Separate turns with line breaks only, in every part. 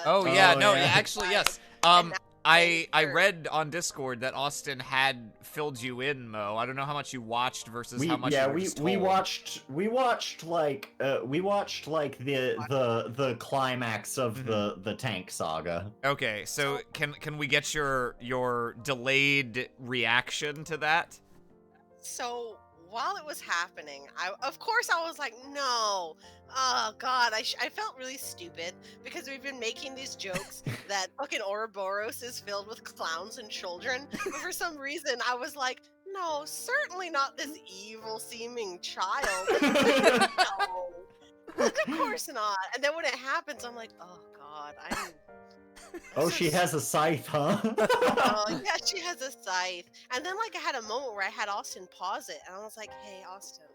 Oh yeah, no,
yeah.
actually yes.
And now
I
third.
read on Discord that Austin had filled you in, Mo. I don't know how much you watched versus how much you were just told.
we watched like the climax of the tank saga.
Okay, so can we get your delayed reaction to that?
So while it was happening, of course I was like, no, oh god, I felt really stupid because we've been making these jokes that fucking Ouroboros is filled with clowns and children, but for some reason I was like, no, certainly not this evil-seeming child. No, of course not. And then when it happens, I'm like, oh god,
Oh,
so
she has a scythe, huh?
oh, yeah, she has a scythe. And then, like, I had a moment where I had Austin pause it, and I was like, hey, Austin,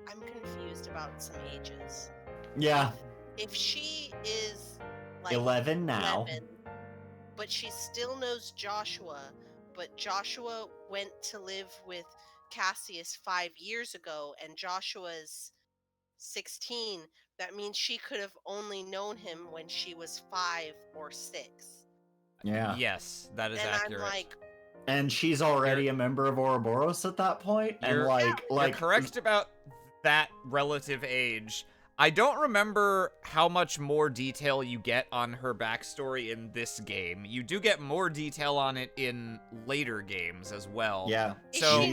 I'm confused about some ages.
Yeah,
If she is, like,
11 now.
11, but she still knows Joshua, but Joshua went to live with Cassius 5 years ago, and Joshua's 16, that means she could have only known him when she was 5 or 6.
Yeah.
Yes, that is
And
accurate.
I'm like,
And she's already a member of Ouroboros at that point, and
You're correct about that relative age. I don't remember how much more detail you get on her backstory in this game. You do get more detail on it in later games as well.
Yeah.
So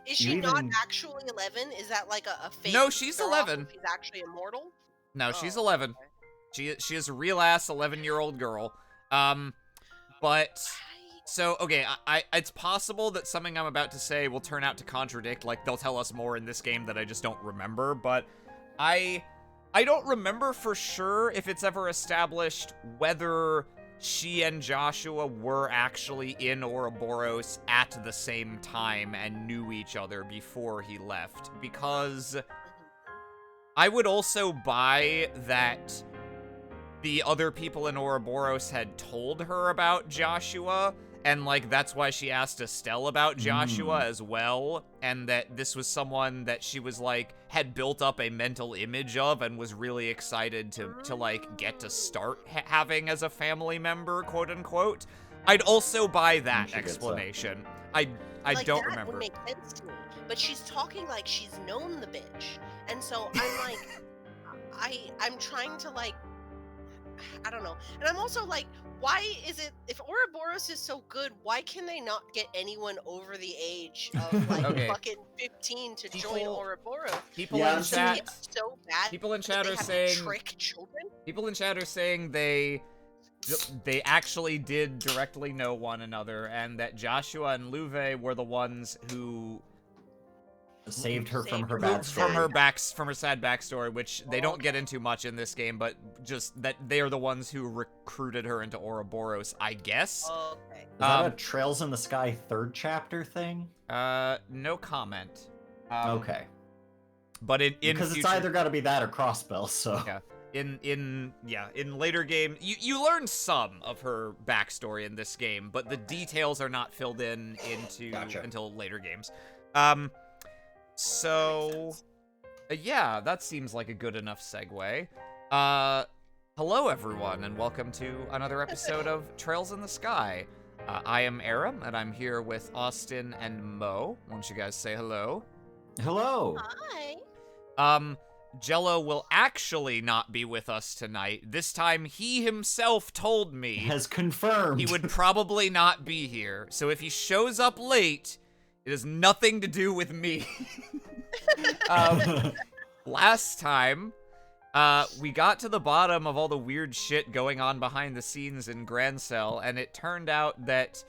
is she not actually 11? Is that like a fake?
No, she's
throw-off
11.
that she's actually immortal.
No, she's
Oh,
11.
okay.
She is a real ass 11-year-old girl. But so okay, it's possible that something I'm about to say will turn out to contradict. Like they'll tell us more in this game that I just don't remember. But I don't remember for sure if it's ever established whether she and Joshua were actually in Ouroboros at the same time and knew each other before he left, because I would also buy that the other people in Ouroboros had told her about Joshua, and, like, that's why she asked Estelle about Joshua as well, and that this was someone that she was, like, had built up a mental image of and was really excited to like, get to start having as a family member, quote-unquote. I'd also buy that explanation. I
like,
don't
that
remember.
would make sense to me, but she's talking like she's known the bitch, and so I'm like, I'm trying to, like, I don't know. And I'm also like, why is it, if Ouroboros is so good, why can they not get anyone over the age of, like, fucking 15 to join Ouroboros?
People in chat,
so bad
people in
that
chat
they
are
have to
saying,
trick children?
people in chat are saying they actually did directly know one another, and that Joshua and Luve were the ones who
saved her from her backstory.
from her sad backstory, which they don't get into much in this game, but just that they are the ones who recruited her into Ouroboros, I guess.
Okay.
Is that a Trails in the Sky 3rd chapter thing?
No comment.
Okay.
But in
because
future,
it's either got to be that or Crossbell, so
yeah. In later game, you learn some of her backstory in this game, but the details are not filled into until later games. So, yeah, that seems like a good enough segue. Hello, everyone, and welcome to another episode of Trails in the Sky. I am Aram, and I'm here with Austin and Mo. Why don't you guys say hello?
Hello.
Hi.
Jello will actually not be with us tonight. This time, he himself told me...
Has confirmed.
He would probably not be here. So if he shows up late... It has nothing to do with me. Last time, we got to the bottom of all the weird shit going on behind the scenes in Grand Cell, and it turned out that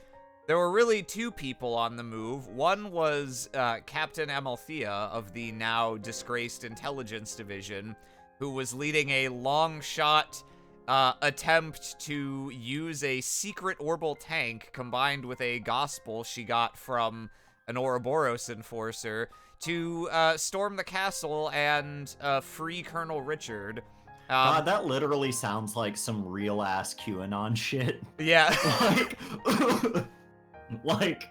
there were really two people on the move. One was Captain Amalthea of the now disgraced Intelligence Division, who was leading a long-shot attempt to use a secret orbital tank combined with a gospel she got from an Ouroboros enforcer to storm the castle and free Colonel Richard.
God, that literally sounds like some real-ass QAnon shit.
Yeah.
like,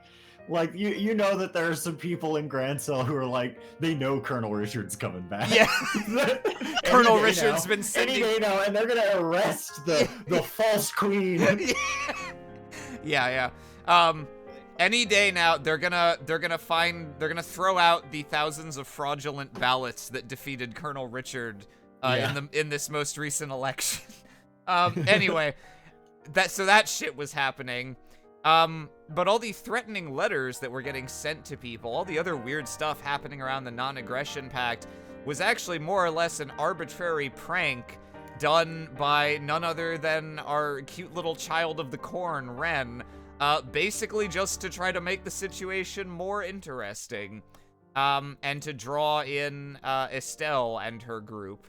Like you know that there are some people in Grand Cell who are like they know Colonel Richard's coming back.
Yeah. Colonel
Any day
Richard's
now.
been sending.
Any day now, and they're gonna arrest the false queen.
Yeah. Any day now, they're gonna throw out the thousands of fraudulent ballots that defeated Colonel Richard in this most recent election. Anyway, that shit was happening. But all the threatening letters that were getting sent to people, all the other weird stuff happening around the non-aggression pact, was actually more or less an arbitrary prank done by none other than our cute little child of the corn, Ren, basically just to try to make the situation more interesting, and to draw in Estelle and her group.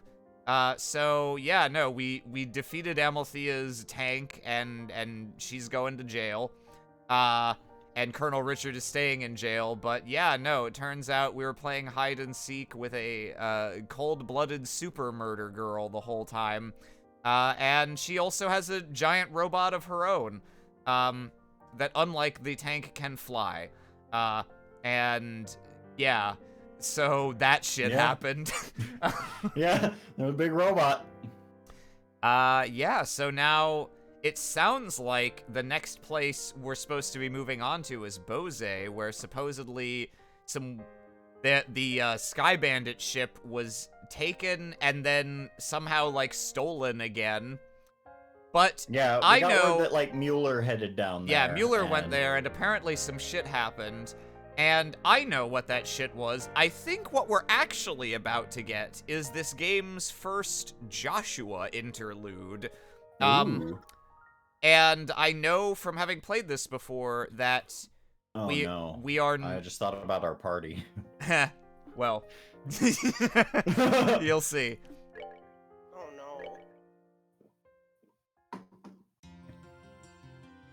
So yeah, no, we defeated Amalthea's tank, and she's going to jail. And Colonel Richard is staying in jail, but yeah, no, it turns out we were playing hide and seek with a cold-blooded super murder girl the whole time. And she also has a giant robot of her own, that unlike the tank can fly. And yeah, so that shit happened.
Yeah, a big robot.
Yeah, so now it sounds like the next place we're supposed to be moving on to is Bose, where supposedly the Sky Bandit ship was taken and then somehow like stolen again. But
yeah,
I
got
know
word that like Mueller headed down there.
Yeah, Mueller went there, and apparently some shit happened. And I know what that shit was. I think what we're actually about to get is this game's first Joshua interlude.
Ooh.
And I know from having played this before that we are.
I just thought about our party.
Well, you'll see.
Oh no.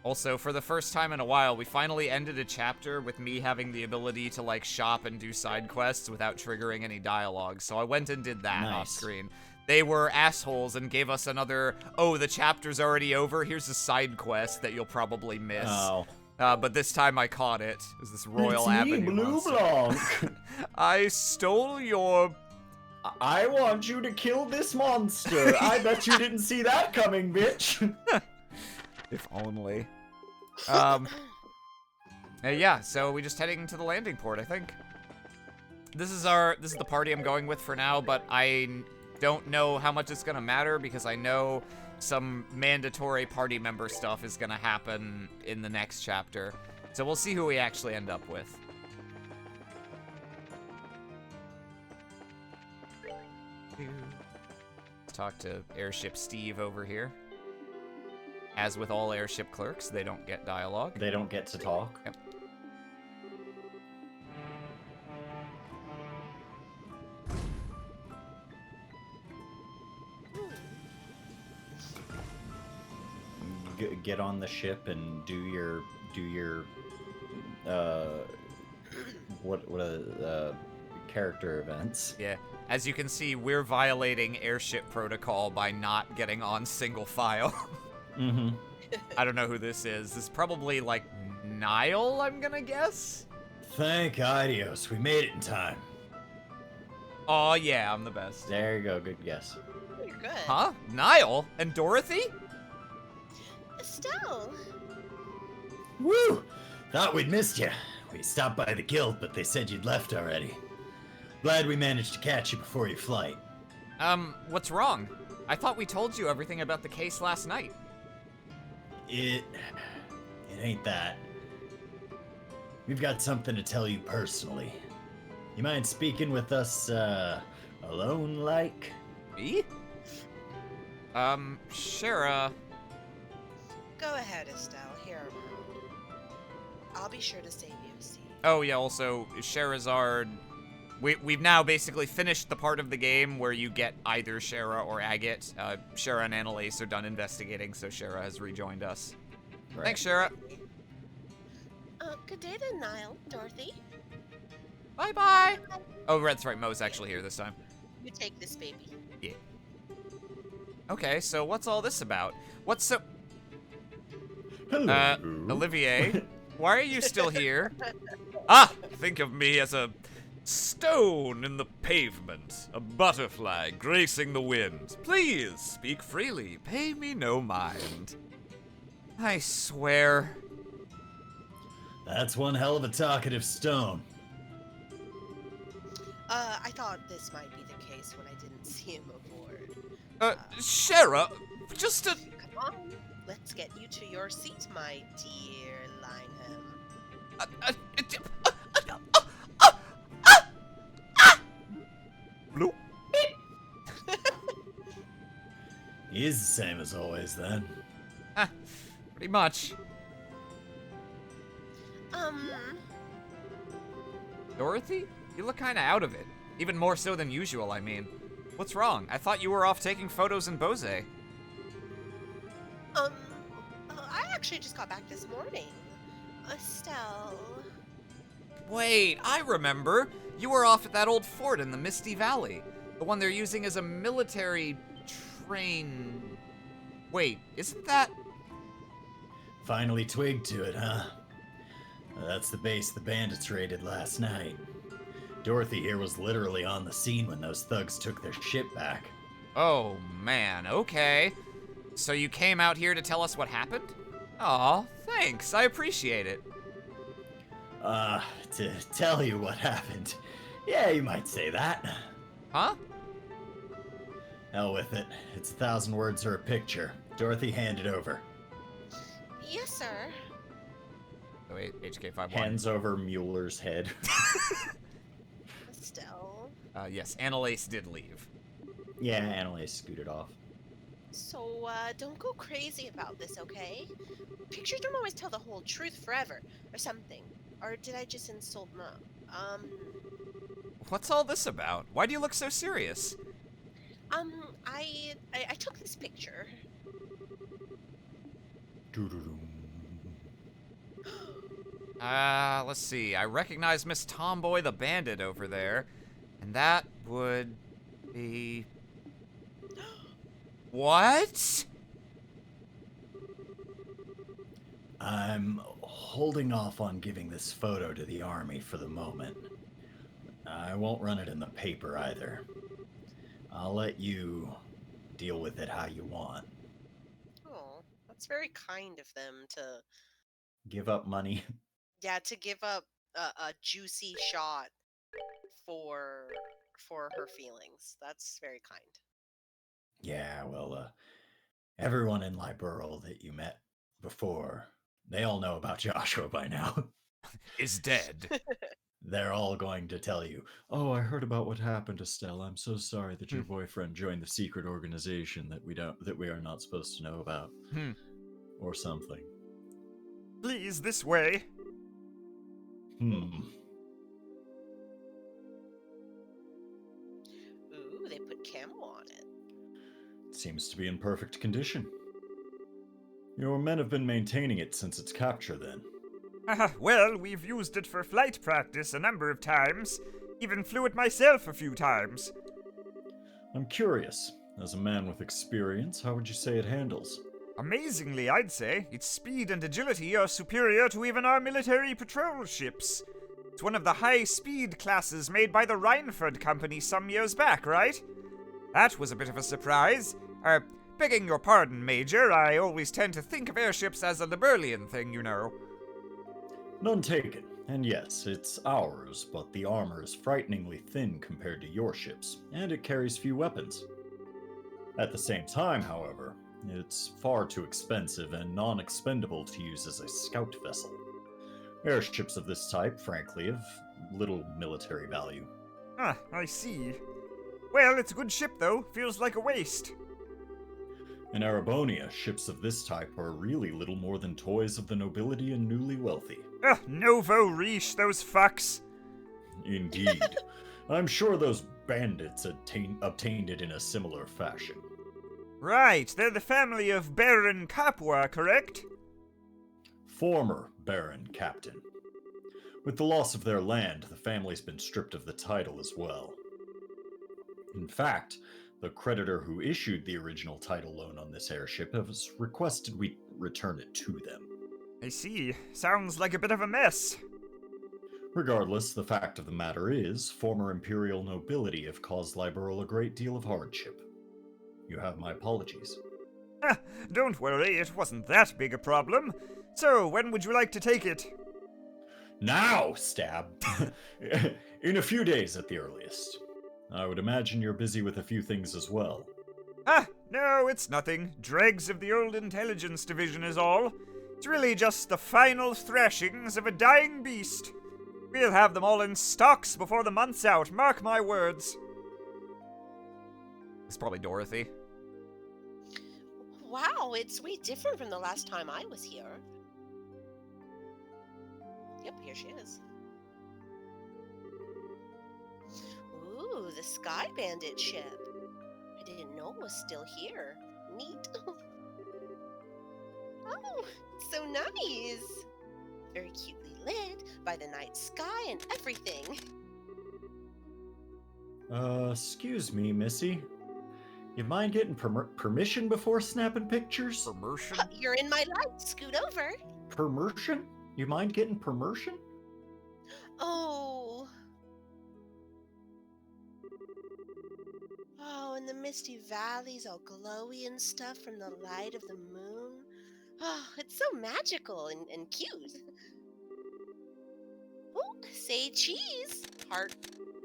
Also, for the first time in a while, we finally ended a chapter with me having the ability to, like, shop and do side quests without triggering any dialogue, so I went and did that off screen. They were assholes and gave us another, oh, the chapter's already over, here's a side quest that you'll probably miss.
Oh.
But this time I caught it. It was this Royal Avenue
Blue
monster.
Blanc.
I stole your...
I want you to kill this monster. I bet you didn't see that coming, bitch.
If only. Yeah, so we just heading to the landing port, I think. This is the party I'm going with for now, but I don't know how much it's gonna matter because I know some mandatory party member stuff is gonna happen in the next chapter. So we'll see who we actually end up with. Let's talk to Airship Steve over here. As with all airship clerks, they don't get dialogue.
They don't get to talk.
Yep.
Get on the ship and do your character events.
Yeah. As you can see, we're violating airship protocol by not getting on single file.
Mm-hmm.
I don't know who this is. This is probably, like, Niall, I'm gonna guess?
Thank Idios, we made it in time.
Oh yeah, I'm the best.
There you go, good guess.
You're good.
Huh? Niall? And Dorothy?
Estelle.
Woo! Thought we'd missed you. We stopped by the guild, but they said you'd left already. Glad we managed to catch you before your flight.
What's wrong? I thought we told you everything about the case last night.
It ain't that. We've got something to tell you personally. You mind speaking with us, alone like?
Me? Shara.
Go ahead, Estelle. Here around. I'll be sure to save you a seat.
Oh yeah, also, Sherazard... We've now basically finished the part of the game where you get either Shara or Agate. Shara and Annalise are done investigating, so Shara has rejoined us. Right. Thanks, Shara.
Good day then, Niall. Dorothy.
Bye-bye. Oh, that's right. Mo's actually here this time.
You take this baby.
Yeah. Okay, so what's all this about? What's so...
Hello.
Olivier. Why are you still here? Ah, think of me as a stone in the pavement, a butterfly gracing the wind. Please, speak freely, pay me no mind. I swear.
That's one hell of a talkative stone.
I thought this might be the case when I didn't see him aboard.
Shara, just a...
Come on, let's get you to your seat, my dear Lineham.
Bloop.
He is the same as always, then.
Ah, pretty much. Dorothy? You look kinda out of it. Even more so than usual, I mean. What's wrong? I thought you were off taking photos in Bose.
I actually just got back this morning. Estelle.
Wait, I remember. You were off at that old fort in the Misty Valley. The one they're using as a military train... Wait, isn't that...
Finally twigged to it, huh? That's the base the bandits raided last night. Dorothy here was literally on the scene when those thugs took their ship back.
Oh, man, okay. So you came out here to tell us what happened? Aw, thanks, I appreciate it.
To tell you what happened. Yeah, you might say that.
Huh?
Hell with it. It's 1,000 words or a picture. Dorothy, hand it over.
Yes, sir.
Oh, wait, HK51.
Hands over Mueller's head.
Estelle.
Yes, Annalise did leave.
Yeah, Annalise scooted off.
So, don't go crazy about this, okay? Pictures don't always tell the whole truth forever, or something. Or did I just insult Mom?
What's all this about? Why do you look so serious?
I took this picture.
Let's see. I recognize Miss Tomboy the Bandit over there. And that would be... What?
I'm holding off on giving this photo to the army for the moment. I won't run it in the paper either. I'll let you deal with it how you want.
Oh, that's very kind of them to,
Give up money.
yeah, to give up a juicy shot for her feelings. That's very kind.
Yeah, well, everyone in Liberal that you met before, they all know about Joshua by now.
Is dead.
They're all going to tell you, "Oh, I heard about what happened, Estelle. I'm so sorry that your boyfriend joined the secret organization that we are not supposed to know about." Or something.
Please, this way.
Ooh, they put camo on it.
Seems to be in perfect condition. Your men have been maintaining it since its capture, then.
Well, we've used it for flight practice a number of times. Even flew it myself a few times.
I'm curious. As a man with experience, how would you say it handles?
Amazingly, I'd say. Its speed and agility are superior to even our military patrol ships. It's one of the high-speed classes made by the Rhineford Company some years back, right? That was a bit of a surprise. Begging your pardon, Major, I always tend to think of airships as a Liberlian thing, you know.
None taken. And yes, it's ours, but the armor is frighteningly thin compared to your ships, and it carries few weapons. At the same time, however, it's far too expensive and non-expendable to use as a scout vessel. Airships of this type, frankly, have little military value.
Ah, I see. Well, it's a good ship, though. Feels like a waste.
In Arabonia, ships of this type are really little more than toys of the nobility and newly wealthy.
Novo Riche, those fucks.
Indeed. I'm sure those bandits obtained it in a similar fashion.
Right, they're the family of Baron Capua, correct?
Former Baron Captain. With the loss of their land, the family's been stripped of the title as well. In fact, the creditor who issued the original title loan on this airship has requested we return it to them.
I see. Sounds like a bit of a mess.
Regardless, the fact of the matter is, former Imperial nobility have caused Liberal a great deal of hardship. You have my apologies.
Ah, don't worry, it wasn't that big a problem. So, when would you like to take it?
Now, Stab! In a few days at the earliest. I would imagine you're busy with a few things as well.
Ah, no, it's nothing. Dregs of the old intelligence division is all. It's really just the final thrashings of a dying beast. We'll have them all in stocks before the month's out, mark my words.
It's probably Dorothy.
Wow, it's way different from the last time I was here. Yep, here she is. Ooh, the Sky Bandit ship. I didn't know it was still here. Neat. Oh, it's so nice. Very cutely lit by the night sky and everything.
Excuse me, Missy. You mind getting permission before snapping pictures?
Immersion?
You're in my light. Scoot over.
Permersion? You mind getting permersion?
Oh. Oh, and the misty valleys all glowy and stuff from the light of the moon. Oh, it's so magical and cute. Oh, say cheese. Heart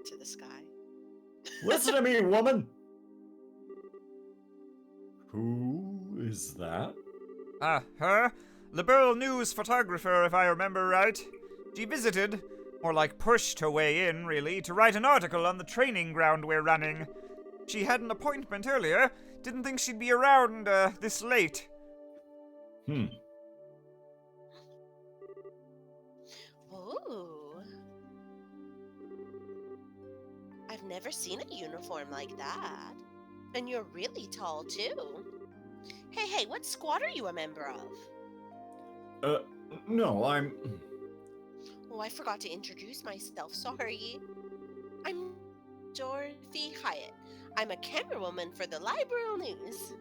to the sky.
Listen to me, woman! Who is that?
Her? Liberal news photographer, if I remember right. She visited, or like pushed her way in, really, to write an article on the training ground we're running. She had an appointment earlier. Didn't think she'd be around, this late.
Ooh. I've never seen a uniform like that. And you're really tall, too. Hey, what squad are you a member of?
No, I'm...
Oh, I forgot to introduce myself. Sorry. I'm Dorothy Hyatt. I'm a camerawoman for the Liberal News.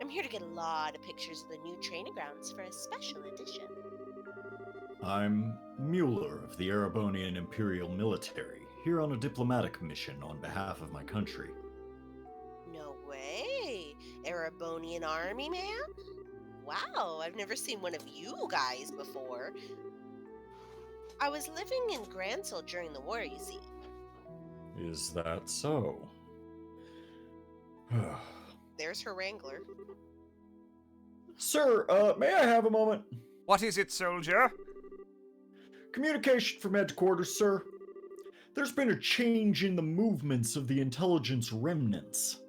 I'm here to get a lot of pictures of the new training grounds for a special edition.
I'm Mueller of the Erebonian Imperial Military, here on a diplomatic mission on behalf of my country.
No way! Erebonian Army man? Wow, I've never seen one of you guys before. I was living in Gransel during the war, you see.
Is that so?
There's her wrangler.
Sir, may I have a moment?
What is it, soldier?
Communication from headquarters, sir. There's been a change in the movements of the intelligence remnants.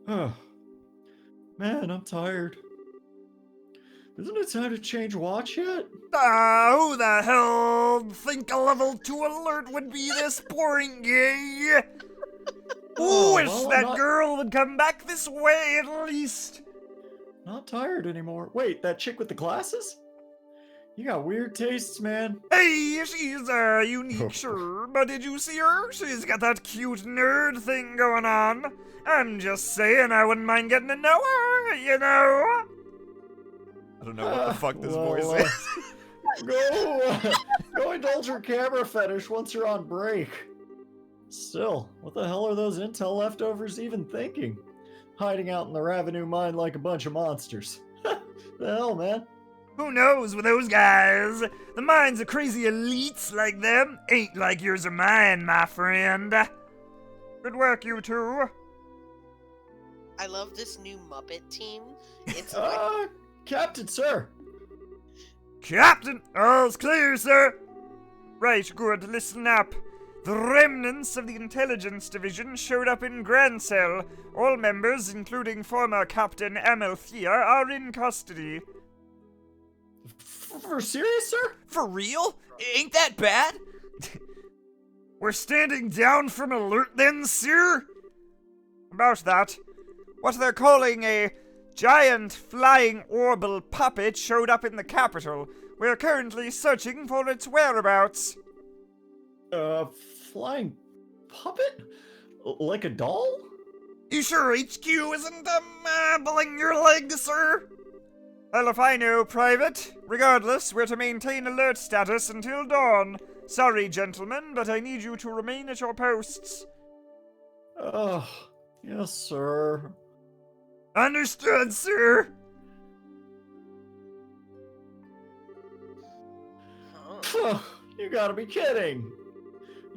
Ruh-roh.
Man, I'm tired. Isn't it time to change watch yet?
Who the hell think a level 2 alert would be this boring, gay? Wish
well,
that girl would come back this way at least.
Not tired anymore. Wait, that chick with the glasses? You got weird tastes, man.
Hey, she's unique, sure, but did you see her? She's got that cute nerd thing going on. I'm just saying I wouldn't mind getting to know her, you know?
I don't know what the fuck this voice is.
Go indulge your camera fetish once you're on break. Still, what the hell are those intel leftovers even thinking? Hiding out in the Ravenue mine like a bunch of monsters. The hell, man?
Who knows with those guys? The minds of crazy elites like them ain't like yours or mine, my friend. Good work, you two.
I love this new Muppet team. It's
Captain, sir.
Captain, all's clear, sir. Right, good, listen up. The remnants of the intelligence division showed up in Gransel. All members, including former Captain Amalthea, are in custody.
For serious, sir?
For real? Ain't that bad?
We're standing down from alert then, sir? About that. What they're calling a giant flying orbital puppet showed up in the capital. We're currently searching for its whereabouts.
Flying puppet? Like a doll?
You sure HQ isn't, pulling your leg, sir? Well, if I know, Private. Regardless, we're to maintain alert status until dawn. Sorry, gentlemen, but I need you to remain at your posts.
Oh, yes, sir.
Understood, sir.
Oh.
You gotta be kidding.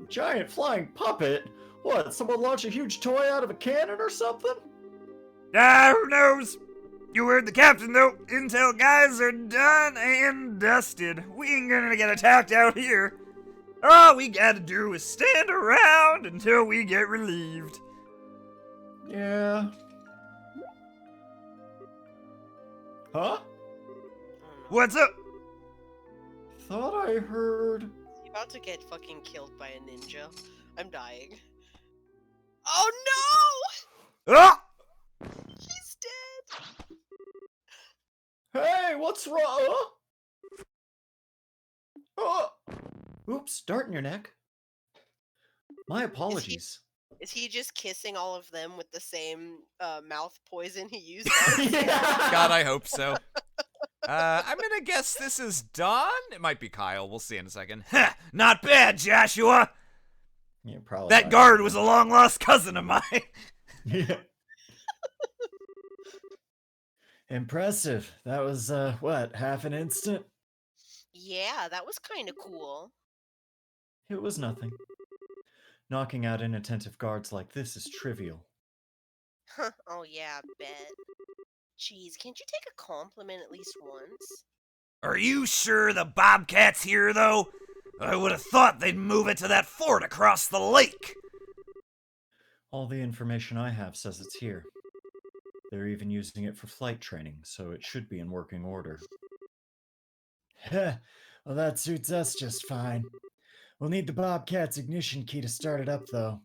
Giant flying puppet? What, someone launch a huge toy out of a cannon or something?
Who knows? You heard the captain, though. Intel guys are done and dusted. We ain't gonna get attacked out here. All we gotta do is stand around until we get relieved.
Yeah. Huh?
What's up?
Thought I heard...
Is he about to get fucking killed by a ninja? I'm dying. Oh no!
Ah!
He's dead!
Hey, what's wrong? Oh! Oops, dart in your neck. My apologies.
Is he just kissing all of them with the same mouth poison he used on
God, I hope so. I'm gonna guess this is Don. It might be Kyle. We'll see in a second.
Ha! Not bad, Joshua.
Yeah, probably
That
not.
guard was a long-lost cousin of mine.
Yeah. Impressive. That was, what, half an instant?
Yeah, that was kind of cool.
It was nothing. Knocking out inattentive guards like this is trivial.
Huh, oh yeah, I bet. Jeez, can't you take a compliment at least once?
Are you sure the Bobcat's here, though? I would have thought they'd move it to that fort across the lake.
All the information I have says it's here. They're even using it for flight training, so it should be in working order. Heh, well that suits us just fine. We'll need the Bobcat's ignition key to start it up, though.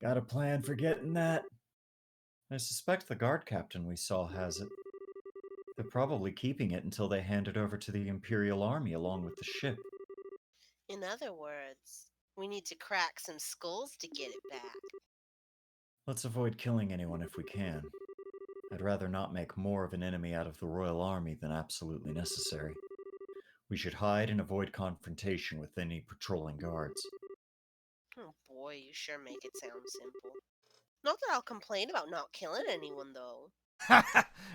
Got a plan for getting that? I suspect the guard captain we saw has it. They're probably keeping it until they hand it over to the Imperial Army along with the ship.
In other words, we need to crack some skulls to get it back.
Let's avoid killing anyone if we can. I'd rather not make more of an enemy out of the Royal Army than absolutely necessary. We should hide and avoid confrontation with any patrolling guards.
Oh boy, you sure make it sound simple. Not that I'll complain about not killing anyone, though.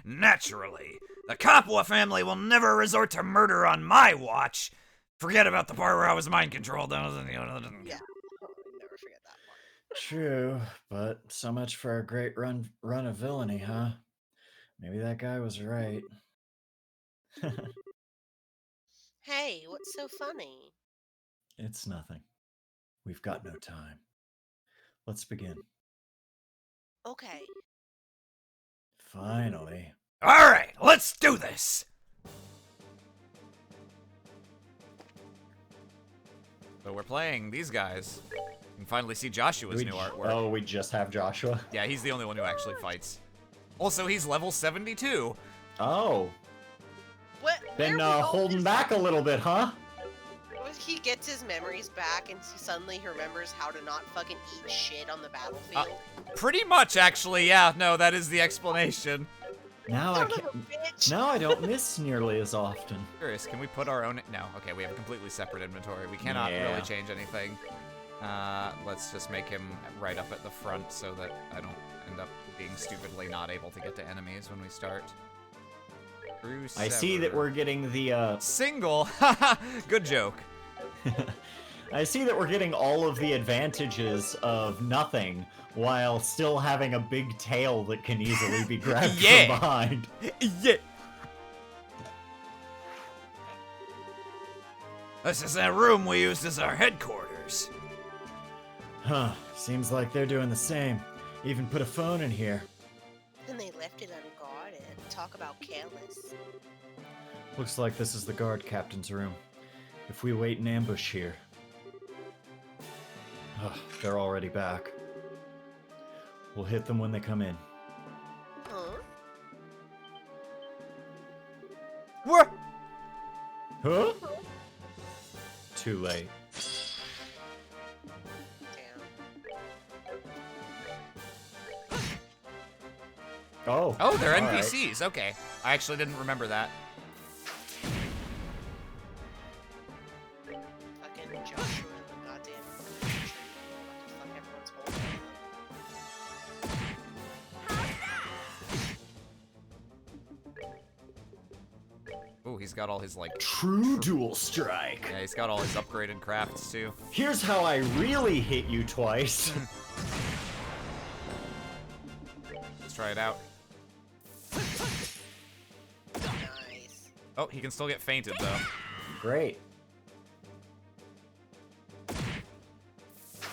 Naturally. The Capua family will never resort to murder on my watch. Forget about the part where I was mind controlled.
Yeah, oh, I never forget that part.
True, but so much for our great run of villainy, huh? Maybe that guy was right.
Hey, what's so funny?
It's nothing. We've got no time. Let's begin.
Okay.
Finally.
All right, let's do this.
So we're playing these guys. You can finally see Joshua's new artwork.
Oh, we just have Joshua?
Yeah, he's the only one who actually fights. Also, he's level 72.
Oh.
What?
Been
where we
holding
always-
back a little bit, huh?
He gets his memories back, and suddenly he remembers how to not fucking eat shit on the battlefield.
Pretty much, actually, yeah. No, that is the explanation.
Now I
Son of a
can't.
bitch.
Now I don't miss nearly as often.
Curious, can we put our own... No, okay, we have a completely separate inventory. We cannot
Yeah.
really change anything. Let's just make him right up at the front so that I don't end up being stupidly not able to get to enemies when we start.
I see that we're getting the,
Single! Good joke.
I see that we're getting all of the advantages of nothing while still having a big tail that can easily be grabbed
Yeah.
from behind.
Yeah!
This is that room we used as our headquarters.
Huh, seems like they're doing the same. Even put a phone in here.
And they left it unguarded. Talk about careless.
Looks like this is the guard captain's room. If we wait in ambush here... they're already back. We'll hit them when they come in.
Huh?
What?
Huh? Too late.
Damn.
Oh.
Oh, they're
all right.
NPCs. Okay. I actually didn't remember that.
Fucking Joshua and the goddamn tree. Fuck everyone's holding
Ooh, he's got all his, like...
True dual strike.
Yeah, he's got all his upgraded crafts, too.
Here's how I really hit you twice.
Let's try it out.
Nice.
Oh, he can still get fainted, though.
Great.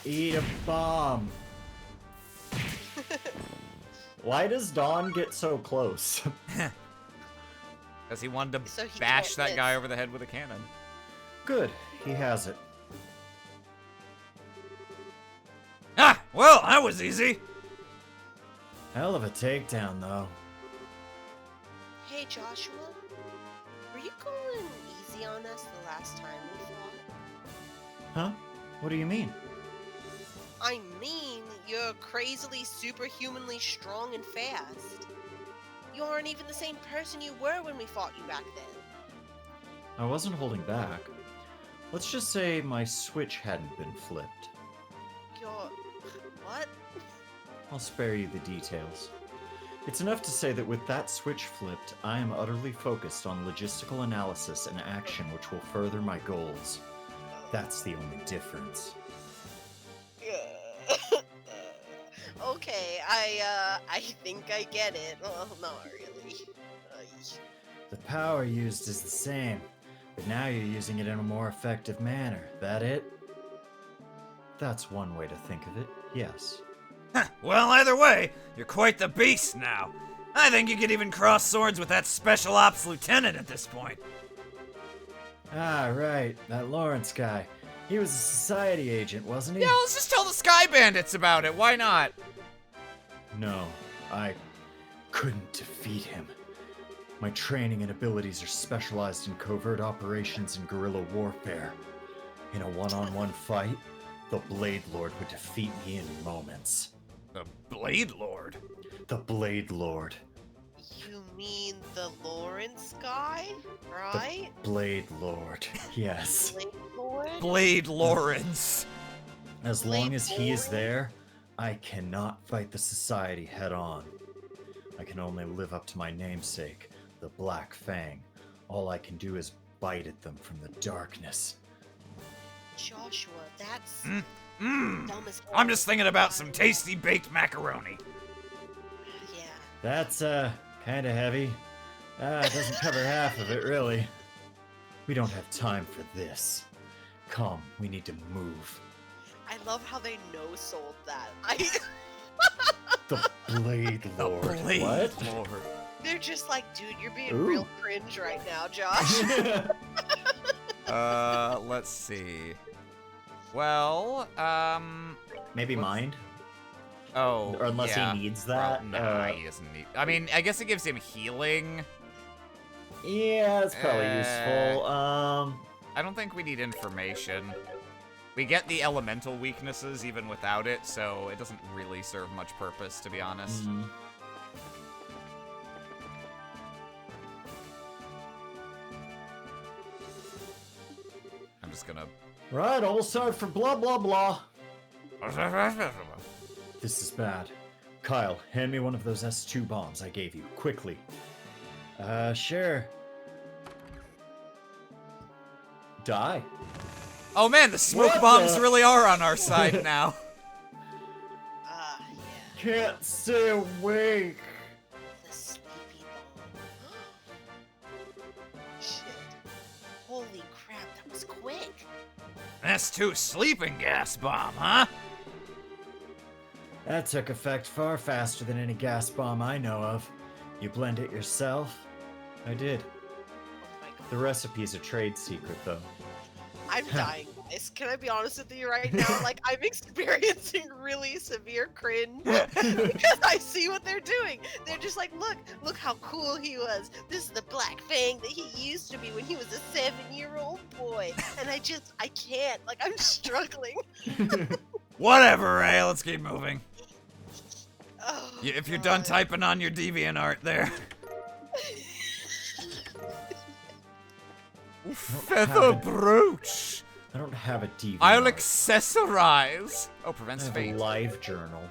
Eat a bomb. Why does Dawn get so close?
Because he wanted
So
to
he
bash
can't
that
miss.
guy over the head with a cannon.
Good, he has it.
Ah, well, that was easy.
Hell of a takedown, though.
Hey, Joshua. Were you going easy on us the last time we fought?
Huh? What do you mean?
I mean, you're crazily, superhumanly strong and fast. You aren't even the same person you were when we fought you back then.
I wasn't holding back. Let's just say my switch hadn't been flipped.
You're... what?
I'll spare you the details. It's enough to say that with that switch flipped, I am utterly focused on logistical analysis and action which will further my goals. That's the only difference.
Okay, I think I get it. Well, not really.
The power used is the same, but now you're using it in a more effective manner. That it? That's one way to think of it, yes.
Well, either way, you're quite the beast now. I think you could even cross swords with that special ops lieutenant at this point.
Ah, right, that Lawrence guy. He was a society agent, wasn't he?
Yeah, let's just tell the Sky Bandits about it. Why not?
No, I couldn't defeat him. My training and abilities are specialized in covert operations and guerrilla warfare. In a one-on-one fight, the Blade Lord would defeat me in moments.
The Blade Lord?
The Blade Lord.
You mean the Lawrence guy, right?
Blade Lord, yes.
Blade Lord?
Blade Lawrence.
As long
Blade
as he is
Lord?
there, I cannot fight the Society head-on. I can only live up to my namesake, the Black Fang. All I can do is bite at them from the darkness.
Joshua, that's
Mmm.
dumb as hell.
I'm just thinking about some tasty baked macaroni.
Yeah.
That's, kinda heavy. It doesn't cover half of it, really. We don't have time for this. Come, we need to move.
I love how they no-sold that.
The Blade
The
Lord.
Blade
What?
Lord.
They're just like, dude, you're being
Ooh.
real cringe right now, Josh.
Let's see. Well,
Maybe mind?
oh,
Or unless
yeah.
he needs that.
Nah, he doesn't need. I mean, I guess it gives him healing.
Yeah, that's probably useful.
I don't think we need information. We get the elemental weaknesses even without it, so it doesn't really serve much purpose, to be honest. I'm just gonna...
Right, all start for blah blah blah. This is bad. Kyle, hand me one of those S2 bombs I gave you, quickly. Sure. Die.
Oh man, the smoke
What
bombs
the-
really are on our side now.
Yeah.
Can't stay awake.
The sleepy bomb. Shit. Holy crap, that was quick.
S2 sleeping gas bomb, huh?
That took effect far faster than any gas bomb I know of. You blend it yourself? I did.
Oh my god.
The recipe's a trade secret, though.
I'm dying, guys. Can I be honest with you right now? Like, I'm experiencing really severe cringe because I see what they're doing. They're just like, look how cool he was. This is the Black Fang that he used to be when he was a 7-year-old boy. And I can't. Like, I'm struggling.
Whatever, Ray. Let's keep moving.
Oh,
Yeah, if you're done
God.
typing on your DeviantArt there. Feather brooch.
I don't have a DeviantArt.
I'll accessorize. Oh, prevents
I have
fate.
a live journal.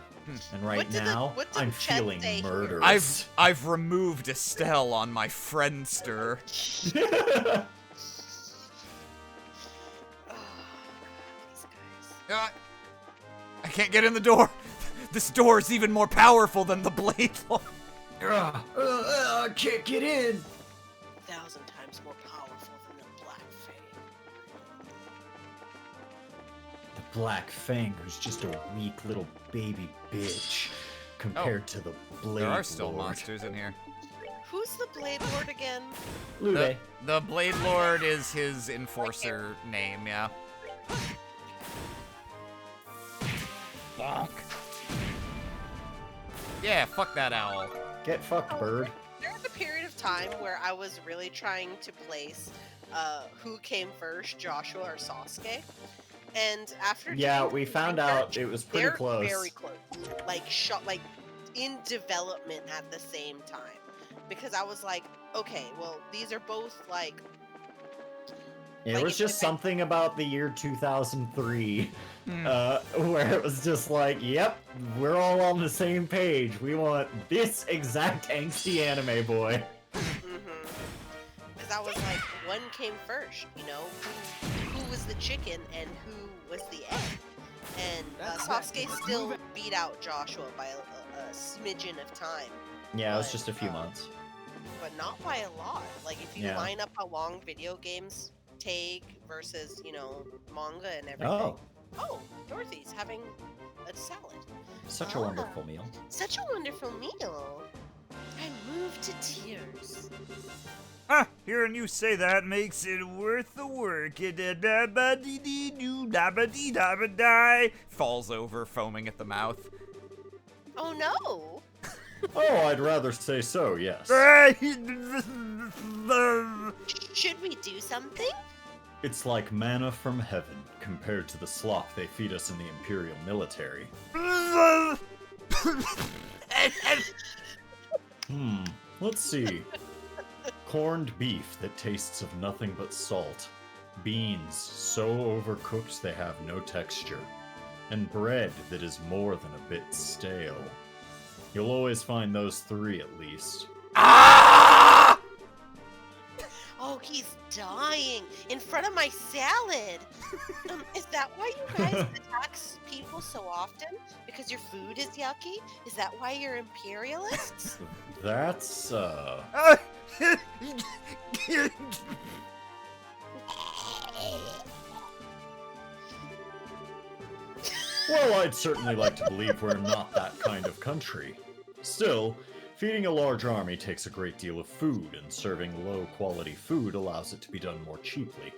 And right
What did
now,
what did
I'm
chat
feeling
say here?
murderous.
I've removed Estelle on my Friendster.
Oh, God, these guys.
I can't get in the door. This door is even more powerful than the Blade Lord.
I can't get in.
1,000 times more powerful than the Black Fang.
The Black Fang was just a weak little baby bitch compared to the Blade
There are still
Lord.
monsters in here.
Who's the Blade Lord again?
Lude.
The Blade Lord is his enforcer name, yeah. Bonk. Yeah, fuck that owl.
Get fucked, bird.
There was a period of time where I was really trying to place who came first, Joshua or Sasuke. And after
Yeah,
doing
we
some
found
research,
out it was pretty
they're
close.
very close. Like in development at the same time. Because I was like, okay, well, these are both like
It
like,
was just
if I-
something about the year 2003,
Hmm.
where it was just like, yep, we're all on the same page. We want this exact angsty anime boy.
Because I was like, one came first, you know? Who was the chicken and who was the egg? And Sasuke still beat out Joshua by a smidgen of time,
Yeah, it was
But,
just a few months.
but not by a lot. Like, if you
Yeah.
line up how long video games take versus, you know, manga and everything.
Oh,
Dorothy's having a salad.
such a
Ah.
wonderful meal.
Such a wonderful meal. I'm moved to tears.
Huh, hearing you say that makes it worth the work. Da-ba-dee-dee-doo-da-ba-dee-da-ba-die.
Falls over, foaming at the mouth.
Oh no!
Oh, I'd rather say so, yes.
Should we do something?
It's like manna from heaven compared to the slop they feed us in the Imperial military. Let's see. Corned beef that tastes of nothing but salt. Beans so overcooked they have no texture. And bread that is more than a bit stale. You'll always find those three at least.
Ah!
Oh, he's dying in front of my salad. Is that why you guys attack people so often? Because your food is yucky? Is that why you're imperialists?
That's, Well, I'd certainly like to believe we're not that kind of country. Still, feeding a large army takes a great deal of food, and serving low-quality food allows it to be done more cheaply.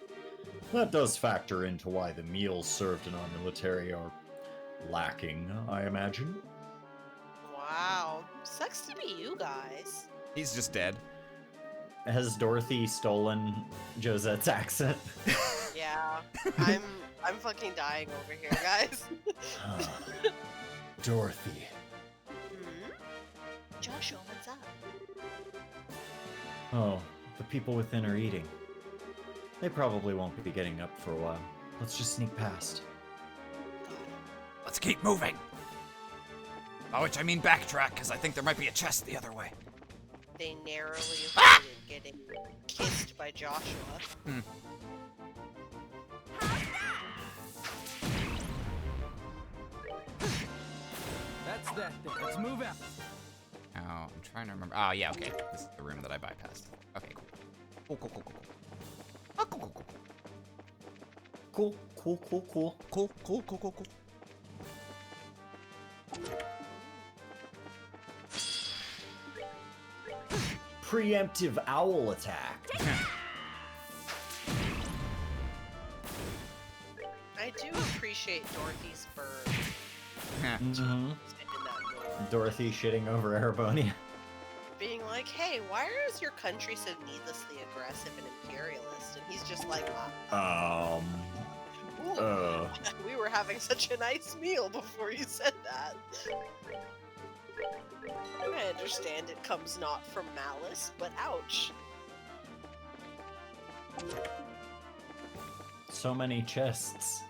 That does factor into why the meals served in our military are lacking, I imagine.
Wow. Sucks to be you guys.
He's just dead.
Has Dorothy stolen Josette's accent?
Yeah. I'm fucking dying over here, guys.
Dorothy.
Joshua, what's up?
Oh, the people within are eating. They probably won't be getting up for a while. Let's just sneak past.
Let's keep moving. By which I mean backtrack, because I think there might be a chest the other way.
They narrowly avoided getting kissed by Joshua.
That's that then. Let's move out.
Oh, I'm trying to remember. Oh, yeah, okay. This is the room that I bypassed. Okay, cool. Cool, cool, cool, cool, cool. Oh, cool, cool, cool, cool.
Cool, cool, cool, cool.
Cool, cool, cool, cool, cool.
Preemptive owl attack.
I do appreciate Dorothy's bird
Mm-hmm.
in that movie.
Dorothy shitting over Arabonia.
Being like, hey, why is your country so needlessly aggressive and imperialist? And he's just like, ooh, we were having such a nice meal before you said that. I understand it comes not from malice, but ouch.
So many chests.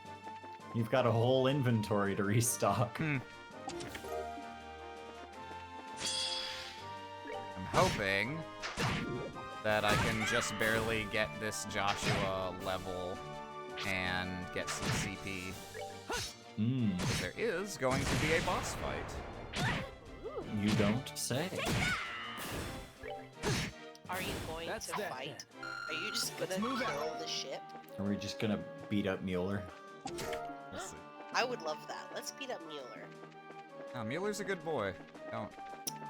You've got a whole inventory to restock.
I'm hoping that I can just barely get this Joshua level and get some CP. Because there is going to be a boss fight.
You don't say.
Are you going
That's
to
that
fight? Are you just
Let's
gonna
move
kill
out.
the ship?
Are we just gonna beat up Mueller?
We'll see.
I would love that. Let's beat up Mueller.
Oh, Mueller's a good boy. Don't.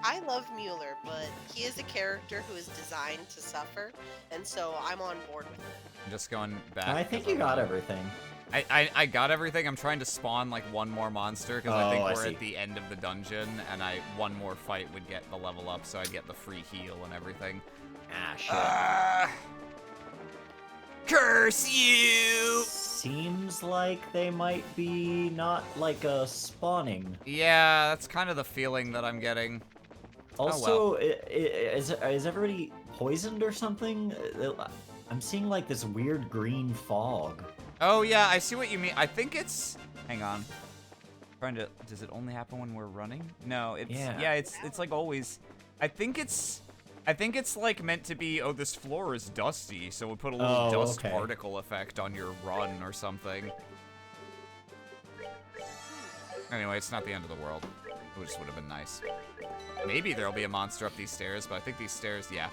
I love Mueller, but he is a character who is designed to suffer, and so I'm on board with it.
I'm just going back.
I think
'cause
you got
I'm-
everything.
I got everything. I'm trying to spawn like one more monster because I
Oh,
think
I
we're
see.
at the end of the dungeon, and one more fight would get the level up, so I'd get the free heal and everything.
Ah, shit.
Curse you!
Seems like they might be not like a spawning.
Yeah, that's kind of the feeling that I'm getting.
Also, is everybody poisoned or something? I'm seeing like this weird green fog.
Oh yeah, I see what you mean. I think it's. Hang on. Does it only happen when we're running? No, it's.
Yeah.
It's like always. I think it's like meant to be. Oh, this floor is dusty, so we'll put a little dust
okay.
particle effect on your run or something. Anyway, it's not the end of the world. It just would have been nice. Maybe there'll be a monster up these stairs, but I think these stairs, yeah.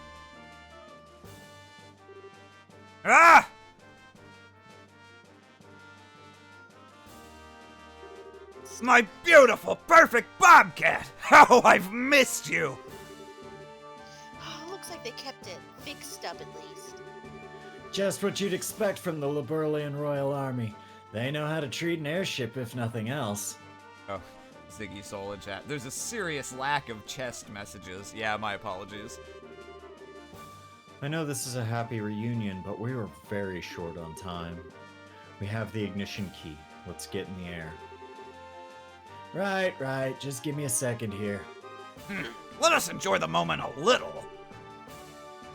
Ah! My beautiful, perfect Bobcat! How I've missed you!
Oh, looks like they kept it fixed up at least.
Just what you'd expect from the Liberlian Royal Army. They know how to treat an airship, if nothing else.
Oh, Ziggy Soul in chat. There's a serious lack of chest messages. Yeah, my apologies.
I know this is a happy reunion, but we were very short on time. We have the ignition key. Let's get in the air. Right. Just give me a second here.
Let us enjoy the moment a little.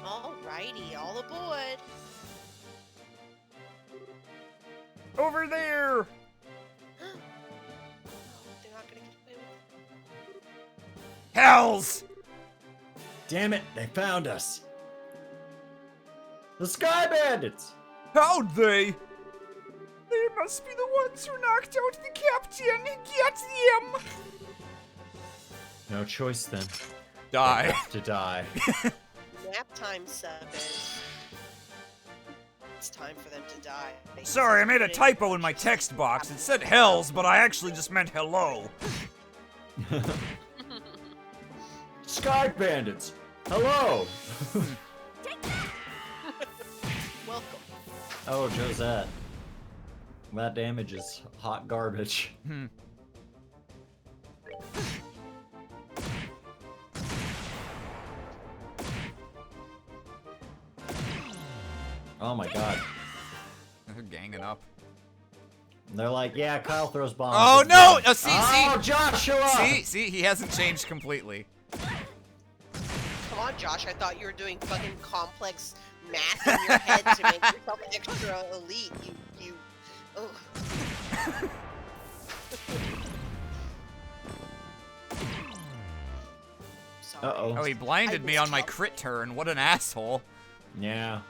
Alrighty, all aboard.
Over there!
Oh, they're not gonna get away with it.
Hells!
Damn it, they found us. The Sky Bandits!
How'd they?
They must be the ones who knocked out the captain. Get them!
No choice then. They
Die.
have to die.
Nap time, subbers. It's time for them to die.
Sorry, I made a typo in my text box. It said hells, but I actually just meant hello.
Sky Bandits! Hello!
Welcome.
Oh, Josette. That damage is hot garbage. Oh my god.
They're ganging up.
They're like, yeah, Kyle throws bombs.
Oh
Let's
no!
go.
Oh, see,
Oh, Joshua!
see, he hasn't changed completely.
Come on, Josh. I thought you were doing fucking complex math in your head to make yourself extra elite. You. Ugh. Sorry.
Uh-oh.
Oh, he blinded me on my
tough.
crit turn. What an asshole.
Yeah.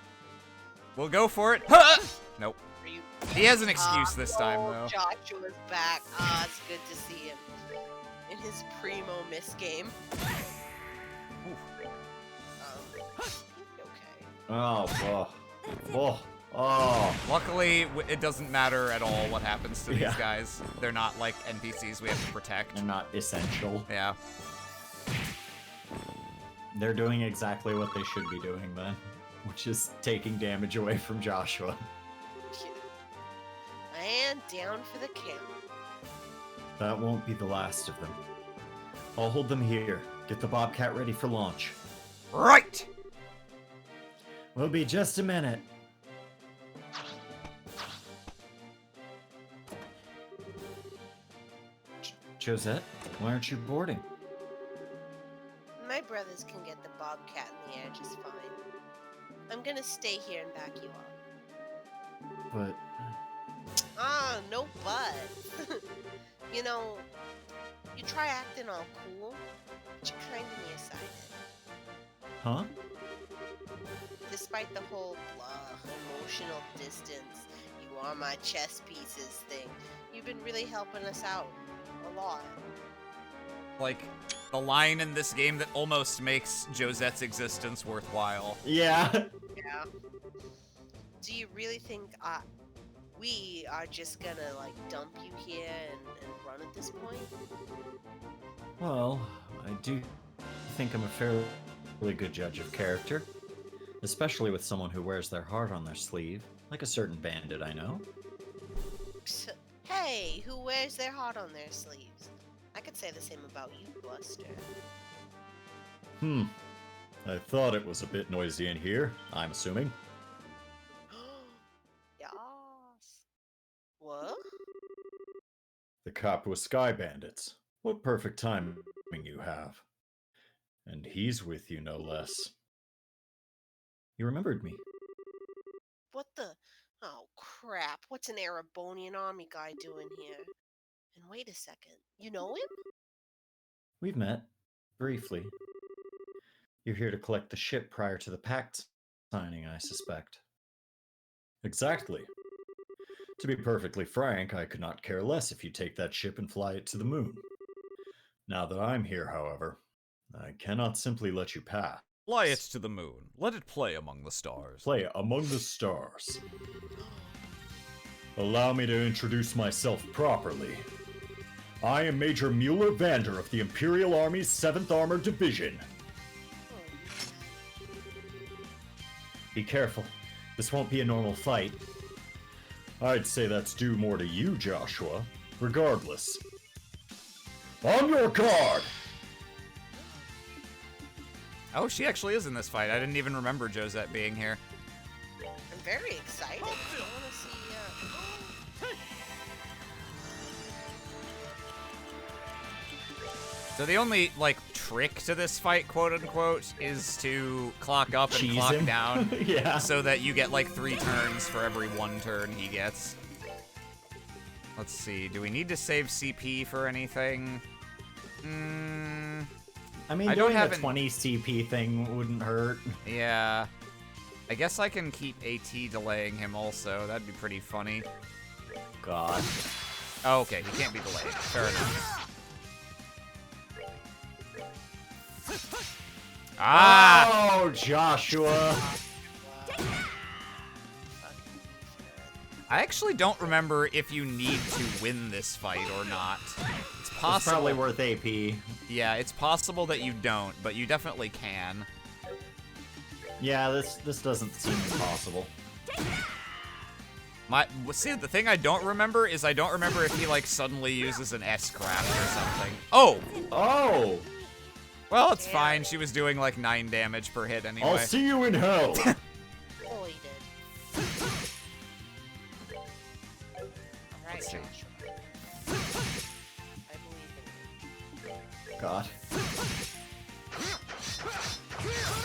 We'll go for it. Huh! Nope.
Are you...
He has an excuse this time,
oh,
though.
Joshua's back. Ah, it's good to see him in his primo miss game. Okay.
Oh, oh.
Luckily, it doesn't matter at all what happens to these
Yeah.
guys. They're not like NPCs we have to protect.
They're not essential.
Yeah.
They're doing exactly what they should be doing then, which is taking damage away from Joshua.
And down for the count.
That won't be the last of them. I'll hold them here. Get the Bobcat ready for launch.
Right!
We'll be just a minute. Josette, why aren't you boarding?
My brothers can get the bobcat in the air just fine. I'm gonna stay here and back you up.
But
Ah, no but. You know, you try acting all cool, but you're kinda nearsighted.
huh?
Despite the whole blah, emotional distance, you are my chess pieces thing, you've been really helping us out a lot.
Like, the line in this game that almost makes Josette's existence worthwhile.
Yeah.
Yeah. Do you really think we are just gonna like dump you here and run at this point?
Well, I do think I'm a fairly good judge of character, especially with someone who wears their heart on their sleeve, like a certain bandit I know.
Psst. Hey, who wears their heart on their sleeves? I could say the same about you, Buster.
I thought it was a bit noisy in here, I'm assuming.
Yas. What?
The Kapua Sky Bandits. What perfect timing you have. And he's with you, no less. You remembered me.
What the? Oh crap! What's an Erebonian army guy doing here? And wait a second, you know him?
We've met. Briefly. You're here to collect the ship prior to the pact signing, I suspect. Exactly. To be perfectly frank, I could not care less if you take that ship and fly it to the moon. Now that I'm here, however, I cannot simply let you pass.
Fly it to the moon. Let it play among the stars.
Play among the stars. Allow me to introduce myself properly. I am Major Mueller Vander of the Imperial Army's 7th Armored Division. Be careful. This won't be a normal fight. I'd say that's due more to you, Joshua. Regardless. On your guard!
Oh, she actually is in this fight. I didn't even remember Josette being here.
I'm very excited. I want to see.
So the only, like, trick to this fight, quote-unquote, is to clock up and
Cheese
clock
him.
down.
Yeah.
So that you get, like, 3 turns for every 1 turn he gets. Let's see. Do we need to save CP for anything?
I mean,
I don't
doing
have
the
an-
20 CP thing wouldn't hurt.
Yeah. I guess I can keep AT delaying him also. That'd be pretty funny.
God.
Oh, okay. He can't be delayed. Fair enough. Ah!
Oh, Joshua!
I actually don't remember if you need to win this fight or not. It's
It's
possible.
probably worth AP.
Yeah, it's possible that you don't, but you definitely can.
Yeah, this doesn't seem impossible.
See, the thing I don't remember is I don't remember if he, like, suddenly uses an S-craft or something. Oh!
Oh!
Well, it's fine. She was doing, like, 9 damage per hit anyway.
I'll see you in hell!
Oh, he did. Alright,
Let's see.
Joshua. I believe in you.
God.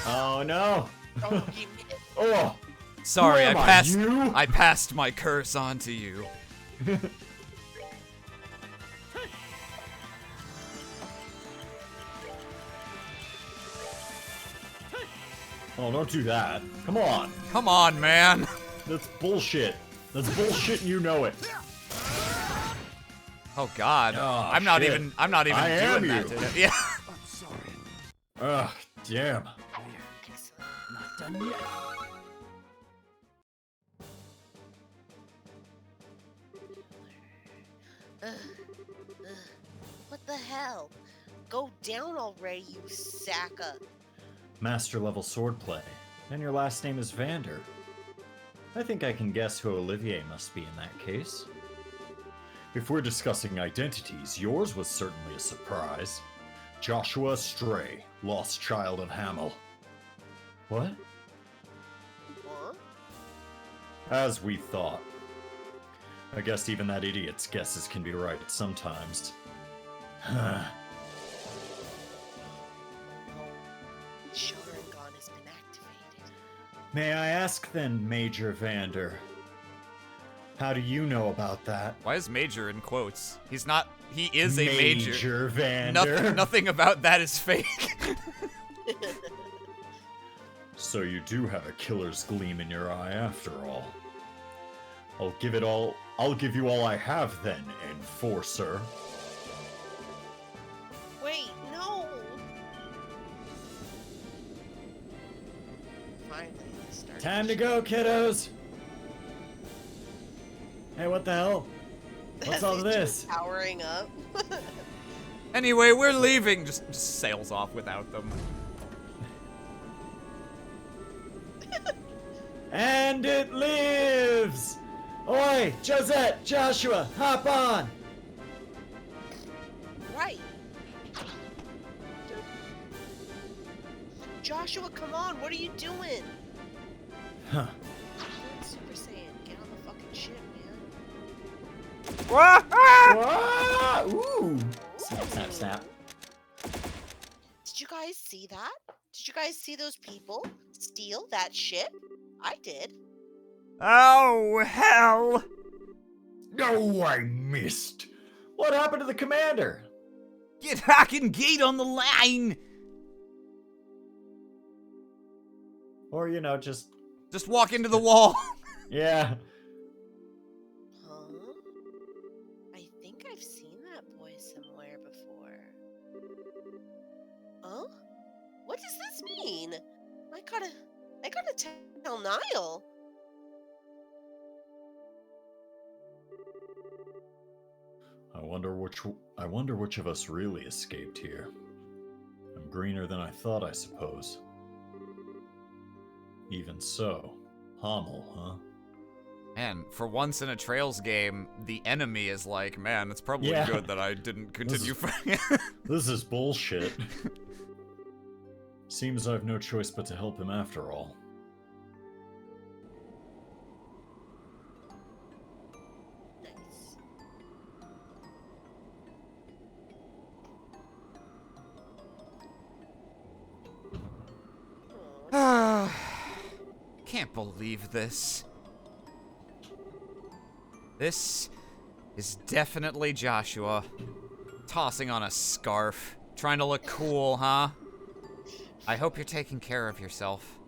Oh no!
Oh, you missed.
Oh!
Sorry,
Who am you?
I passed my curse on to you.
Oh, don't do that. Come on.
Come on, man.
That's bullshit. That's bullshit and you know it.
Oh God,
Oh,
I'm not
shit.
even
I am
doing that
you.
today. Yeah.
I'm sorry.
Ugh, damn.
Excellent.
Not done yet.
What the hell? Go down already, you Saka.
Master level swordplay. And your last name is Vander. I think I can guess who Olivier must be in that case. If we're discussing identities, yours was certainly a surprise. Joshua Stray, lost child of Hamel. What?
What?
As we thought. I guess even that idiot's guesses can be right sometimes.
Oh The Sharingan has been activated.
May I ask then, Major Vander? How do you know about that?
Why is Major in quotes? He's not. He is a major.
Major Vander.
Nothing about that is fake.
So you do have a killer's gleam in your eye after all. I'll give you all I have then, Enforcer.
Wait, no! Finally, they started.
Time to go, kiddos! Hey, what the hell? What's all
These
this?
two powering up.
Anyway, we're leaving. Just sails off without them.
And it lives! Oi, Josette, Joshua, hop on!
Right. Joshua, come on, what are you doing?
Huh.
Super Saiyan, get on the fucking ship, man.
Wah! Ah!
Ah, ooh! Snap, snap, snap.
Did you guys see that? Did you guys see those people steal that ship? I did.
Oh, hell!
No, I missed. What happened to the commander?
Get Hack and Gate on the line!
Or, you know, just...
Just walk into the wall.
Yeah.
Huh? I think I've seen that boy somewhere before. Huh? What does this mean? I gotta tell Niall.
I wonder which of us really escaped here. I'm greener than I thought, I suppose. Even so, Hommel, huh?
Man, for once in a Trails game, the enemy is like, man, it's probably
Yeah.
good that I didn't continue fighting.
This is bullshit. Seems I've no choice but to help him after all.
Nice. Oh,
Can't believe this. This is definitely Joshua. Tossing on a scarf. Trying to look cool, huh? I hope you're taking care of yourself.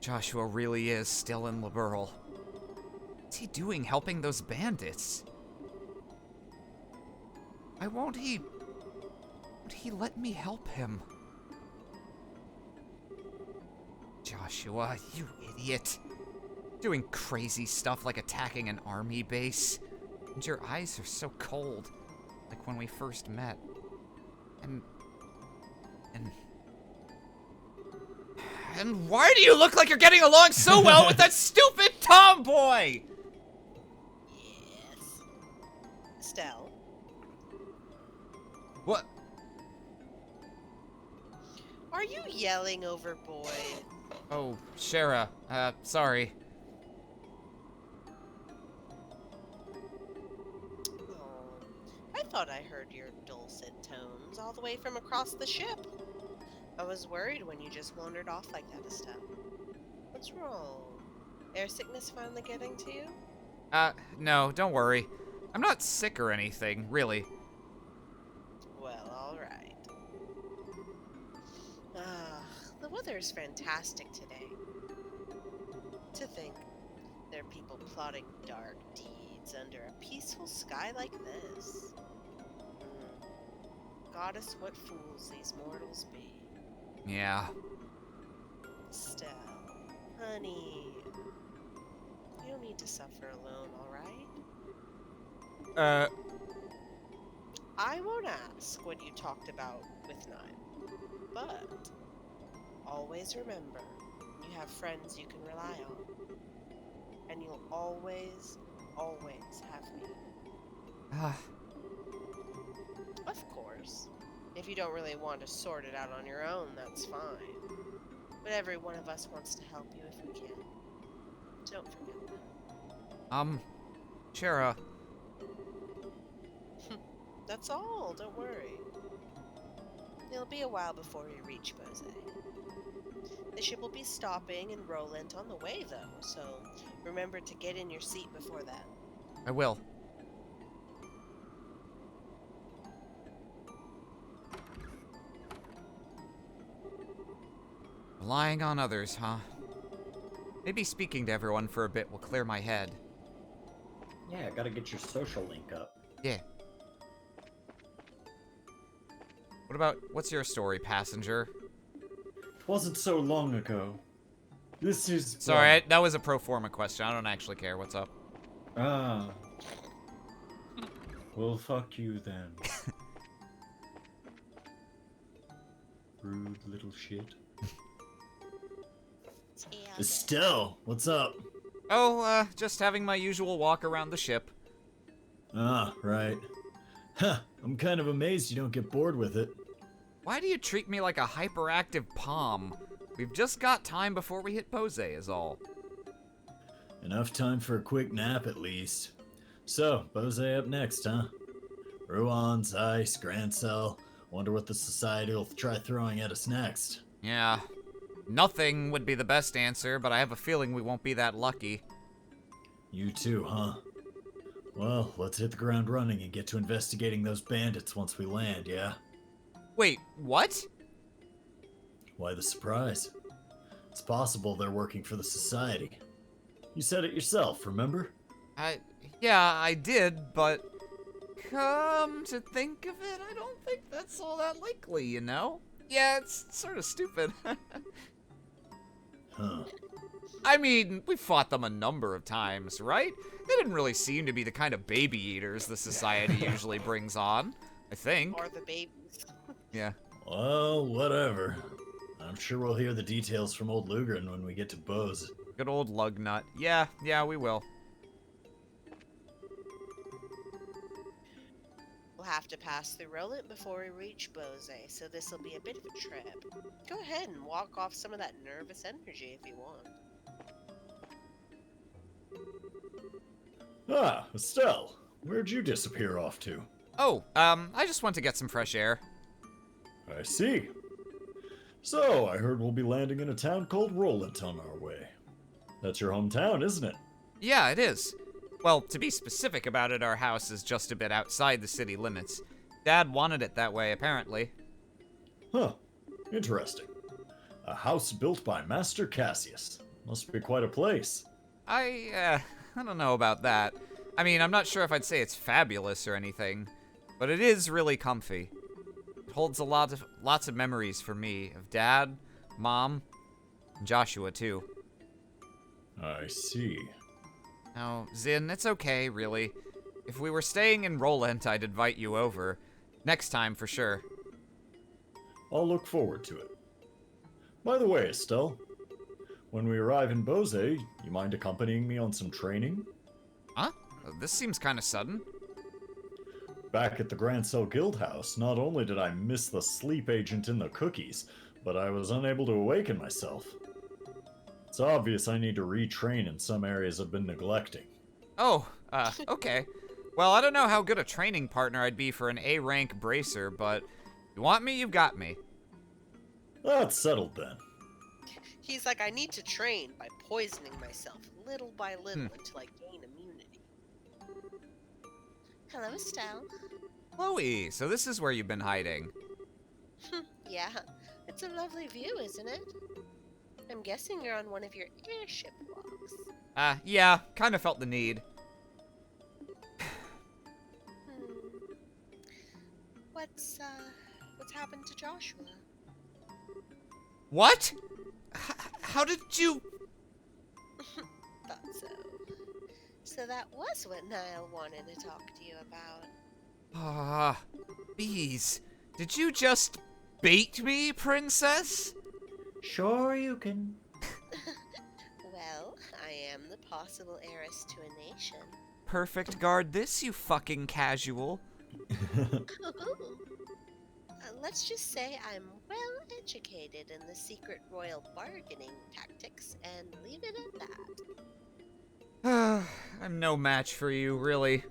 Joshua really is still in Liberl. What's he doing helping those bandits? Why won't he let me help him? Joshua, you idiot. Doing crazy stuff like attacking an army base. And your eyes are so cold. Like when we first met. And why do you look like you're getting along so well with that stupid tomboy?
yes. Estelle,
What?
are you yelling over Boyd?
Oh, Shara, sorry.
Oh, I thought I heard your dulcet tones all the way from across the ship. I was worried when you just wandered off like that, Estelle. What's wrong? Air sickness finally getting to you?
No, don't worry. I'm not sick or anything, really.
Well, alright. The weather's fantastic today. To think, there are people plotting dark deeds under a peaceful sky like this. Goddess, what fools these mortals be.
Yeah.
Estelle, honey, you don't need to suffer alone, alright? I won't ask what you talked about with Nile, but always remember, you have friends you can rely on. And you'll always, always have me. Of course. If you don't really want to sort it out on your own, that's fine. But every one of us wants to help you if we can. Don't forget that.
Shara.
That's all, don't worry. It'll be a while before we reach Bose. The ship will be stopping in Roland on the way, though, so remember to get in your seat before then.
I will. Relying on others, huh? Maybe speaking to everyone for a bit will clear my head.
Yeah, gotta get your social link up.
Yeah. What about, what's your story, passenger?
It wasn't so long ago. This is...
Sorry, that was a pro forma question. I don't actually care. What's up?
Ah. Well, fuck you then. Rude little shit. Estelle, what's up?
Oh, just having my usual walk around the ship.
Ah, right. Huh, I'm kind of amazed you don't get bored with it.
Why do you treat me like a hyperactive palm? We've just got time before we hit Bose, is all.
Enough time for a quick nap, at least. So, Bose up next, huh? Ruans, Ice, Grand Cell. Wonder what the Society will try throwing at us next.
Yeah. Nothing would be the best answer, but I have a feeling we won't be that lucky.
You too, huh? Well, let's hit the ground running and get to investigating those bandits once we land, yeah?
Wait, what?
Why the surprise? It's possible they're working for the Society. You said it yourself, remember?
Yeah, I did, but come to think of it, I don't think that's all that likely, you know? Yeah, it's sort of stupid.
Huh.
I mean, we fought them a number of times, right? They didn't really seem to be the kind of baby eaters the Society usually brings on, I think.
Or the babies.
Yeah.
Well, whatever. I'm sure we'll hear the details from old Lugren when we get to Bose.
Good old Lugnut. Yeah, we will.
We'll have to pass through Roland before we reach Bose, so this will be a bit of a trip. Go ahead and walk off some of that nervous energy if you want.
Ah, Estelle, where'd you disappear off to?
Oh, I just went to get some fresh air.
I see. So, I heard we'll be landing in a town called Roland on our way. That's your hometown, isn't it?
Yeah, it is. Well, to be specific about it, our house is just a bit outside the city limits. Dad wanted it that way, apparently.
Huh. Interesting. A house built by Master Cassius. Must be quite a place.
I don't know about that. I mean, I'm not sure if I'd say it's fabulous or anything, but it is really comfy. It holds lots of memories for me of Dad, Mom, and Joshua too.
I see.
Oh, Zin, it's okay, really. If we were staying in Roland, I'd invite you over. Next time, for sure.
I'll look forward to it. By the way, Estelle, when we arrive in Bose, you mind accompanying me on some training?
Huh? This seems kind of sudden.
Back at the Grand Cell Guild House, not only did I miss the sleep agent in the cookies, but I was unable to awaken myself. It's obvious I need to retrain in some areas I've been neglecting.
Oh, okay. Well, I don't know how good a training partner I'd be for an A-rank bracer, but you want me, you've got me.
That's settled then.
He's like, I need to train by poisoning myself little by little until I gain immunity. Hello, Estelle.
Chloe, so this is where you've been hiding.
Yeah, it's a lovely view, isn't it? I'm guessing you're on one of your airship walks.
Yeah, kind of felt the need.
What's happened to Joshua?
What? How did you...
Thought so. So that was what Niall wanted to talk to you about.
Bees. Did you just bait me, princess?
Sure you can.
Well, I am the possible heiress to a nation.
Perfect guard this, you fucking casual.
Let's just say I'm well educated in the secret royal bargaining tactics and leave it at that.
I'm no match for you, really.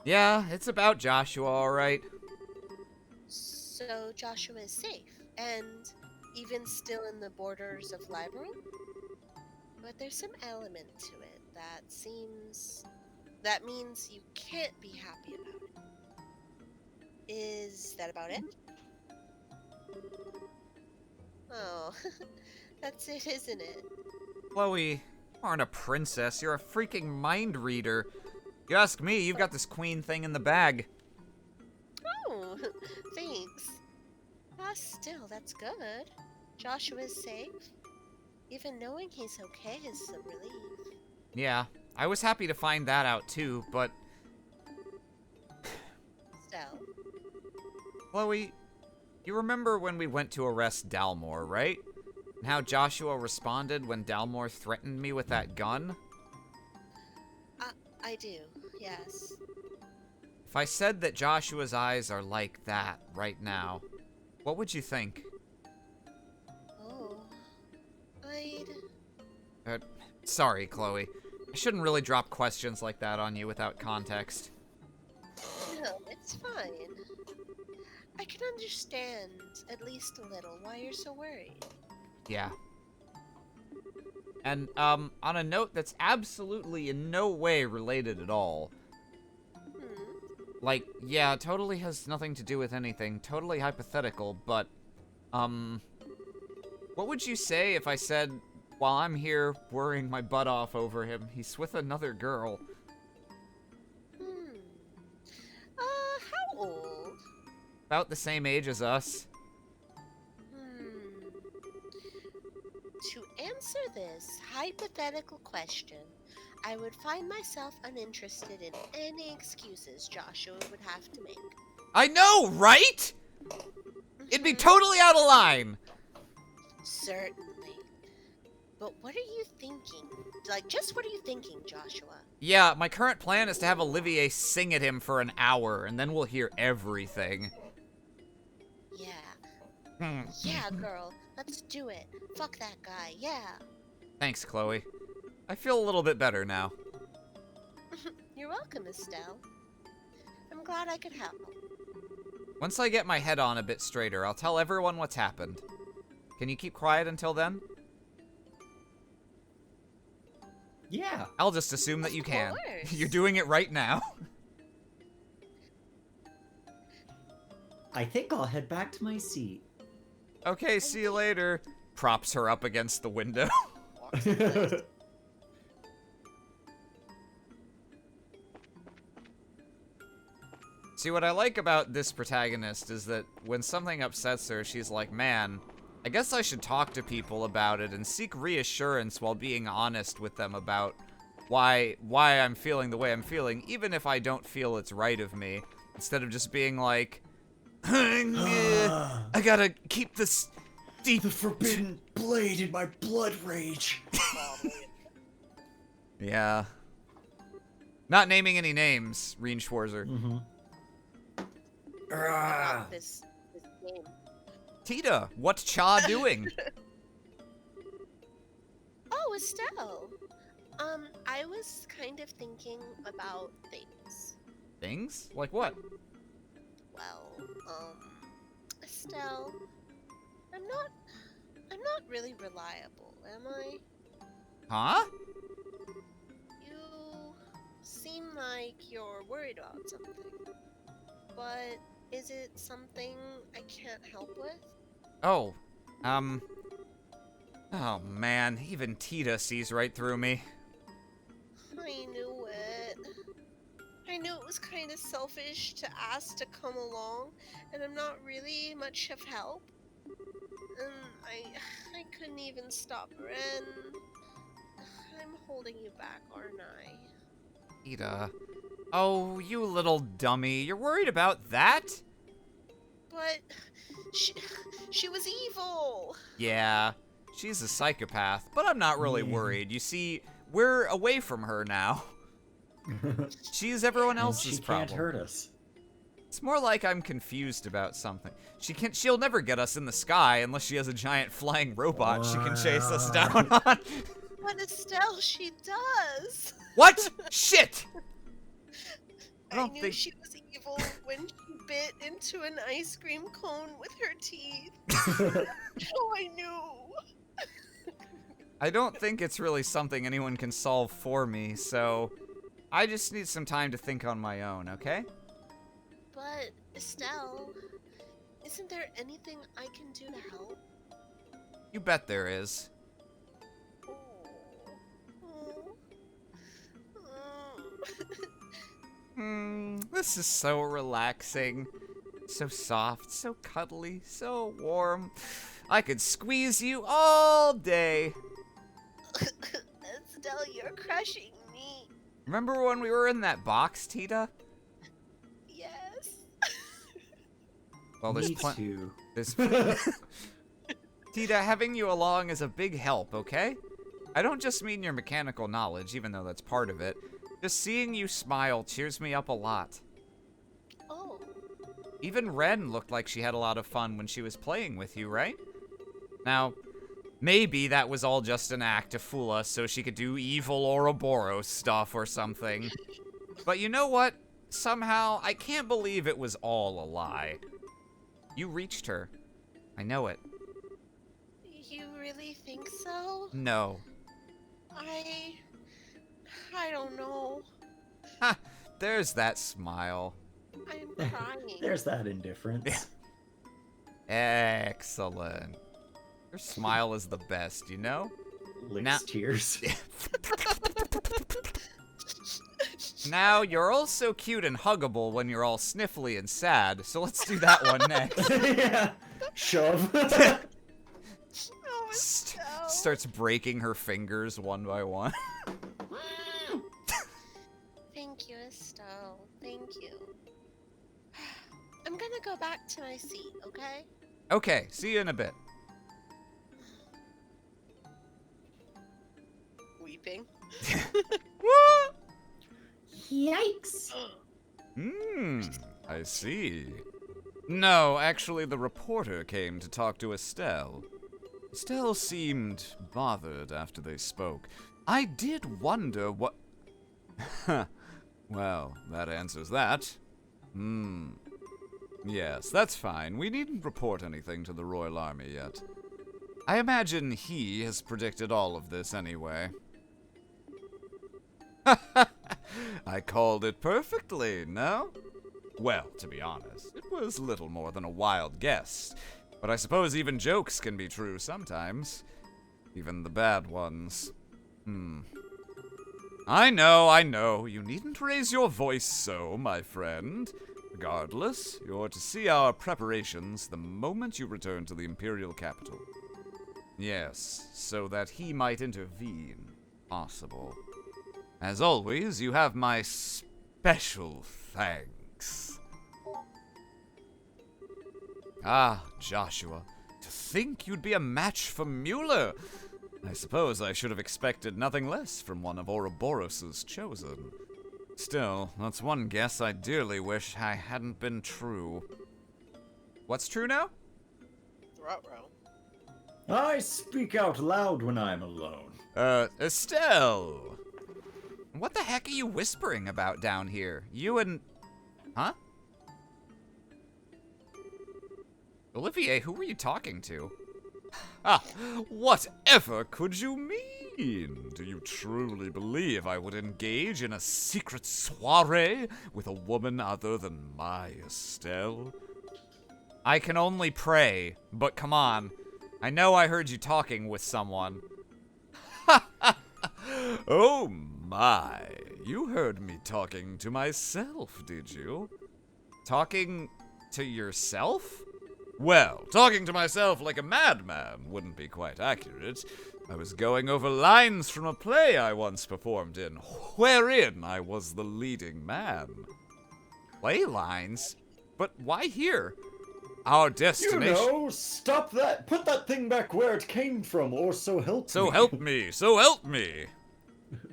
Yeah, it's about Joshua, alright.
So Joshua is safe, and even still in the borders of Libero? But there's some element to it that means you can't be happy about it. Is that about it? Oh, that's it, isn't it?
Chloe, you aren't a princess. You're a freaking mind reader. You ask me, you've got this queen thing in the bag.
Oh, thanks. Still, that's good. Joshua's safe. Even knowing he's okay is a relief.
Yeah, I was happy to find that out too, but
Still.
Chloe, you remember when we went to arrest Dalmor, right? And how Joshua responded when Dalmor threatened me with that gun?
I do, yes.
If I said that Joshua's eyes are like that right now, what would you think?
Oh, I'd...
Sorry, Chloe. I shouldn't really drop questions like that on you without context.
No, it's fine. I can understand, at least a little, why you're so worried.
Yeah. And, on a note that's absolutely in no way related at all. Like, yeah, totally has nothing to do with anything, totally hypothetical, but, what would you say if I said, while I'm here worrying my butt off over him, he's with another girl?
How old?
About the same age as us.
To answer this hypothetical question, I would find myself uninterested in any excuses Joshua would have to make.
I know, right? It'd be totally out of line.
Certainly. But what are you thinking? Like, just what are you thinking, Joshua?
Yeah, my current plan is to have Olivier sing at him for an hour, and then we'll hear everything.
Yeah. Yeah, girl. Let's do it. Fuck that guy. Yeah.
Thanks, Chloe. I feel a little bit better now.
You're welcome, Estelle. I'm glad I could help.
Once I get my head on a bit straighter, I'll tell everyone what's happened. Can you keep quiet until then?
Yeah.
I'll just assume that you can.
course.
You're doing it right now.
I think I'll head back to my seat.
Okay, see you later. Props her up against the window. See, what I like about this protagonist is that when something upsets her, she's like, man, I guess I should talk to people about it and seek reassurance while being honest with them about why I'm feeling the way I'm feeling, even if I don't feel it's right of me. Instead of just being like, I gotta keep this deep.
The forbidden blade in my blood rage.
Yeah. Not naming any names, Reen Schwarzer.
Mm-hmm.
This game.
Tita, what Cha doing?
Oh, Estelle. I was kind of thinking about things.
Things? Like what?
Well, Estelle, I'm not really reliable, am I?
Huh?
You seem like you're worried about something. But is it something I can't help with?
Oh, oh man, even Tita sees right through me.
I knew it. I knew it was kind of selfish to ask to come along, and I'm not really much of help. And I couldn't even stop Ren. I'm holding you back, aren't I?
Tita. Oh, you little dummy. You're worried about that?
But she was evil.
Yeah, she's a psychopath, but I'm not really worried. You see, we're away from her now. She's everyone else's
She
problem.
can't hurt us.
It's more like I'm confused about something. She'll never get us in the sky unless she has a giant flying robot she can chase us down on.
But Estelle, she does.
What? Shit!
I knew she was evil when she bit into an ice cream cone with her teeth. Oh, I knew.
I don't think it's really something anyone can solve for me, so I just need some time to think on my own, okay?
But, Estelle, isn't there anything I can do to help?
You bet there is. This is so relaxing. So soft, so cuddly, so warm. I could squeeze you all day.
Estelle, you're crushing me.
Remember when we were in that box, Tita?
Yes.
Well, there's
Me
plenty.
too.
There's Tita, having you along is a big help, okay? I don't just mean your mechanical knowledge, even though that's part of it. Just seeing you smile cheers me up a lot.
Oh.
Even Ren looked like she had a lot of fun when she was playing with you, right? Now, maybe that was all just an act to fool us so she could do evil Ouroboros stuff or something. But you know what? Somehow, I can't believe it was all a lie. You reached her. I know it.
You really think so?
No.
I don't know.
Ha! There's that smile.
I'm crying.
There's that indifference.
Excellent. Your smile is the best, you know?
Licks
Now-
tears.
Now, you're all so cute and huggable when you're all sniffly and sad, so let's do that one next.
Yeah. Shove.
Oh, Estelle.
Starts breaking her fingers one by one.
Thank you, Estelle. Thank you. I'm gonna go back to my seat, okay?
Okay, see you in a bit.
Weeping.
Yikes.
I see. No, actually, the reporter came to talk to Estelle. Estelle seemed bothered after they spoke. I did wonder what... Well, that answers that. Yes, that's fine. We needn't report anything to the Royal Army yet. I imagine he has predicted all of this anyway. I called it perfectly, no? Well, to be honest, it was little more than a wild guess. But I suppose even jokes can be true sometimes. Even the bad ones. I know. You needn't raise your voice so, my friend. Regardless, you're to see our preparations the moment you return to the Imperial capital. Yes, so that he might intervene. Possible. As always, you have my special thanks. Ah, Joshua, to think you'd be a match for Mueller. I suppose I should have expected nothing less from one of Ouroboros' chosen. Still, that's one guess I dearly wish I hadn't been true. What's true now?
Ruh-roh.
I speak out loud when I'm alone.
Estelle! What the heck are you whispering about down here? You and... Huh? Olivier, who were you talking to? Ah, whatever could you mean? Do you truly believe I would engage in a secret soiree with a woman other than my Estelle? I can only pray, but come on. I know I heard you talking with someone. Oh my, you heard me talking to myself, did you? Talking to yourself? Well, talking to myself like a madman wouldn't be quite accurate. I was going over lines from a play I once performed in, wherein I was the leading man. Play lines? But why here? Our destination...
You know, stop that. Put that thing back where it came from, or so help me.
So help me.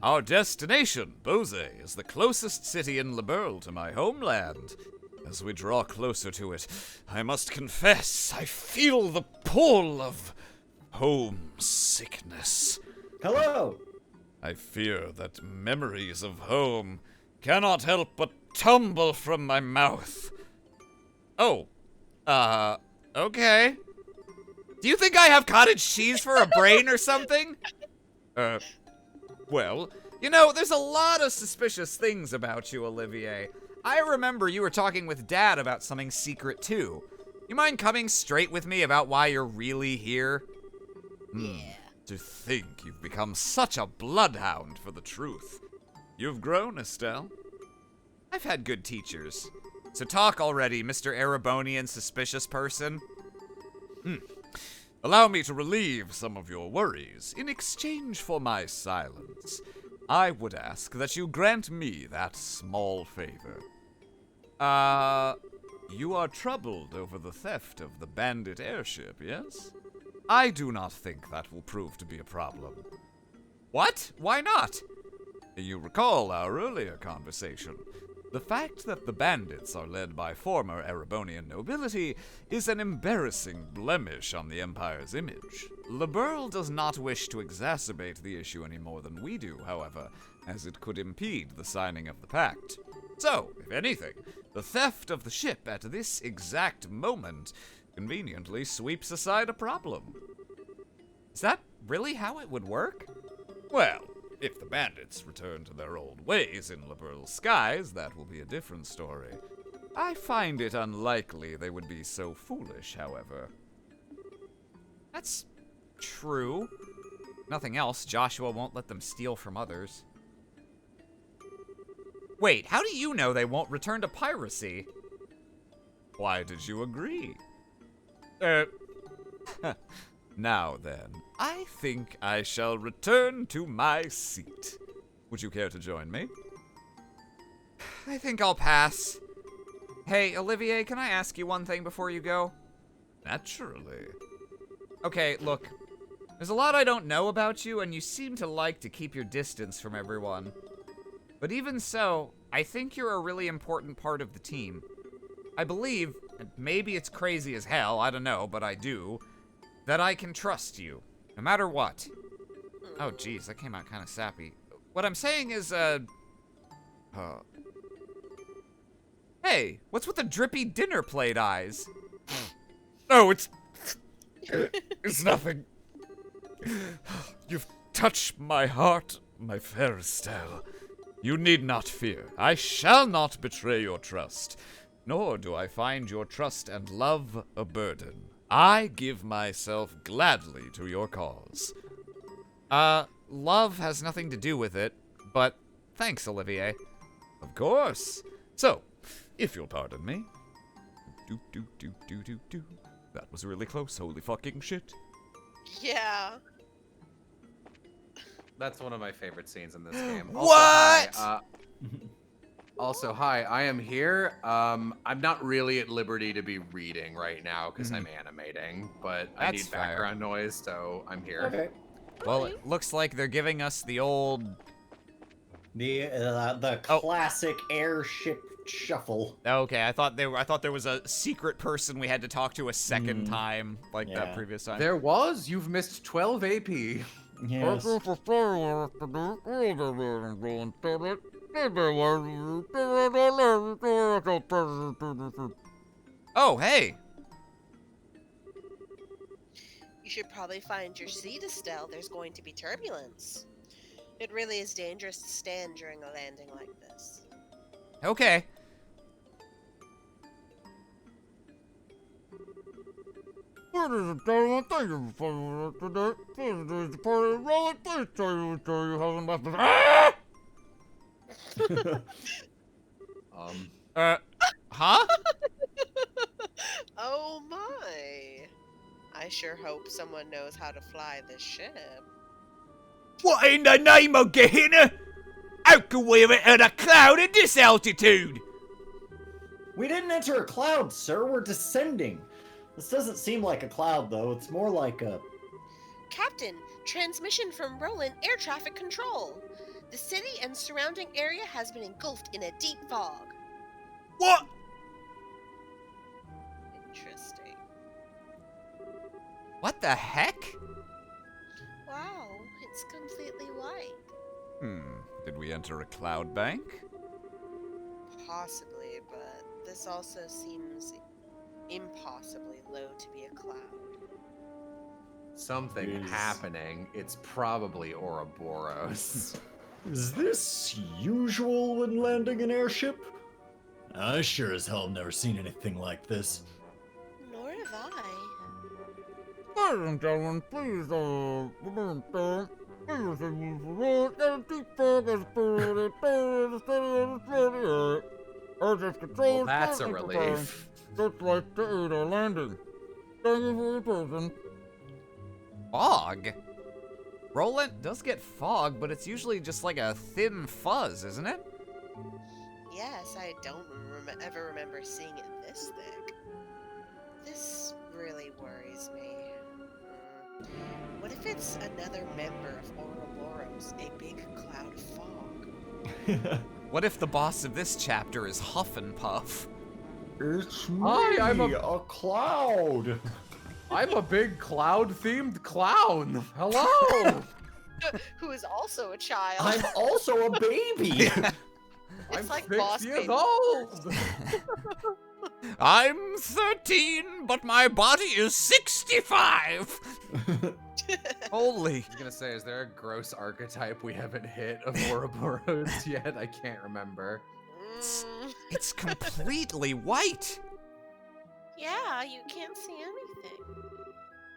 Our destination, Bose, is the closest city in Liberl to my homeland. As we draw closer to it, I must confess I feel the pull of homesickness.
Hello.
I fear that memories of home cannot help but tumble from my mouth. Oh. Okay. Do you think I have cottage cheese for a brain or something? Well, you know, there's a lot of suspicious things about you, Olivier. I remember you were talking with Dad about something secret, too. You mind coming straight with me about why you're really here?
Yeah.
To think you've become such a bloodhound for the truth. You've grown, Estelle. I've had good teachers. So talk already, Mr. Erebonian suspicious person. Allow me to relieve some of your worries. In exchange for my silence, I would ask that you grant me that small favor. You are troubled over the theft of the bandit airship, yes? I do not think that will prove to be a problem. What? Why not? You recall our earlier conversation. The fact that the bandits are led by former Erebonian nobility is an embarrassing blemish on the Empire's image. Leberl does not wish to exacerbate the issue any more than we do, however, as it could impede the signing of the pact. So, if anything, the theft of the ship at this exact moment conveniently sweeps aside a problem. Is that really how it would work? Well, if the bandits return to their old ways in Leberl's skies, that will be a different story. I find it unlikely they would be so foolish, however. That's true. Nothing else, Joshua won't let them steal from others. Wait, how do you know they won't return to piracy? Why did you agree? Now then, I think I shall return to my seat. Would you care to join me? I think I'll pass. Hey, Olivier, can I ask you one thing before you go? Naturally. Okay, look. There's a lot I don't know about you, and you seem to like to keep your distance from everyone. But even so, I think you're a really important part of the team. I believe, and maybe it's crazy as hell, I don't know, but I do, that I can trust you, no matter what. Oh, geez, that came out kind of sappy. What I'm saying is, Hey, what's with the drippy dinner plate eyes? Oh, it's nothing. You've touched my heart, my fair Estelle. You need not fear. I shall not betray your trust, nor do I find your trust and love a burden. I give myself gladly to your cause. Love has nothing to do with it, but thanks, Olivier. Of course. So, if you'll pardon me. That was really close, holy fucking shit.
Yeah.
That's one of my favorite scenes in this game.
What?
Also, hi, I am here. I'm not really at liberty to be reading right now because I'm animating, but I
That's
need background noise, so I'm here.
Okay.
Well, it looks like they're giving us the old...
The classic airship shuffle.
Okay, I thought there was a secret person we had to talk to a second time, like that previous time.
There was. You've missed 12 AP.
Yes.
Oh, hey!
You should probably find your seat, Estelle. There's going to be turbulence. It really is dangerous to stand during a landing like this.
Okay. Huh?
Oh my! I sure hope someone knows how to fly this ship.
What in the name of Gehenna? How can we have entered a cloud at this altitude?
We didn't enter a cloud, sir. We're descending. This doesn't seem like a cloud, though. It's more like a...
Captain, transmission from Roland Air Traffic Control. The city and surrounding area has been engulfed in a deep fog.
What?
Interesting.
What the heck?
Wow, it's completely white.
Did we enter a cloud bank?
Possibly, but this also seems
something
Is-
happening, it's probably Ouroboros.
Is this usual when landing an airship? I sure as hell have never seen anything like this.
Nor have I.
Ladies and gentlemen, please,
Well, that's a relief.
Just like to aid our landing. Thank you for your patience.
Fog? Roland does get fog, but it's usually just like a thin fuzz, isn't it?
Yes, I don't ever remember seeing it this thick. This really worries me. What if it's another member of Ouroboros, a big cloud of fog?
What if the boss of this chapter is Huff and Puff?
It's me,
Hi, I'm
a cloud.
I'm a big cloud-themed clown. Hello.
Who is also a child.
I'm also a baby.
It's
I'm
like
6
Boss
years
Baby.
old.
I'm 13, but my body is 65! Holy.
I was gonna say, is there a gross archetype we haven't hit of Ouroboros yet? I can't remember.
Mm,
It's completely white.
yeah, you can't see anything.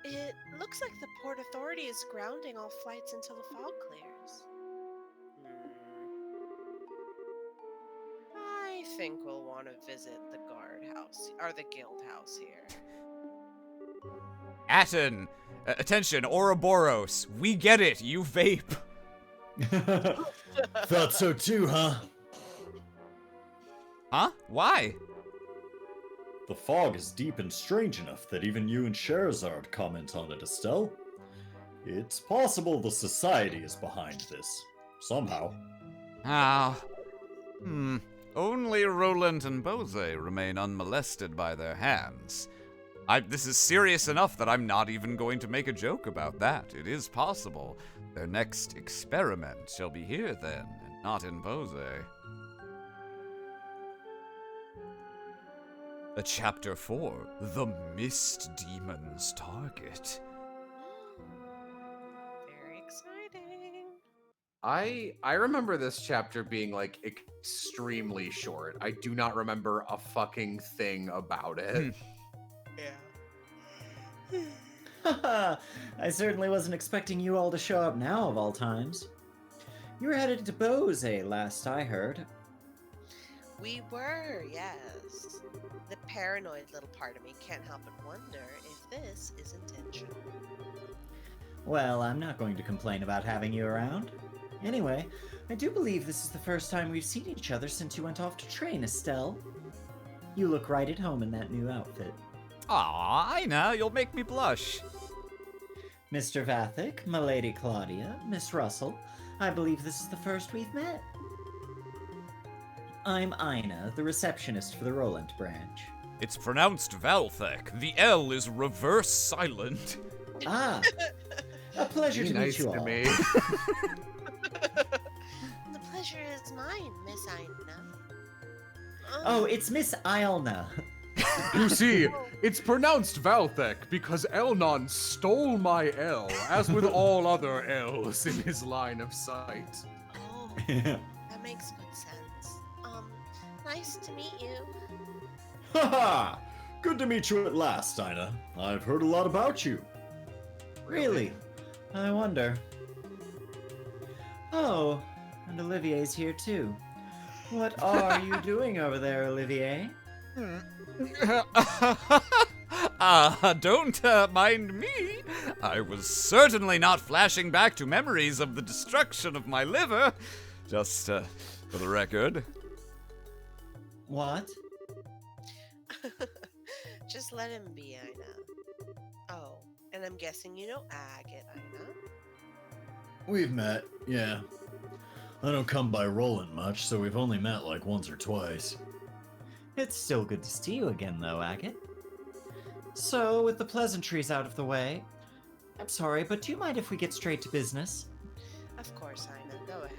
It looks like the Port Authority is grounding all flights until the fog clears. I think we'll want to visit the guardhouse, or the guild house here.
Atten, attention, Ouroboros. We get it, you vape.
Thought so too, huh?
Huh? Why?
The fog is deep and strange enough that even you and Sherazard comment on it, Estelle. It's possible the Society is behind this. Somehow.
Only Roland and Bose remain unmolested by their hands. This is serious enough that I'm not even going to make a joke about that. It is possible. Their next experiment shall be here then, and not in Bose. Chapter 4, The Mist Demon's Target.
Very exciting.
I remember this chapter being like extremely short. I do not remember a fucking thing about it.
Yeah.
I certainly wasn't expecting you all to show up now, of all times. You were headed to Bose, last I heard.
We were, yes. The paranoid little part of me can't help but wonder if this is intentional.
Well, I'm not going to complain about having you around. Anyway, I do believe this is the first time we've seen each other since you went off to train, Estelle. You look right at home in that new outfit.
Aw, Ina, you'll make me blush.
Mr. Vathic, my Lady Claudia, Miss Russell, I believe this is the first we've met. I'm Ina, the receptionist for the Roland branch.
It's pronounced Valthek. The L is reverse silent.
Ah, a pleasure
Be
to
nice
meet you
to
all.
me.
The pleasure is mine, Miss Aina.
Oh, it's Miss Ilna.
You see, it's pronounced Valthek because Elnon stole my L, as with all other L's in his line of sight.
Oh, that makes good sense. Nice to meet you.
Haha! Good to meet you at last, Ina. I've heard a lot about you.
Really? I wonder. Oh, and Olivier's here too. What are you doing over there, Olivier?
Don't mind me. I was certainly not flashing back to memories of the destruction of my liver. Just, for the record.
What?
Just let him be, Ina. Oh, and I'm guessing you know Agate, Ina.
We've met, yeah. I don't come by Roland much, so we've only met like once or twice.
It's still good to see you again, though, Agate. So, with the pleasantries out of the way, I'm sorry, but do you mind if we get straight to business?
Of course, Ina. Go ahead.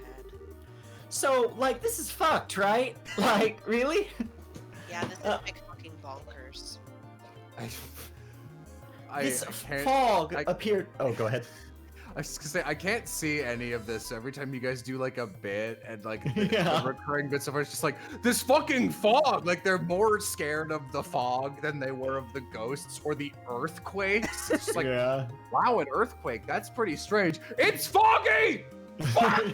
So, like, this is fucked, right? Like, really?
Yeah, this is big fucking bonkers.
This
can't-
fog
I-
appeared. Oh, go ahead.
I was gonna say I can't see any of this. Every time you guys do like a bit and like
Yeah.
the recurring bits of it, it's just like this fucking fog. Like they're more scared of the fog than they were of the ghosts or the earthquakes. It's just like,
yeah.
wow, an earthquake. That's pretty strange. It's foggy. Fuck!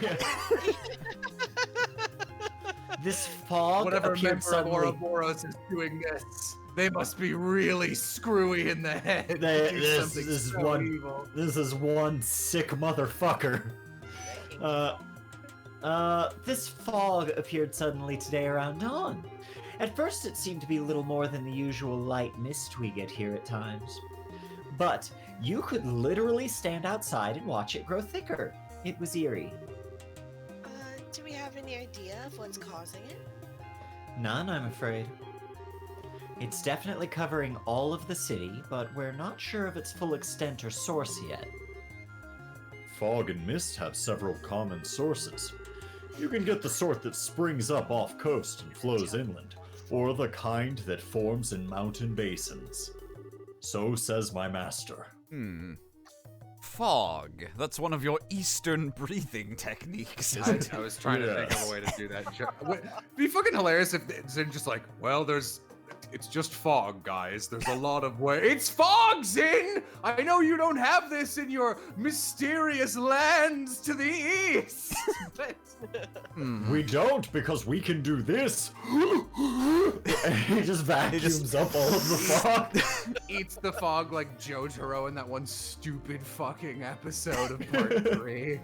This fog
Whatever
appeared
member of
suddenly.
Ouroboros is doing this, they must be really screwy in the head. to
They-
do
this
something
is
so
one-
evil.
This is one sick motherfucker.
This fog appeared suddenly today around dawn. At first, it seemed to be little more than the usual light mist we get here at times. But you could literally stand outside and watch it grow thicker. It was eerie.
Do we have any idea of what's causing it?
None, I'm afraid. It's definitely covering all of the city, but we're not sure of its full extent or source yet.
Fog and mist have several common sources. You can get the sort that springs up off coast and flows inland, or the kind that forms in mountain basins. So says my master.
Fog. That's one of your Eastern breathing techniques, is
I,
it?
I was trying to think of
Yes.
a way to do that. It'd be fucking hilarious if they're just like, well, it's just fog, guys. There's a lot of way. It's fog, Zin! I know you don't have this in your mysterious lands to the east. But
We don't, because we can do this. And he just vacuums up all of the fog.
eats the fog like Jotaro in that one stupid fucking episode of Part 3.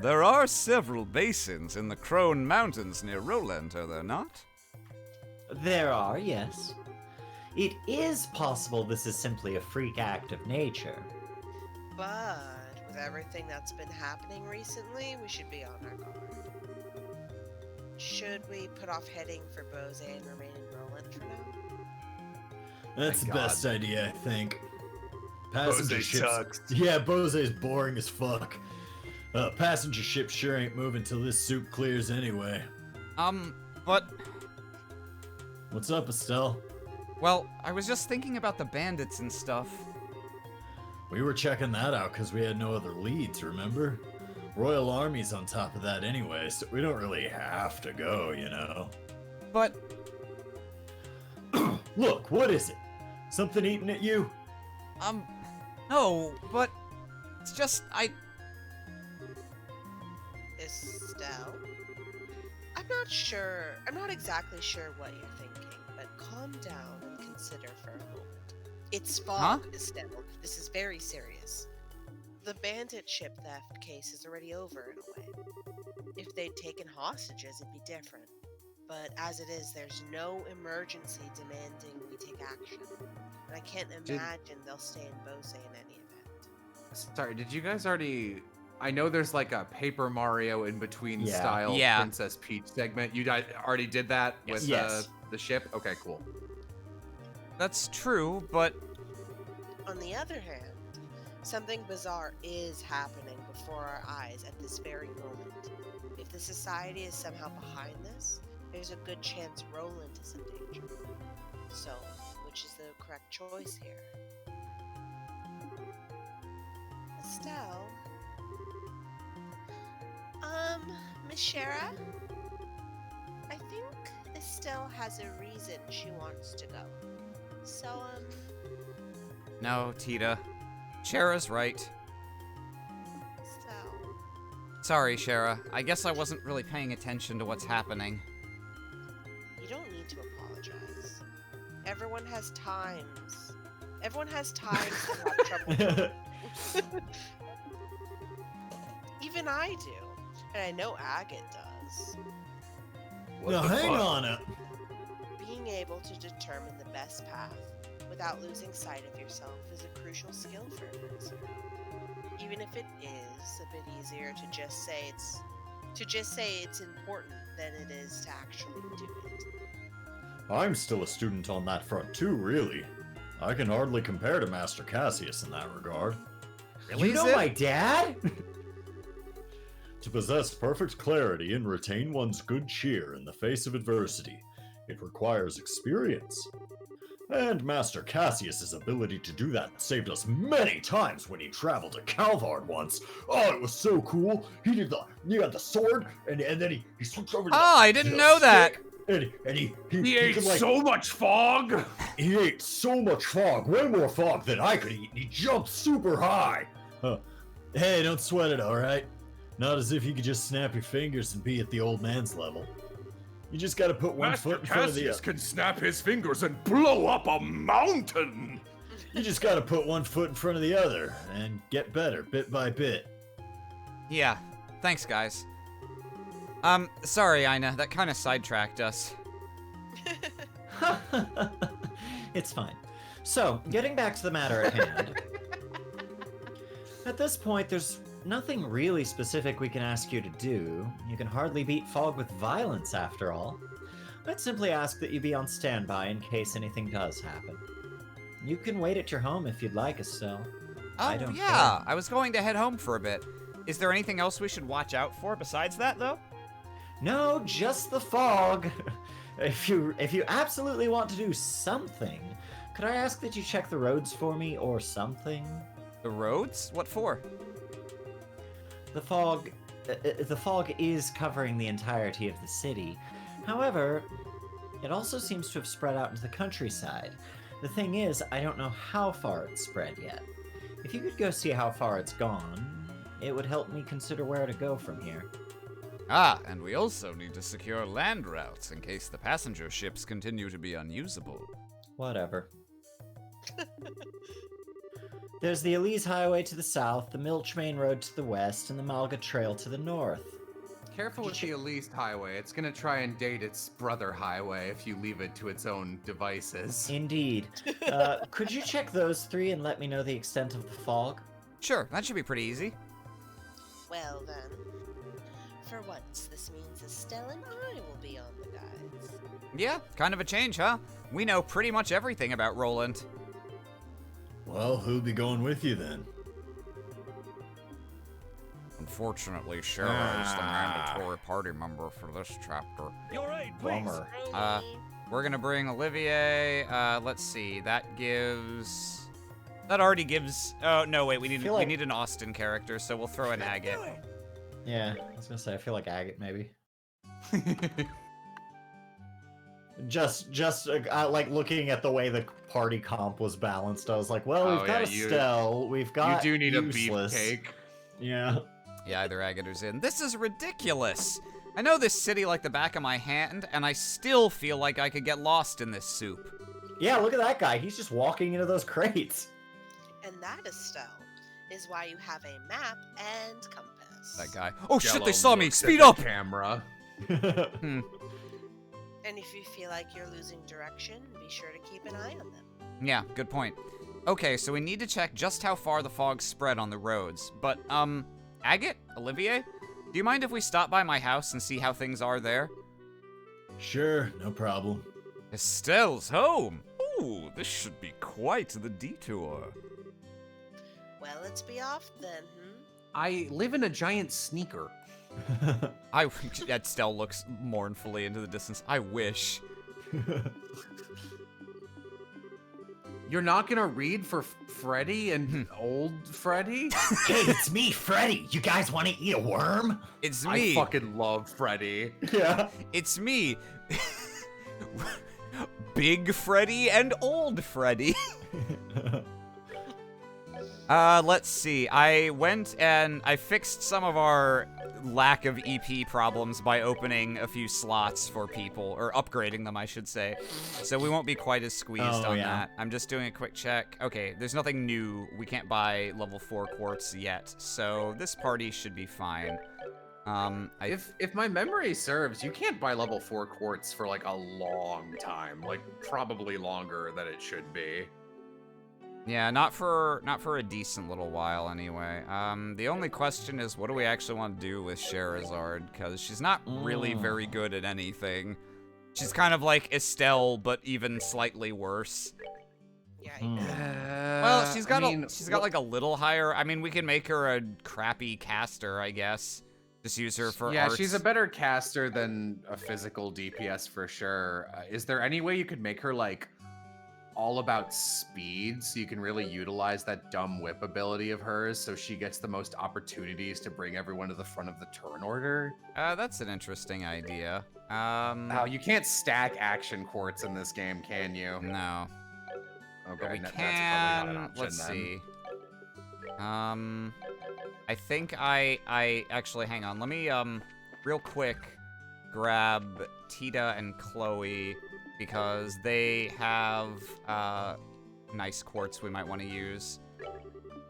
There are several basins in the Crone Mountains near Roland, are there not?
There are, yes. It is possible this is simply a freak act of nature.
But with everything that's been happening recently, we should be on our guard. Should we put off heading for Bose and remain in Roland for now?
That's
Thank
the
God.
best idea, I think. Passenger
Bose
ships.
sucks.
Yeah, Bose's boring as fuck. Passenger ships sure ain't moving till this soup clears anyway.
But,
What's up, Estelle?
well, I was just thinking about the bandits and stuff.
We were checking that out because we had no other leads, remember? Royal Army's on top of that anyway, so we don't really have to go, you know?
But,
Look, what is it? Something eating at you?
no, but it's just,
Estelle? I'm not exactly sure what you're thinking, but calm down and consider for a moment. It's fog, Estelle. This is very serious. The bandit ship theft case is already over in a way. If they'd taken hostages, it'd be different. But as it is, there's no emergency demanding we take action. And I can't imagine they'll stay in Bose in any event.
Sorry, did you guys already... I know there's like a Paper Mario in between
Yeah.
style
Yeah.
Princess Peach segment. You guys already did that with
Yes.
the ship? Okay, cool.
that's true, but
On the other hand, something bizarre is happening before our eyes at this very moment. If the society is somehow behind this, there's a good chance Roland is in danger. So, which is the correct choice here? Estelle? Miss Shara? I think Estelle has a reason she wants to go. So,
no, Tita. Shara's right.
Estelle.
Sorry, Shara. I guess I wasn't really paying attention to what's happening.
You don't need to apologize. Everyone has times. Everyone has times to have trouble. Even I do. And I know Agate does.
Now hang on up.
Being able to determine the best path without losing sight of yourself is a crucial skill for a person. Even if it is a bit easier to just say it's important than it is to actually do it.
I'm still a student on that front too, really. I can hardly compare to Master Cassius in that regard.
You know my dad?
To possess perfect clarity and retain one's good cheer in the face of adversity, it requires experience. And Master Cassius's ability to do that saved us many times when he traveled to Calvard once. Oh, it was so cool. He got the sword, and then he switched over to
I didn't know that.
And he
Ate
could, like,
so much fog.
he ate so much fog, way more fog than I could eat, and he jumped super high. Hey, don't sweat it, alright? Not as if you could just snap your fingers and be at the old man's level. You just gotta put one
Master
foot in front of the
Cassius
other.
can snap his fingers and blow up a mountain.
You just gotta put one foot in front of the other and get better bit by bit.
Yeah, thanks, guys. Sorry, Ina, that kind of sidetracked us.
It's fine. So, getting back to the matter at hand. At this point, there's nothing really specific we can ask you to do. You can hardly beat fog with violence, after all. I'd simply ask that you be on standby in case anything does happen. You can wait at your home if you'd like, Estelle. I don't
yeah,
care.
I was going to head home for a bit. Is there anything else we should watch out for besides that, though?
No, just the fog. If you absolutely want to do something, could I ask that you check the roads for me or something?
The roads? What for?
The fog is covering the entirety of the city. However, it also seems to have spread out into the countryside. The thing is, I don't know how far it's spread yet. If you could go see how far it's gone, it would help me consider where to go from here.
Ah, and we also need to secure land routes in case the passenger ships continue to be unusable.
Whatever. There's the Elise Highway to the south, the Milch Main Road to the west, and the Malga Trail to the north.
Careful with the Elise Highway. It's gonna try and date its brother highway if you leave it to its own devices.
Indeed. Could you check those three and let me know the extent of the fog?
Sure, that should be pretty easy.
Well then, for once, this means Estelle and I will be on the guides.
Yeah, kind of a change, huh? We know pretty much everything about Roland.
Well, who'll be going with you then?
Unfortunately, Shara is the mandatory party member for this chapter.
You're right,
Bummer.
We're gonna bring Olivier. Let's see. That already gives. Oh no, wait. We need
feel like-
we need an Austin character, so we'll throw in Agate.
Yeah, I was gonna say, I feel like Agate, maybe. Just like looking at the way the party comp was balanced, I was like, well,
Oh,
we've got
yeah,
Estelle, we've got
You do need
useless.
a beefcake.
Yeah.
Yeah, either Agate or Zin. This is ridiculous. I know this city like the back of my hand, and I still feel like I could get lost in this soup.
Yeah, look at that guy. He's just walking into those crates.
And that, Estelle, is why you have a map and compass.
That guy. Oh shit!
Jello
They saw me.
looks at
Speed
the
up.
Camera.
And if you feel like you're losing direction, be sure to keep an eye on them.
Yeah, good point. Okay, so we need to check just how far the fog spread on the roads. But, Agate? Olivier? Do you mind if we stop by my house and see how things are there?
Sure, no problem.
Estelle's home! Ooh, this should be quite the detour.
Well, let's be off then,
I live in a giant sneaker.
Estelle looks mournfully into the distance. I wish.
You're not gonna read for Freddy and old Freddy?
Hey, it's me, Freddy. You guys want to eat a worm?
It's me.
I fucking love Freddy.
Yeah.
It's me. Big Freddy and old Freddy. Let's see. I went and I fixed some of our lack of EP problems by opening a few slots for people, or upgrading them, I should say. So we won't be quite as squeezed on
yeah.
that. I'm just doing a quick check. Okay, there's nothing new. We can't buy level 4 quartz yet, so this party should be fine.
If my memory serves, you can't buy level 4 quartz for like a long time, like probably longer than it should be.
Yeah, not for a decent little while anyway. The only question is, what do we actually want to do with Sherazard? Because she's not really very good at anything. She's kind of like Estelle, but even slightly worse.
Yeah.
Well, she's got like a little higher. I mean, we can make her a crappy caster, I guess. Just use her for
Yeah,
arts.
she's a better caster than a physical DPS for sure. Is there any way you could make her like all about speed, so you can really utilize that dumb whip ability of hers, so she gets the most opportunities to bring everyone to the front of the turn order.
That's an interesting idea.
Oh, you can't stack action quartz in this game, can you?
No.
Okay,
But we
that's probably not an
can.
option
Let's
then.
see. I think I actually hang on. Let me real quick grab Tita and Chloe because they have nice quartz we might want to use,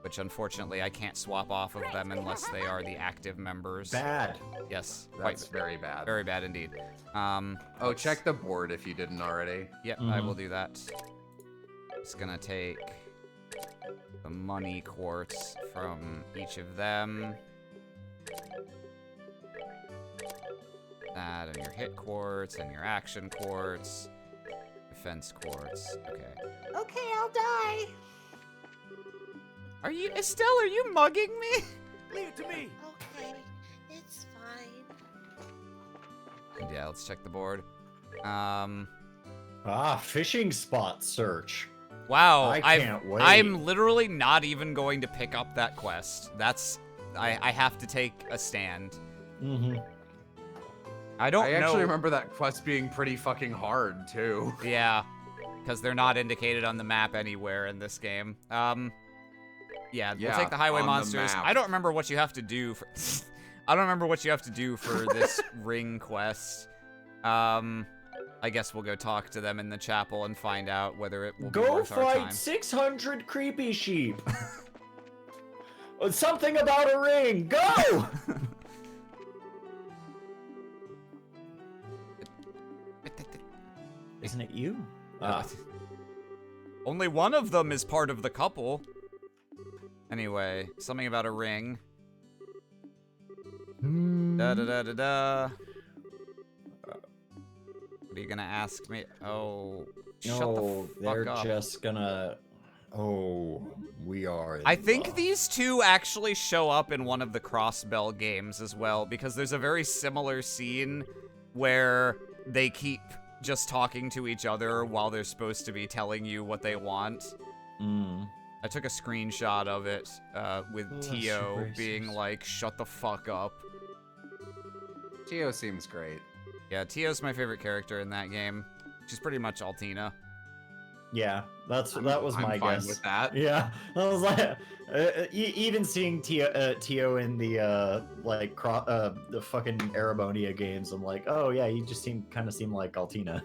which unfortunately I can't swap off of them unless they are the active members.
Bad.
Yes,
That's very bad.
very bad indeed.
Oh, check the board if you didn't already.
Yep, I will do that. It's gonna take the money quartz from each of them. That and your hit quartz and your action quartz. Defense quartz. Okay.
Okay, I'll die.
Are you, Estelle, are you mugging me?
Leave it to me.
Okay, it's fine.
And yeah, let's check the board.
Fishing spot search.
Wow,
I can't wait.
I'm literally not even going to pick up that quest. I have to take a stand.
Mm-hmm.
I don't know.
I actually remember that quest being pretty fucking hard, too.
Yeah, because they're not indicated on the map anywhere in this game. Yeah, we'll take the highway
on the
monsters.
map.
I don't remember what you have to do for. I don't remember what you have to do for this ring quest. I guess we'll go talk to them in the chapel and find out whether it will be
Go
worth our time.
fight 600 creepy sheep. Something about a ring. Go! Isn't it you?
Only one of them is part of the couple. Anyway, something about a ring. Da da da da da. What are you gonna ask me? Oh, shut
No,
the fuck
they're
up.
just gonna. Oh, we are. In
I think
love.
these two actually show up in one of the Crossbell games as well, because there's a very similar scene where they keep just talking to each other while they're supposed to be telling you what they want.
Mm.
I took a screenshot of it with
Oh, that's
Tio
so
being
racist.
like, shut the fuck up.
Tio seems great.
Yeah, Tio's my favorite character in that game. She's pretty much Altina.
Yeah, that was
I'm
my
fine
guess.
with that.
Yeah, I was like, even seeing Tio in the the fucking Arabonia games, I'm like, oh yeah, you just kind of seem like Altina.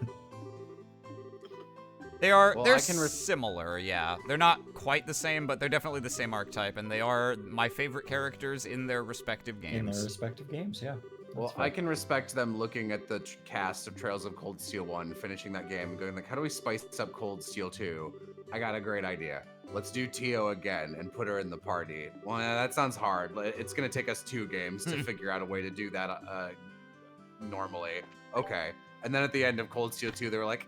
Well,
They're
I can
similar, yeah. They're not quite the same, but they're definitely the same archetype, and they are my favorite characters in their respective games.
In their respective games, yeah.
Well,
That's
I
fine.
can respect them looking at the cast of Trails of Cold Steel 1, finishing that game, and going like, how do we spice up Cold Steel 2? I got a great idea. Let's do Tio again and put her in the party. Well, that sounds hard. It's going to take us 2 games to figure out a way to do that normally. Okay. And then at the end of Cold Steel 2, they were like,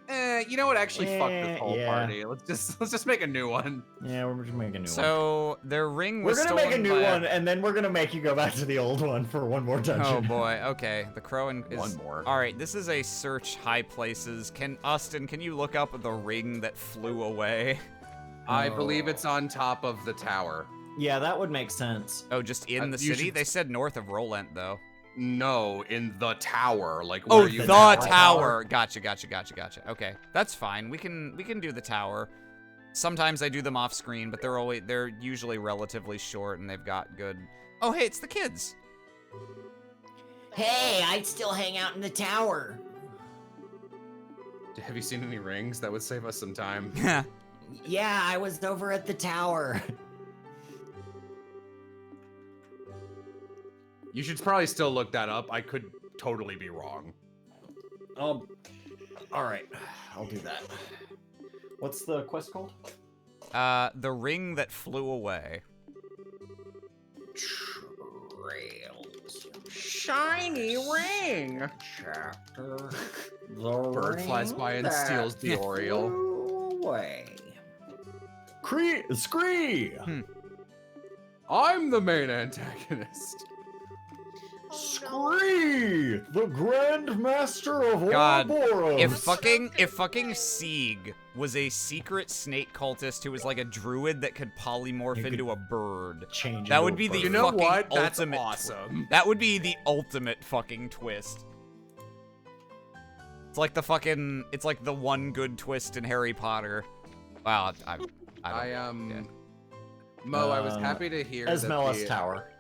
you know what? Actually, fuck this whole
yeah.
party. Let's just make a new one.
Yeah, we're just making a new one.
So, their ring
We're
was
gonna make a
stolen
new
by
one, and then we're gonna make you go back to the old one for one more dungeon.
Oh boy, okay. The crow is...
One more.
Alright, this is a search high places. Austin, can you look up the ring that flew away?
I believe it's on top of the tower.
Yeah, that would make sense.
Oh, just in the
you
city?
should-
They said north of Rolent, though.
No, in the tower. Like
Oh,
where you
the
now-
tower. Gotcha. Okay, that's fine. We can do the tower. Sometimes I do them off screen, but they're usually relatively short and they've got good. Oh, hey, it's the kids.
Hey, I'd still hang out in the tower.
Have you seen any rings? That would save us some time.
Yeah.
Yeah, I was over at the tower.
You should probably still look that up. I could totally be wrong.
All right, I'll do that. What's the quest called?
The ring that flew away.
Trails.
Shiny ring.
Chapter.
Bird flies by and steals the Oriole.
Away. Scree!
I'm the main antagonist.
Scree, the Grand Master of
God,
Ouroboros.
if fucking Sieg was a secret snake cultist who was like a druid that could polymorph
You could
into a bird,
change
that
into
would
a
be the
bird.
You know
fucking
what? That's
ultimate
awesome.
That would be the ultimate fucking twist. It's like it's like the one good twist in Harry Potter. Wow, I don't yeah.
Mo, I was happy to hear
Esmelas
that
Tower.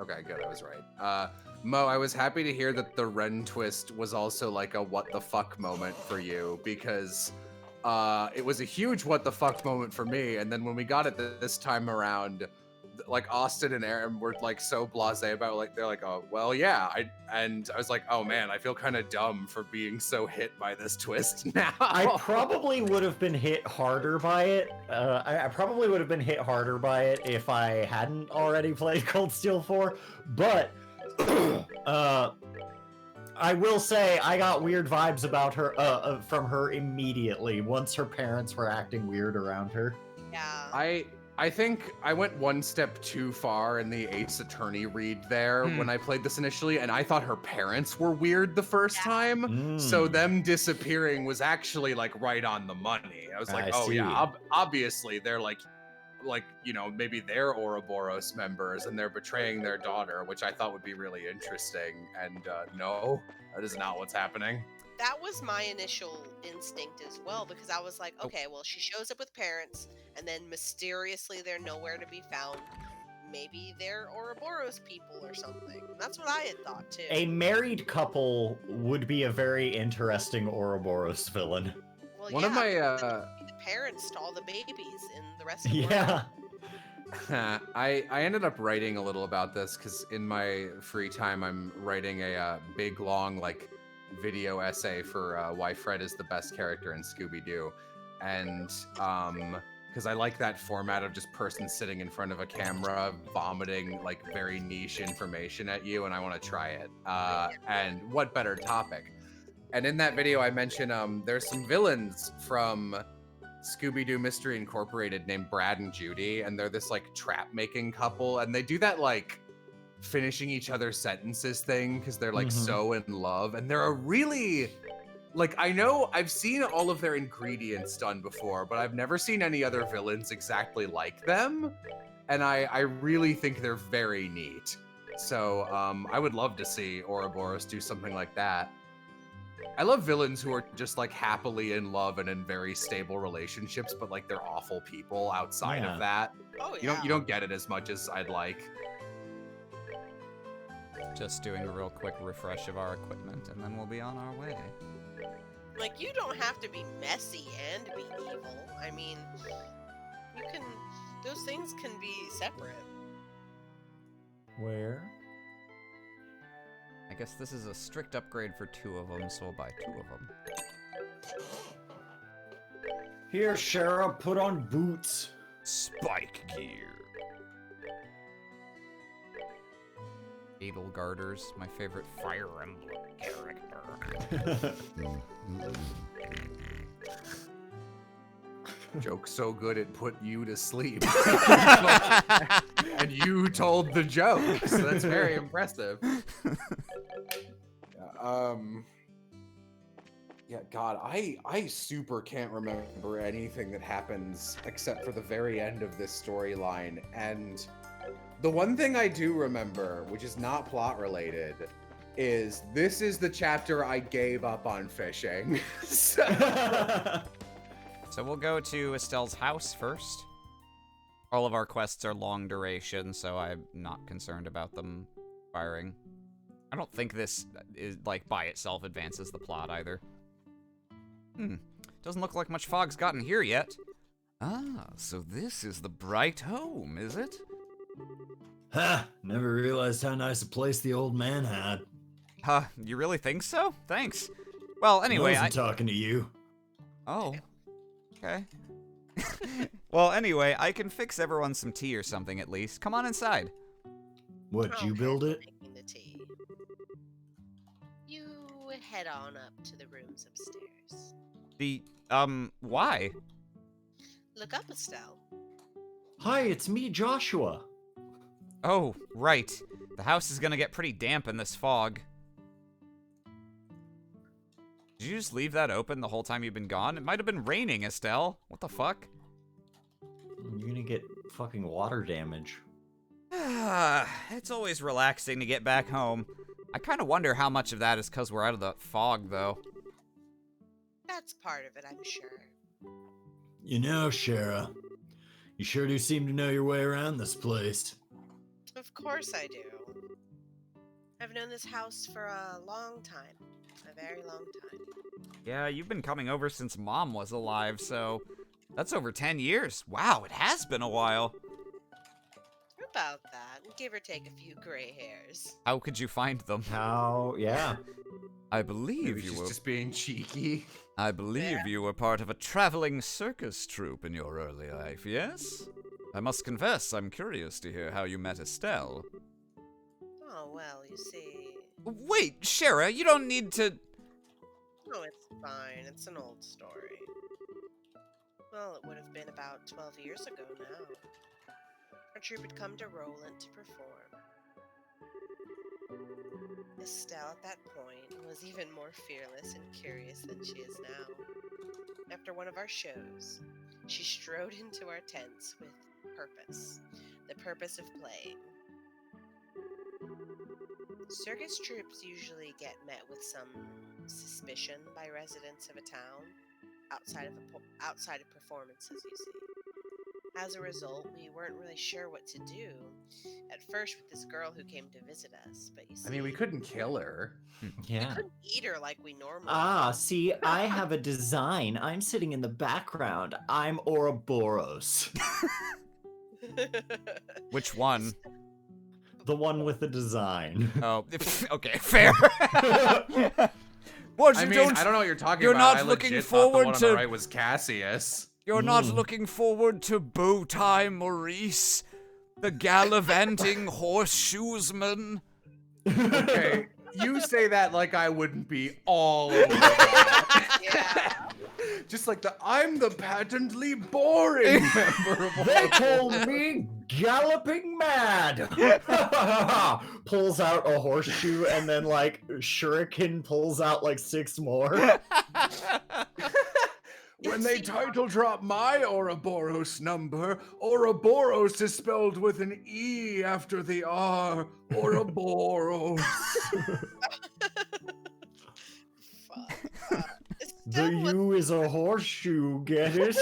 Okay, good, I was right. Mo, I was happy to hear that the Ren twist was also like a what the fuck moment for you, because it was a huge what the fuck moment for me, and then when we got it this time around, like Austin and Aaron were like so blasé about it, like they're like, oh well, yeah, and I was like, oh man, I feel kind of dumb for being so hit by this twist now.
I probably would have been hit harder by it. I probably would have been hit harder by it if I hadn't already played Cold Steel 4. But I will say I got weird vibes about her from her immediately once her parents were acting weird around her.
Yeah.
I think I went one step too far in the Ace Attorney read there when I played this initially, and I thought her parents were weird the first time. So them disappearing was actually like right on the money. I was like,
I see.
yeah, obviously they're like, you know, maybe they're Ouroboros members and they're betraying their daughter, which I thought would be really interesting. And no, that is not what's happening.
That was my initial instinct as well, because I was like, okay, well, she shows up with parents, and then mysteriously they're nowhere to be found. Maybe they're Ouroboros people or something. That's what I had thought too.
A married couple would be a very interesting Ouroboros villain.
Well,
One of my
the parents to all the babies in the rest of the world.
Yeah.
I ended up writing a little about this because in my free time I'm writing a big long like video essay for why Fred is the best character in Scooby-Doo, and because I like that format of just person sitting in front of a camera vomiting like very niche information at you, and I want to try it. And what better topic? And in that video I mentioned there's some villains from Scooby-Doo Mystery Incorporated named Brad and Judy, and they're this like trap making couple, and they do that like finishing each other's sentences thing because they're like so in love, and they're a really like, I know I've seen all of their ingredients done before, but I've never seen any other villains exactly like them, and I really think they're very neat. So I would love to see Ouroboros do something like that. I love villains who are just like happily in love and in very stable relationships, but like they're awful people outside of that.
Oh yeah.
You don't get it as much as I'd like.
Just doing a real quick refresh of our equipment, and then we'll be on our way.
Like, you don't have to be messy and be evil. I mean, you can. Those things can be separate.
Where?
I guess this is a strict upgrade for 2 of them, so we'll buy 2 of them.
Here, Shara, put on boots.
Spike gear. Edelgarders, my favorite Fire Emblem character.
Joke so good it put you to sleep. And you told the joke, so that's very impressive. Yeah, God, I super can't remember anything that happens except for the very end of this storyline. And the one thing I do remember, which is not plot related, is this is the chapter I gave up on fishing.
So we'll go to Estelle's house first. All of our quests are long duration, so I'm not concerned about them firing. I don't think this is like by itself advances the plot either. Doesn't look like much fog's gotten here yet. Ah, so this is the bright home, is it?
Ha! Never realized how nice a place the old man had.
You really think so? Thanks. Well, anyway,
I'm talking to you.
Oh. Okay. Well, anyway, I can fix everyone some tea or something at least. Come on inside.
What, you build it?
Making the tea. You head on up to the rooms upstairs.
Why?
Look up, Estelle.
Hi, it's me, Joshua.
Oh, right. The house is gonna get pretty damp in this fog. Did you just leave that open the whole time you've been gone? It might have been raining, Estelle. What the fuck?
You're gonna get fucking water damage.
It's always relaxing to get back home. I kind of wonder how much of that is because we're out of the fog, though.
That's part of it, I'm sure.
You know, Shara, you sure do seem to know your way around this place.
Of course I do. I've known this house for a long time. A very long time.
Yeah, you've been coming over since Mom was alive, so that's over 10 years. Wow, it has been a while.
About that, give or take a few gray hairs.
How could you find them?
How? Yeah.
I believe
Maybe
you
she's
were.
just being cheeky.
I believe you were part of a traveling circus troupe in your early life, yes? I must confess, I'm curious to hear how you met Estelle.
Oh, well, you see.
Wait, Shara, you don't need to.
Oh, it's fine. It's an old story. Well, it would have been about 12 years ago now. Our troupe had come to Roland to perform. Estelle, at that point, was even more fearless and curious than she is now. After one of our shows, she strode into our tents with purpose. The purpose of playing. Circus troupes usually get met with some suspicion by residents of a town outside of performances, you see. As a result, we weren't really sure what to do at first with this girl who came to visit us, but you see,
I mean, we couldn't kill her.
we
Yeah.
couldn't eat her like we normally
Ah, see, I have a design. I'm sitting in the background. I'm Ouroboros.
do.
Which one?
The one with the design.
Oh, okay, fair. What,
I
you
mean,
don't,
I don't know what you're talking
you're
about.
not
I
looking
legit thought the
forward
one on
to-
the right was Cassius.
You're not looking forward to Bowtie Maurice, the gallivanting horseshoesman?
Okay, you say that like I wouldn't be all over that.
Yeah.
Just like I'm the patently boring member of
They
all.
call me Galloping Mad. Pulls out a horseshoe and then like Shuriken pulls out like 6 more.
When they title drop my Ouroboros number, Ouroboros is spelled with an E after the R. Ouroboros.
Fuck.
The
Estelle was
U is a horseshoe, get it?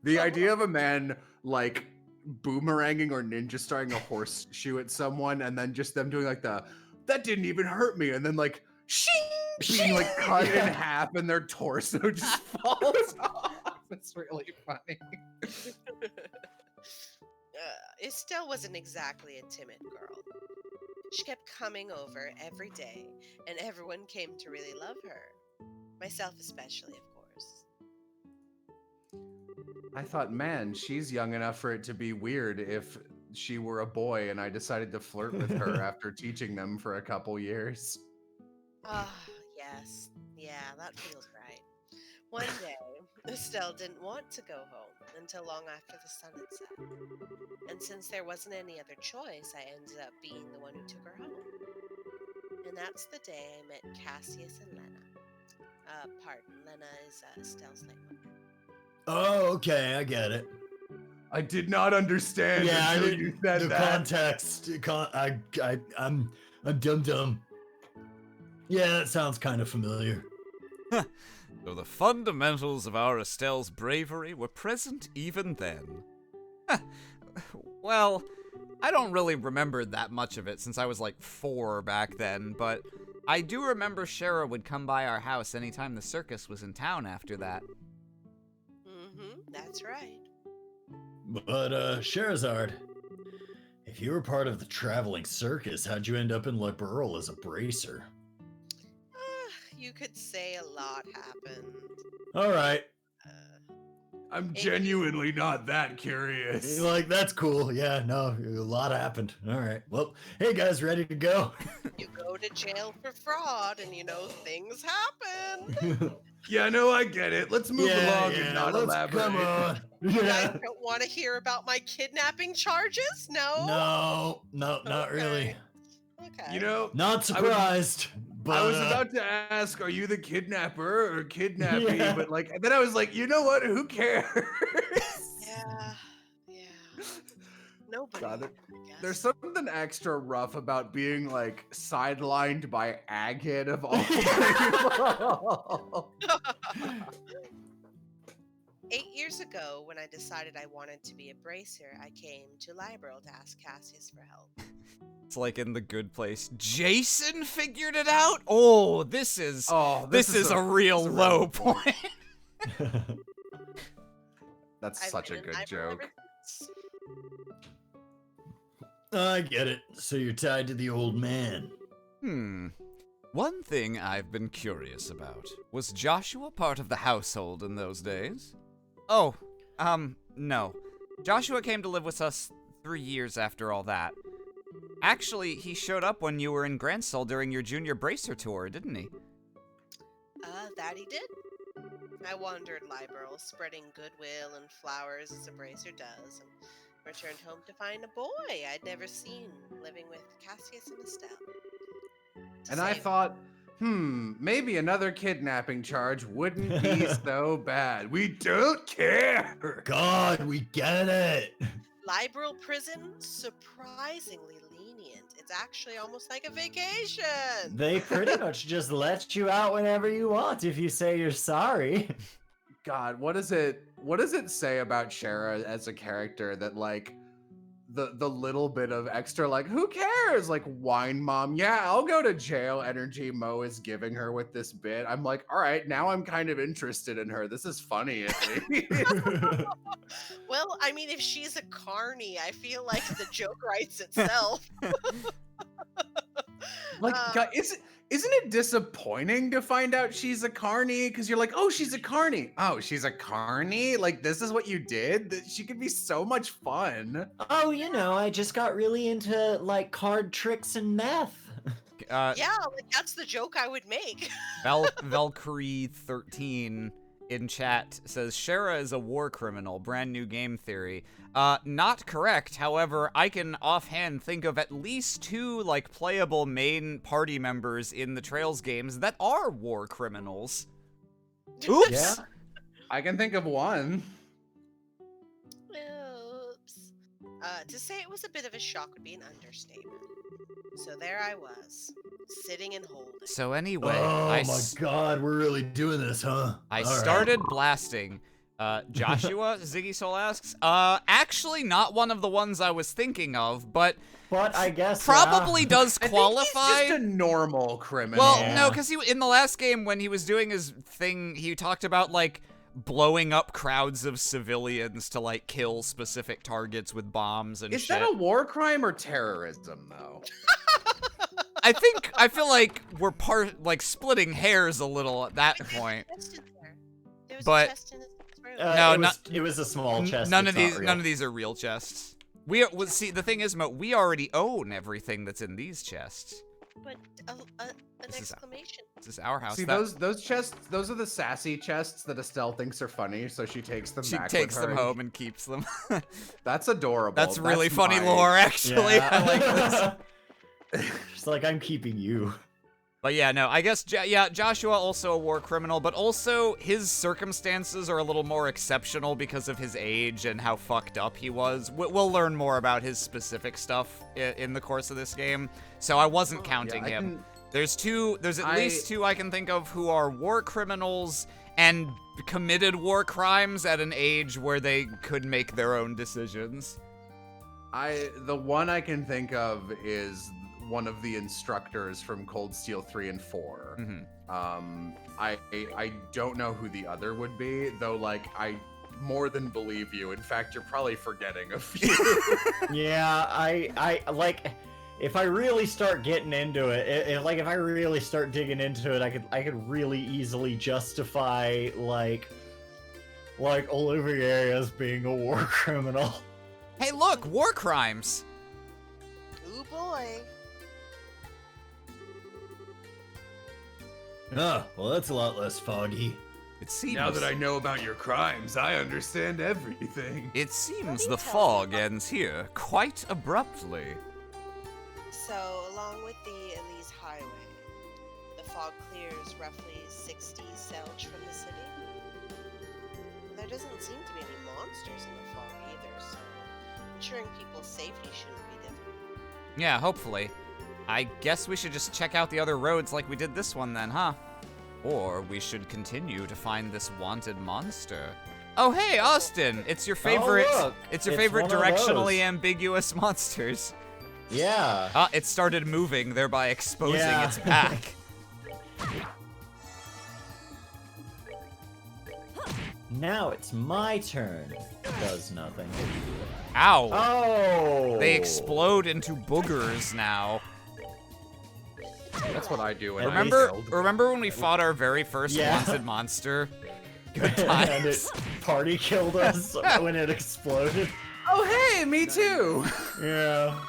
The idea of a man like boomeranging or ninja starring a horseshoe at someone and then just them doing like that didn't even hurt me, and then like shing, being like cut in half and their torso just falls off. It's really funny.
Estelle wasn't exactly a timid girl. She kept coming over every day, and everyone came to really love her. Myself especially, of course.
I thought, man, she's young enough for it to be weird if she were a boy and I decided to flirt with her after teaching them for a couple years.
Ah, yes. Yeah, that feels right. One day, Estelle didn't want to go home until long after the sun had set. And since there wasn't any other choice, I ended up being the one who took her home. And that's the day I met Cassius and Lena. Pardon, Lena is Estelle's name.
Oh, okay, I get it.
I did not understand
Yeah,
until you said
the
that.
context. I'm dumb. Yeah, that sounds kind of familiar.
So the fundamentals of our Estelle's bravery were present even then. Well, I don't really remember that much of it since I was like 4 back then, but I do remember Shara would come by our house anytime the circus was in town after that.
Mm-hmm, that's right.
But, Sherazard, if you were part of the traveling circus, how'd you end up in Liberal as a bracer?
You could say a lot happened.
Alright.
I'm genuinely not that curious.
Like, that's cool. Yeah, no, a lot happened. Alright. Well, hey guys, ready to go?
You go to jail for fraud, and you know things happen.
Yeah, no, I get it. Let's move along and not
let's
elaborate.
come on.
You guys
Yeah.
don't want to hear about my kidnapping charges? No?
No, not
Okay.
really.
Okay.
You know,
Not surprised. But
I was about to ask, are you the kidnapper or kidnappee?
Yeah.
But like, then I was like, you know what? Who cares?
Yeah. Nobody.
God,
I guess.
there's something extra rough about being like sidelined by Agate of all people.
8 years ago, when I decided I wanted to be a bracer, I came to Libro to ask Cassius for help.
It's like in The Good Place. Jason figured it out? Oh, this is a real low point.
That's
I've
such a
been in
good
Libro
joke.
ever since.
I get it. So you're tied to the old man.
One thing I've been curious about. Was Joshua part of the household in those days? Oh, no. Joshua came to live with us 3 years after all that. Actually, he showed up when you were in Gransol during your junior bracer tour, didn't he?
That he did. I wandered Libro, spreading goodwill and flowers as a bracer does, and returned home to find a boy I'd never seen living with Cassius and Estelle.
And I thought, maybe another kidnapping charge wouldn't be so bad. We don't care.
God, we get it.
Liberal prison, surprisingly lenient. It's actually almost like a vacation.
They pretty much just let you out whenever you want if you say you're sorry.
God, what does it say about Shara as a character that like the little bit of extra like who cares like wine mom, yeah, I'll go to jail energy Mo is giving her with this bit. I'm like, all right, now I'm kind of interested in her. This is funny at least.
Well, I mean, if she's a carny, I feel like the joke writes itself.
Like, God, isn't it disappointing to find out she's a carny? Because you're like, oh, she's a carny. Oh, she's a carny? Like, this is what you did? She could be so much fun.
Oh, I just got really into, like, card tricks and meth.
Yeah, like that's the joke I would make.
Valkyrie13 in chat says, Shara is a war criminal, brand new game theory. Not correct. However, I can offhand think of at least 2, like, playable main party members in the Trails games that are war criminals. Oops!
Yeah.
I can think of one.
Oops. To say it was a bit of a shock would be an understatement. So there I was, sitting and holding.
So anyway,
Oh my God, we're really doing this, huh?
I
All right.
started blasting. Joshua, Ziggy Soul asks, actually not one of the ones I was thinking of, but
I guess
probably does
I think
qualify.
he's just a normal criminal.
Well,
Yeah.
no, because in the last game when he was doing his thing, he talked about like blowing up crowds of civilians to like kill specific targets with bombs and
Is
shit.
that a war crime or terrorism, though?
I feel like we're splitting hairs a little at that point.
There was
But-
a chest in his room.
No,
it was a small chest.
None
it's
of
not
these,
real.
none of these are real chests. See, the thing is, Mo, we already own everything that's in these chests.
But an
This is-
exclamation.
This is our house.
See, those chests, those are the sassy chests that Estelle thinks are funny, so she takes them
She
back
takes
with her.
them home and keeps them.
That's adorable.
That's really funny
my-
lore, actually.
Yeah.
I like this.
Just like I'm keeping you.
But yeah, no, I guess, Joshua also a war criminal, but also his circumstances are a little more exceptional because of his age and how fucked up he was. We'll learn more about his specific stuff in the course of this game, so I wasn't counting
Yeah,
him. There's at least 2 I can think of who are war criminals and committed war crimes at an age where they could make their own decisions.
The one I can think of is one of the instructors from Cold Steel 3 and 4.
Mhm.
I don't know who the other would be, though. Like, I more than believe you. In fact, you're probably forgetting a few.
Yeah, I like. If I really start getting into it, if I really start digging into it, I could really easily justify like Olivier as being a war criminal.
Hey, look, war crimes.
Ooh boy.
Oh, well, that's a lot less foggy.
It seems.
Now that I know about your crimes, I understand everything.
It seems
me
the
tell
fog
you.
ends here quite abruptly.
So, along with the Elise Highway, the fog clears roughly 60 selch from the city. There doesn't seem to be any monsters in the fog either, so ensuring people's safety shouldn't be difficult.
Yeah, hopefully. I guess we should just check out the other roads like we did this one then, huh? Or we should continue to find this wanted monster. Oh, hey, Austin! It's your favorite.
look,
it's your
it's
favorite
one of
directionally
those.
ambiguous monsters.
Yeah.
Ah, it started moving, thereby exposing
Yeah.
its back.
Now it's my turn. Does nothing.
Ow!
Oh!
They explode into boogers now.
That's what I do when
Remember when we fought our very first
Yeah.
wanted monster? Good
And it
times.
party killed us when it exploded.
Oh, hey, me too.
Yeah.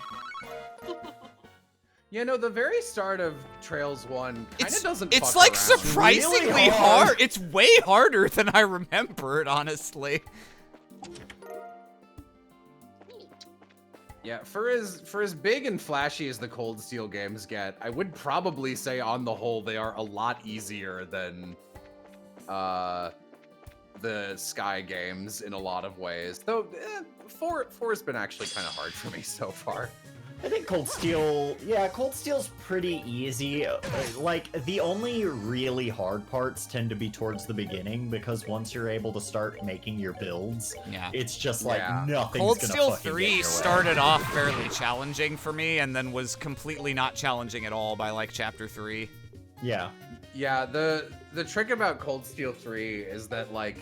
You know, the very start of Trails 1 kind of doesn't
It's
fuck
like
around.
surprisingly
Really
hard.
hard.
It's way harder than I remembered, honestly.
Yeah, for as big and flashy as the Cold Steel games get, I would probably say on the whole they are a lot easier than the Sky games in a lot of ways. Though 4's been actually kind of hard for me so far.
I think Cold Steel's pretty easy. Like, the only really hard parts tend to be towards the beginning, because once you're able to start making your builds,
Yeah.
it's just like
Yeah.
nothing's
Cold
gonna
Steel
fucking get
3
in your way.
started off fairly challenging for me and then was completely not challenging at all by like chapter 3.
Yeah.
Yeah, the trick about Cold Steel 3 is that like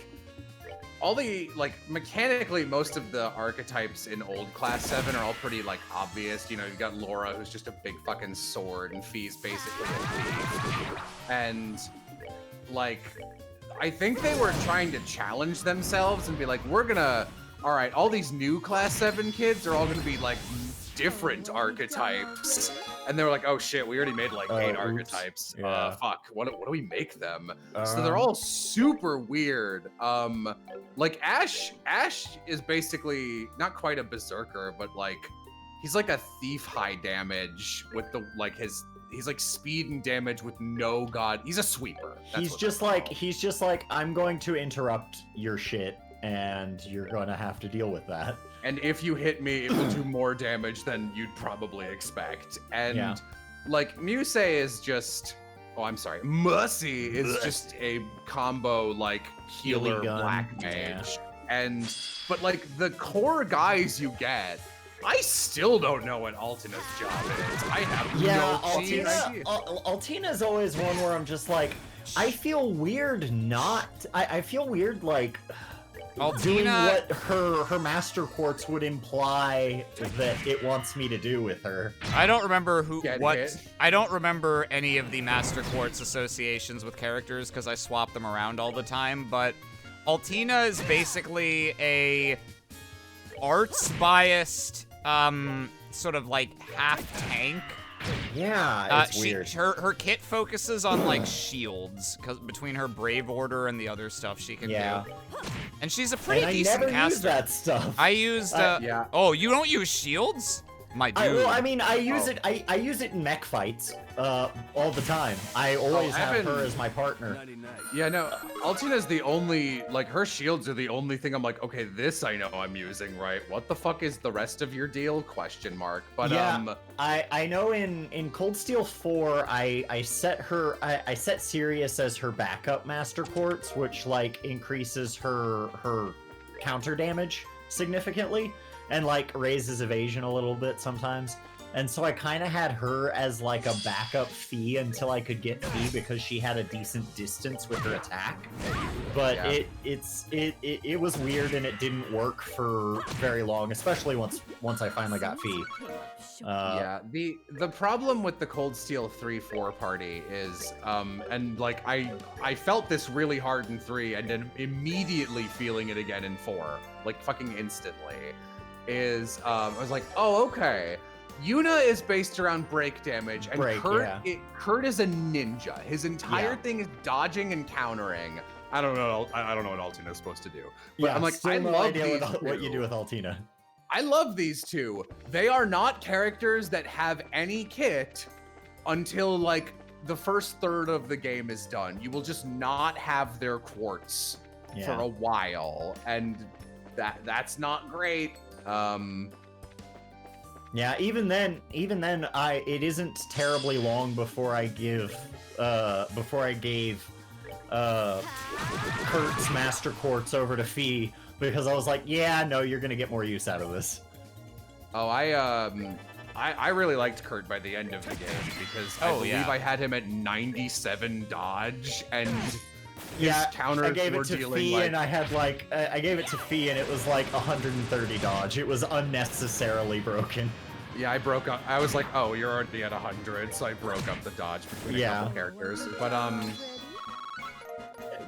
all the mechanically most of the archetypes in old class 7 are all pretty like obvious. You know, you've got Laura who's just a big fucking sword and Fee's basically a thief. And like I think they were trying to challenge themselves and be like, we're gonna alright, all these new class 7 kids are all gonna be like different archetypes. And they were like, oh shit, we already made like 8
oops.
archetypes.
Yeah.
Fuck, what do we make them? So they're all super weird. Like Ash is basically not quite a berserker, but like he's like a thief high damage with the like he's like speed and damage with no god. He's a sweeper. That's
He's
what
just
they're
like
called.
I'm going to interrupt your shit, and you're gonna have to deal with that.
And if you hit me, it will do more damage than you'd probably expect. And
Yeah.
like Muse is just Mussy is just a combo like healer
Healing gun,
black
yeah.
mage. And but like the core guys you get, I still don't know what Altina's job is. I have
Yeah,
no fucking idea.
Altina's always one where I'm just like, I feel weird I feel weird like doing
Altina,
what her master quartz would imply that it wants me to do with her.
I don't remember
Get hit.
I don't remember any of the Master Quartz associations with characters because I swap them around all the time, but Altina is basically a arts-biased, sort of like half-tank.
Yeah, it's weird.
Her kit focuses on like shields, cause between her brave order and the other stuff she can
Yeah.
do. And she's a pretty
And I
decent
never
caster.
use that stuff.
I used
Yeah.
Oh, you don't use shields? My dude.
I use it. I use it in mech fights all the time. I always have
Evan-
her as my partner.
Yeah, no, Altina's the only, like, her shields are the only thing I'm like, okay, this I know I'm using, right? What the fuck is the rest of your deal? Question mark. But,
Yeah. I know in Cold Steel 4, I set Sirius as her backup Master Quartz, which like increases her counter damage significantly and like raises evasion a little bit sometimes. And so I kind of had her as like a backup Fee until I could get Fee because she had a decent distance with her attack. But
Yeah.
it was weird and it didn't work for very long, especially once I finally got Fee.
yeah, the problem with the Cold Steel 3-4 party is, and like I felt this really hard in 3 and then immediately feeling it again in 4, like fucking instantly, is I was like, oh, okay. Yuna is based around break damage, and
Break,
Kurt,
yeah.
Kurt is a ninja. His entire
Yeah.
thing is dodging and countering. I don't know. I don't know what Altina's supposed to do. But
Yeah,
I'm like,
still
I
no
love
idea
these
what you
two.
do with Altina.
I love these two. They are not characters that have any kit until like the first third of the game is done. You will just not have their quartz for a while, and that's not great.
Yeah, even then, it isn't terribly long before I gave Kurt's Master Quartz over to Fee, because I was like, yeah, no, you're gonna get more use out of this.
Oh, I really liked Kurt by the end of the game because I believe I had him at 97 dodge, and his counters
I gave
were
it to
dealing
Fee,
like...
and I had like I gave it to Fee, and it was like 130 dodge. It was unnecessarily broken.
Yeah, I broke up. I was like, oh, you're already at 100, so I broke up the dodge between a couple characters. But are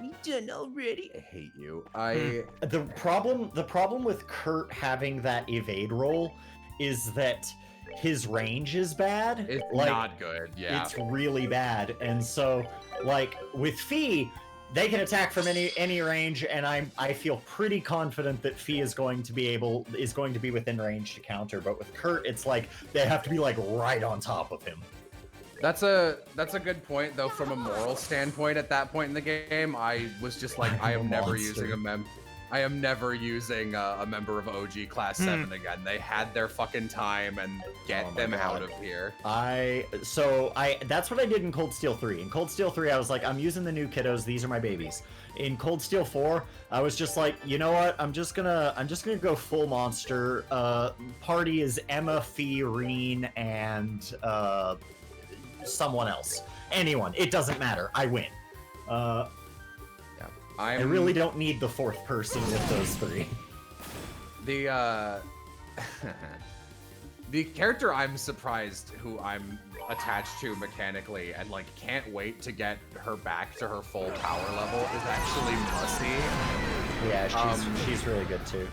we done already? I hate you.
The problem with Kurt having that evade roll is that his range is bad.
It's
like,
not good. Yeah,
it's really bad. And so, like with Fee, they can attack from any range, and I feel pretty confident that Fee is going to be within range to counter. But with Kurt, it's like they have to be like right on top of him.
That's a good point, though. From a moral standpoint, at that point in the game, I was just like, I am never using a member of OG Class 7 again. They had their fucking time, and get them out of here.
That's what I did in Cold Steel 3. In Cold Steel 3, I was like, I'm using the new kiddos. These are my babies. In Cold Steel 4, I was just like, you know what? I'm just gonna go full monster. Party is Emma, Fee, Reen, and someone else. Anyone. It doesn't matter. I win. I really don't need the fourth person with those three.
The character I'm surprised who I'm attached to mechanically and like can't wait to get her back to her full power level is actually Mussy.
Yeah, she's really good too.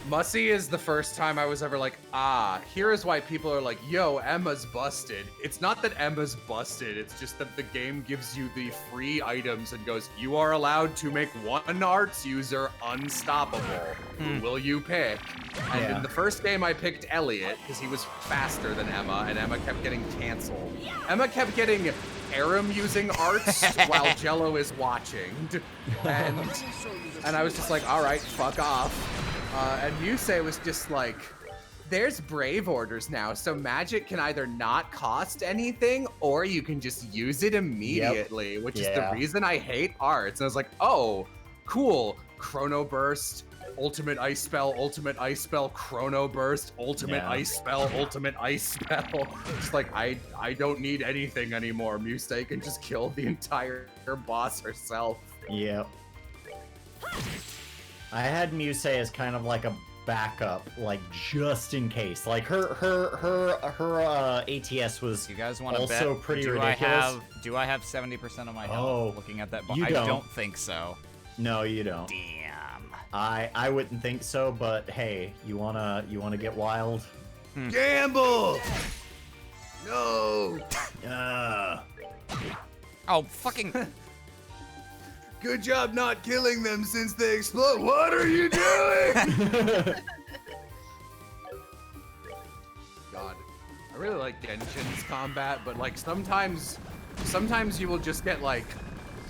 Mussy is the first time I was ever like, here is why people are like, yo, Emma's busted. It's not that Emma's busted, it's just that the game gives you the free items and goes, you are allowed to make one arts user unstoppable. Who will you pick? And in the first game I picked Elliot, because he was faster than Emma, and Emma kept getting canceled. Emma kept getting Aram using arts while Jello is watching. And I was just like, alright, fuck off. And Musei was just like, there's brave orders now, so magic can either not cost anything, or you can just use it immediately, which is the reason I hate arts. And I was like, oh, cool. Chrono Burst, Ultimate Ice Spell, Chrono Burst, Ultimate Ice Spell, Ultimate Ice Spell. Just like, I don't need anything anymore. Musei can just kill the entire boss herself.
Yep. I had Musei as kind of like a backup, like just in case. Like her ATS was
You guys want to
also
bet?
pretty ridiculous.
Do I have 70% of my health?
Oh,
looking at that,
you
I
don't.
don't think so.
No, you don't.
Damn.
I wouldn't think so, but hey, you wanna get wild?
Gamble! No!
Oh, fucking.
Good job not killing them since they explode. What are you doing?
God, I really like Genshin's combat, but like sometimes you will just get like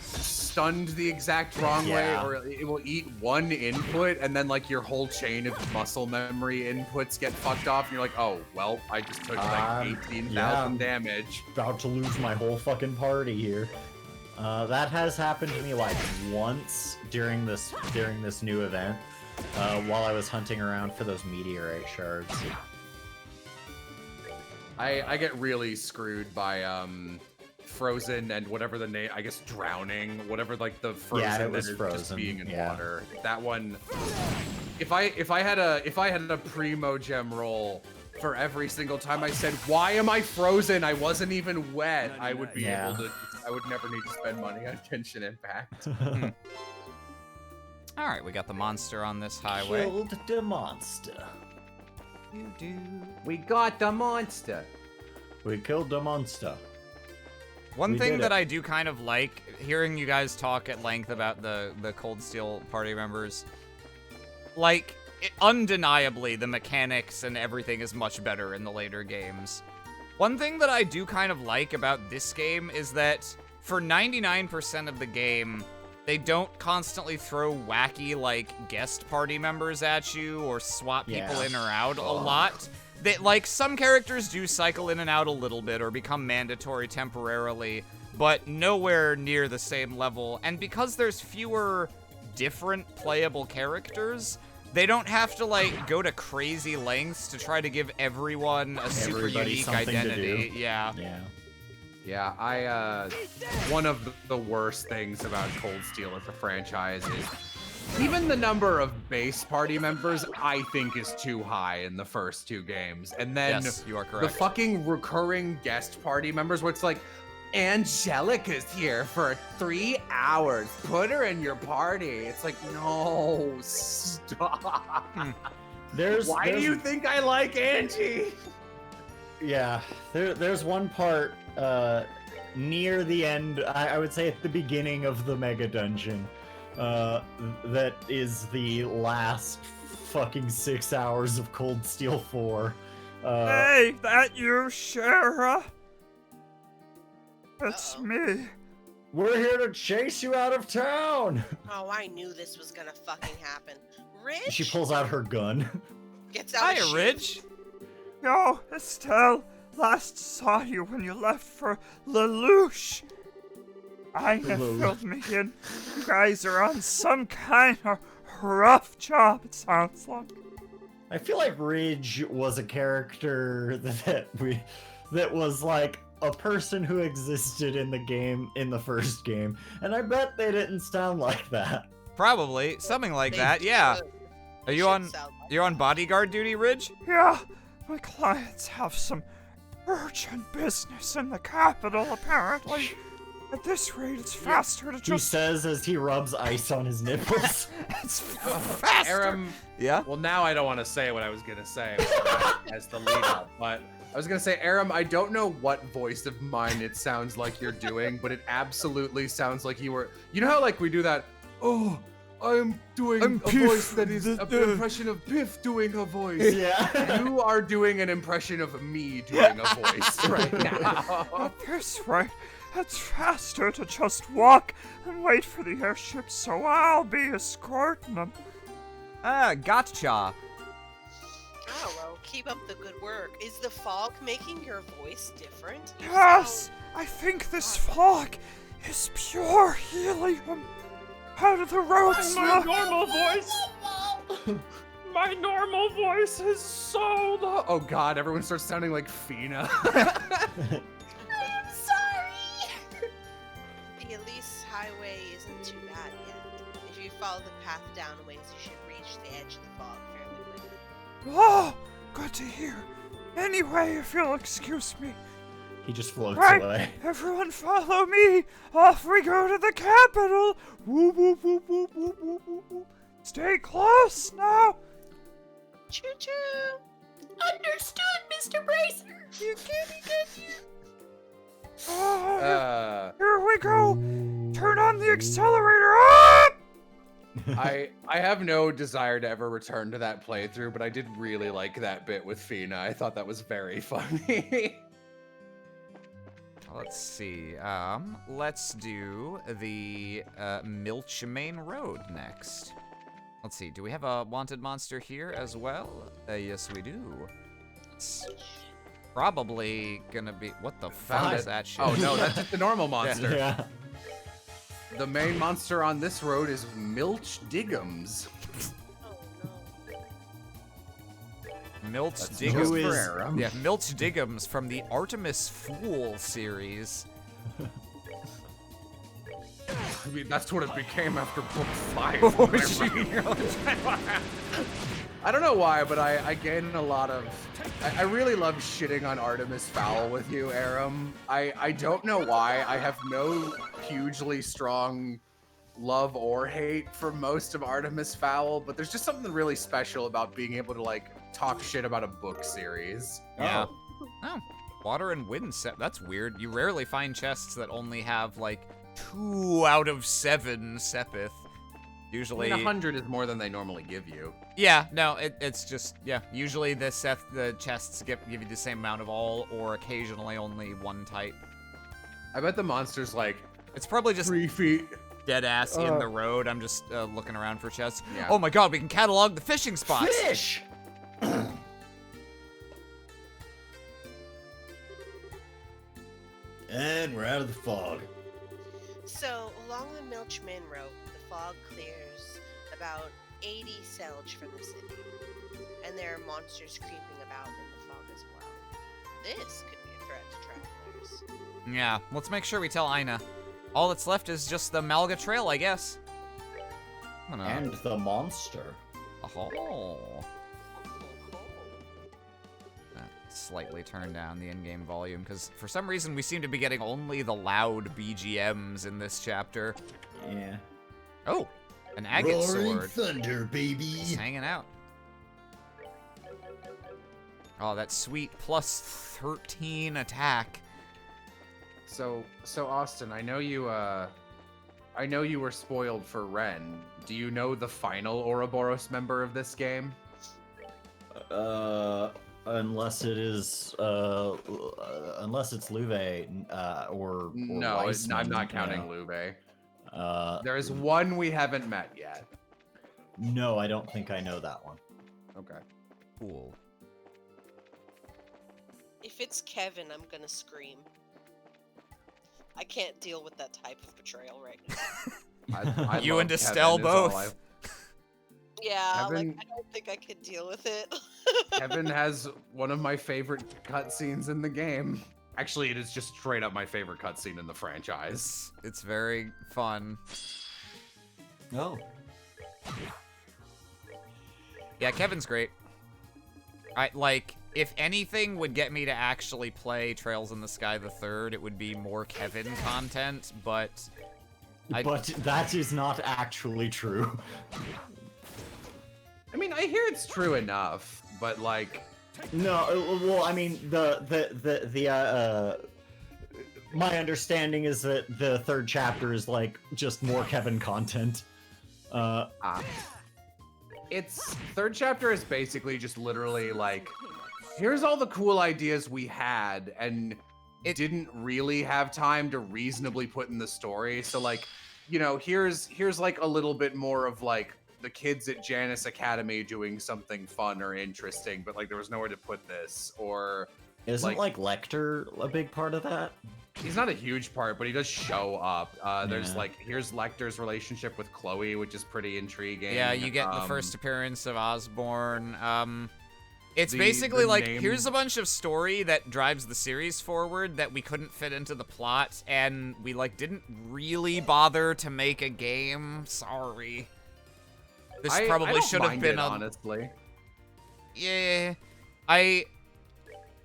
stunned the exact wrong way, or it will eat one input, and then like your whole chain of muscle memory inputs get fucked off, and you're like, oh, well, I just took like 18,000 damage.
About to lose my whole fucking party here. That has happened to me like once during this new event, while I was hunting around for those meteorite shards.
I get really screwed by Frozen and whatever the name, I guess Drowning, whatever like the Frozen
it was
that is
Frozen.
just being in water. That one, if I had a primo gem roll for every single time I said, why am I frozen? I wasn't even wet. I would be able to. I would never need to spend money on Genshin Impact.
All right, we got the monster on this highway.
Killed the monster.
We got the monster.
We killed the monster.
One
We
thing
did
that
it.
I do kind of like, hearing you guys talk at length about the Cold Steel party members, like, undeniably, the mechanics and everything is much better in the later games. One thing that I do kind of like about this game is that for 99% of the game, they don't constantly throw wacky, like, guest party members at you or swap people
Yeah.
in or out a lot. They, like, some characters do cycle in and out a little bit or become mandatory temporarily, but nowhere near the same level. And because there's fewer different playable characters, they don't have to, like, go to crazy lengths to try to give everyone a super
Everybody
unique
something to
identity.
do.
Yeah.
Yeah.
Yeah, one of the worst things about Cold Steel as a franchise is even the number of base party members I think is too high in the first 2 games. And then
Yes, you are
the
correct.
fucking recurring guest party members where it's like, Angelica's here for 3 hours. Put her in your party. It's like, no, stop. Why do you think I like Angie?
Yeah, there's one part near the end, I would say at the beginning of the mega dungeon, that is the last fucking 6 hours of Cold Steel 4.
Hey, that you, Shara? It's
Uh-oh.
me.
We're here to chase you out of town!
Oh, I knew this was gonna fucking happen. Rich
She pulls out her gun.
gets out.
Hiya,
his
Ridge.
shoes.
Yo, Estelle, last saw you when you left for Lelouch. Aina filled me in. You guys are on some kind of rough job, it sounds like.
I feel like Ridge was a character that was like a person who existed in the game, in the first game, and I bet they didn't sound like that.
Probably. Something like
They
that, yeah.
should-
Are
they
you
should
on
sound like
you're on
that.
bodyguard duty, Ridge?
Yeah, my clients have some urgent business in the capital, apparently. At this rate, it's faster to
He
just...
says as he rubs ice on his nipples.
It's faster.
Aram,
Yeah?
well, now I don't want to say what I was gonna say as the lead up, but I was gonna say, Aram, I don't know what voice of mine it sounds like you're doing, but it absolutely sounds like you were. You know how like we do that? Oh, I'm doing
I'm
a
Piff,
voice that is an
the-
impression of Piff doing a voice.
Yeah.
You are doing an impression of me doing a voice right now.
At this rate, it's faster to just walk and wait for the airship, so I'll be escorting them.
Ah, gotcha.
Oh well, keep up the good work. Is the fog making your voice different? You
Yes, I think this fog is pure helium. How do the roads look?
normal voice. My normal voice is so low. Oh God! Everyone starts sounding like Fina.
I'm sorry. The Elise Highway isn't too bad yet. If you follow the path down a ways, you should reach the edge of the fog fairly quickly.
Oh, good to hear. Anyway, if you'll excuse me.
He just floats
Right,
away.
everyone follow me. Off we go to the capital. Woo, woo, woo, woo, woo, woo, woo, woo. Stay close now.
Choo choo.
Understood, Mr. Bracer.
You kitty kitty.
Oh, here we go. Turn on the accelerator. Up!
I have no desire to ever return to that playthrough, but I did really like that bit with Fina. I thought that was very funny.
Let's see. Let's do the Milch Main Road next. Let's see. Do we have a wanted monster here as well? Yes, we do. It's probably gonna be. What the fuck
Found
is
it.
that shit?
Oh no, that's just the normal monster.
Yeah.
The main monster on this road is Milch Diggums.
Oh no.
Milch
That's
Diggums.
just
Who
for
is-
Aram.
Yeah, Milch Diggums from the Artemis Fool series.
I mean, that's what it became after book 5. I don't know why, but I gain a lot of. I really love shitting on Artemis Fowl with you, Aram. I don't know why. I have no hugely strong love or hate for most of Artemis Fowl, but there's just something really special about being able to like talk shit about a book series.
Yeah. Oh. Water and wind set. That's weird. You rarely find chests that only have like 2 out of 7 Sepith. Usually,
100 is more than they normally give you.
Yeah, no, it's just, yeah. Usually the chests give you the same amount of all, or occasionally only one type.
I bet the monster's like
It's probably just
3 feet.
dead ass in the road. I'm just looking around for chests.
Yeah.
Oh my god, we can catalog the fishing spots.
Fish! And we're out of the fog.
So, along the Milchman Road, the fog clears about 80 selge from the city. And there are monsters creeping about in the fog as well. This could be a threat to travelers.
Yeah, let's make sure we tell Aina. All that's left is just the Malga Trail, I guess. I'm gonna...
And the monster.
Oh. Slightly turn down the in-game volume, because for some reason we seem to be getting only the loud BGMs in this chapter.
Yeah.
Oh, an agate
Roaring
sword.
thunder, baby.
Just hanging out. Oh, that sweet plus 13 attack.
So Austin, I know you were spoiled for Ren. Do you know the final Ouroboros member of this game?
Unless it is, unless it's Luve, or
No,
Weissman,
I'm not counting
yeah.
Luve. There is one we haven't met yet.
No, I don't think I know that one.
Okay.
Cool.
If it's Kevin, I'm gonna scream. I can't deal with that type of betrayal right now.
I
You
love
and
Kevin,
Estelle
is all
both.
Yeah,
Kevin-
like, I don't think I could deal with it.
Kevin has one of my favorite cutscenes in the game. Actually, it is just straight up my favorite cutscene in the franchise.
It's very fun.
Oh.
Yeah, Kevin's great. If anything would get me to actually play Trails in the Sky the Third, it would be more Kevin content, but...
But that is not actually true.
I mean, I hear it's true enough, but like...
No, well, I mean, my understanding is that the third chapter is, like, just more Kevin content.
It's third chapter is basically just literally like, here's all the cool ideas we had, and it didn't really have time to reasonably put in the story. So like, you know, here's like a little bit more of like the kids at Janus Academy doing something fun or interesting, but like there was nowhere to put this. Or
Isn't like Lecter a big part of that?
he's not a huge part, but he does show up. There's
Yeah.
like, here's Lecter's relationship with Chloe, which is pretty intriguing.
Yeah, you get the first appearance of Osborne. It's
The-
basically
the
like,
name-
here's a bunch of story that drives the series forward that we couldn't fit into the plot, and we like didn't really bother to make a game. Sorry. This
I
probably
don't
should have
mind
been
it,
a...
honestly.
Yeah,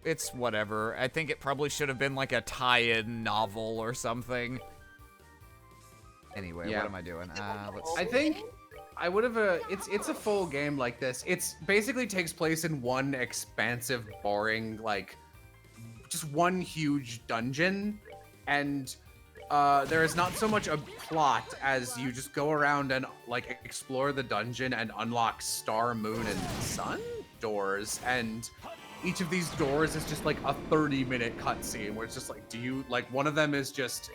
it's whatever. I think it probably should have been like a tie-in novel or something. Anyway,
Yeah.
what am I doing? Let's
I think I would have it's a full game like this. It's basically takes place in one expansive, boring, like just one huge dungeon, and there is not so much a plot as you just go around and like explore the dungeon and unlock star, moon, and sun doors, and each of these doors is just like a 30-minute cutscene where it's just like, do you like, one of them is just,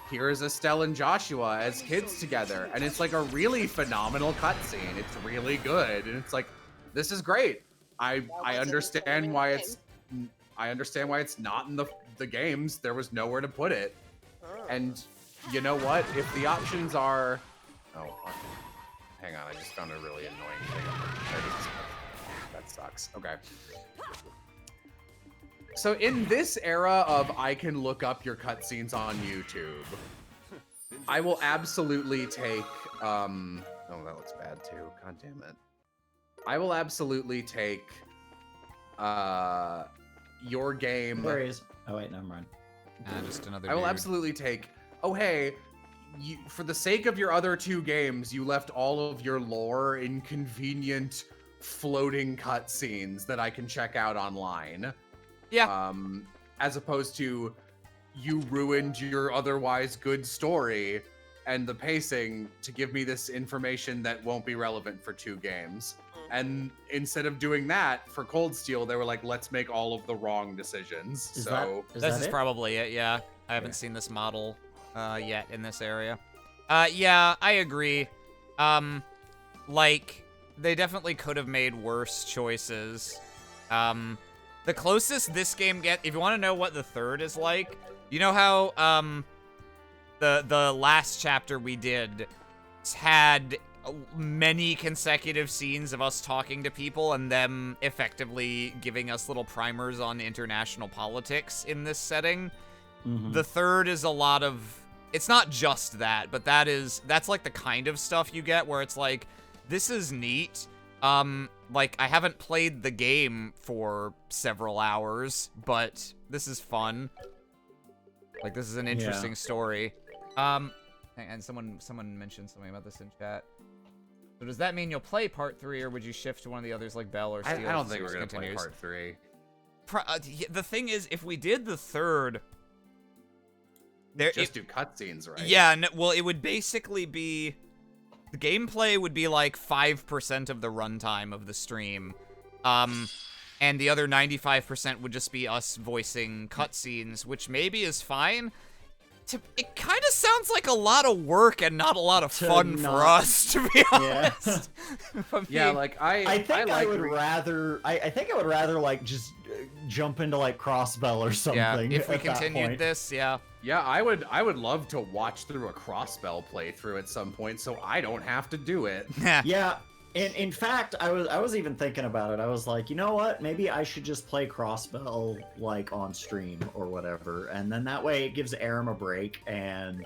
here's Estelle and Joshua as kids together, and it's like a really phenomenal cutscene. It's really good, and it's like, this is great. I understand why it's not in the games. There was nowhere to put it. And you know what? If the options are, hang on, I just found a really annoying thing. That sucks. Okay. So in this era of I can look up your cutscenes on YouTube, I will absolutely take, oh, that looks bad too. God damn it. I will absolutely take, your game.
There he is. Oh wait, never mind.
just another
I will
dude.
absolutely take, oh hey, for the sake of your other two games, you left all of your lore in convenient floating cutscenes that I can check out online.
Yeah.
as opposed to you ruined your otherwise good story and the pacing to give me this information that won't be relevant for 2 games. And instead of doing that for Cold Steel, they were like, let's make all of the wrong decisions.
Is
So
This is
it?
probably it, yeah. I haven't seen this model yet in this area. Yeah, I agree. Like, they definitely could have made worse choices. The closest this game gets, if you want to know what the third is like, you know how, the last chapter we did had many consecutive scenes of us talking to people and them effectively giving us little primers on international politics in this setting. The third is a lot of, it's not just that, but that's like the kind of stuff you get where it's like, this is neat. Like, I haven't played the game for several hours, but this is fun. Like, this is an interesting story. And someone mentioned something about this in chat. So does that mean you'll play part 3, or would you shift to one of the others like Bell or Steel?
I don't think we're gonna play part 3.
The thing is, if we did the third,
Just do cutscenes, right?
Yeah, well, it would basically be, the gameplay would be like 5% of the runtime of the stream, and the other 95% would just be us voicing cutscenes, which maybe is fine. It kind of sounds like a lot of work and not a lot of fun for us, to be honest.
Yeah, like I think
I would rather like just jump into like Crossbell or something.
Yeah, if we
at that
continued
point.
this, yeah.
Yeah, I would love to watch through a Crossbell playthrough at some point, so I don't have to do it.
Yeah, and in fact, I was even thinking about it. I was like, you know what? Maybe I should just play Crossbell like on stream or whatever, and then that way it gives Aram a break, and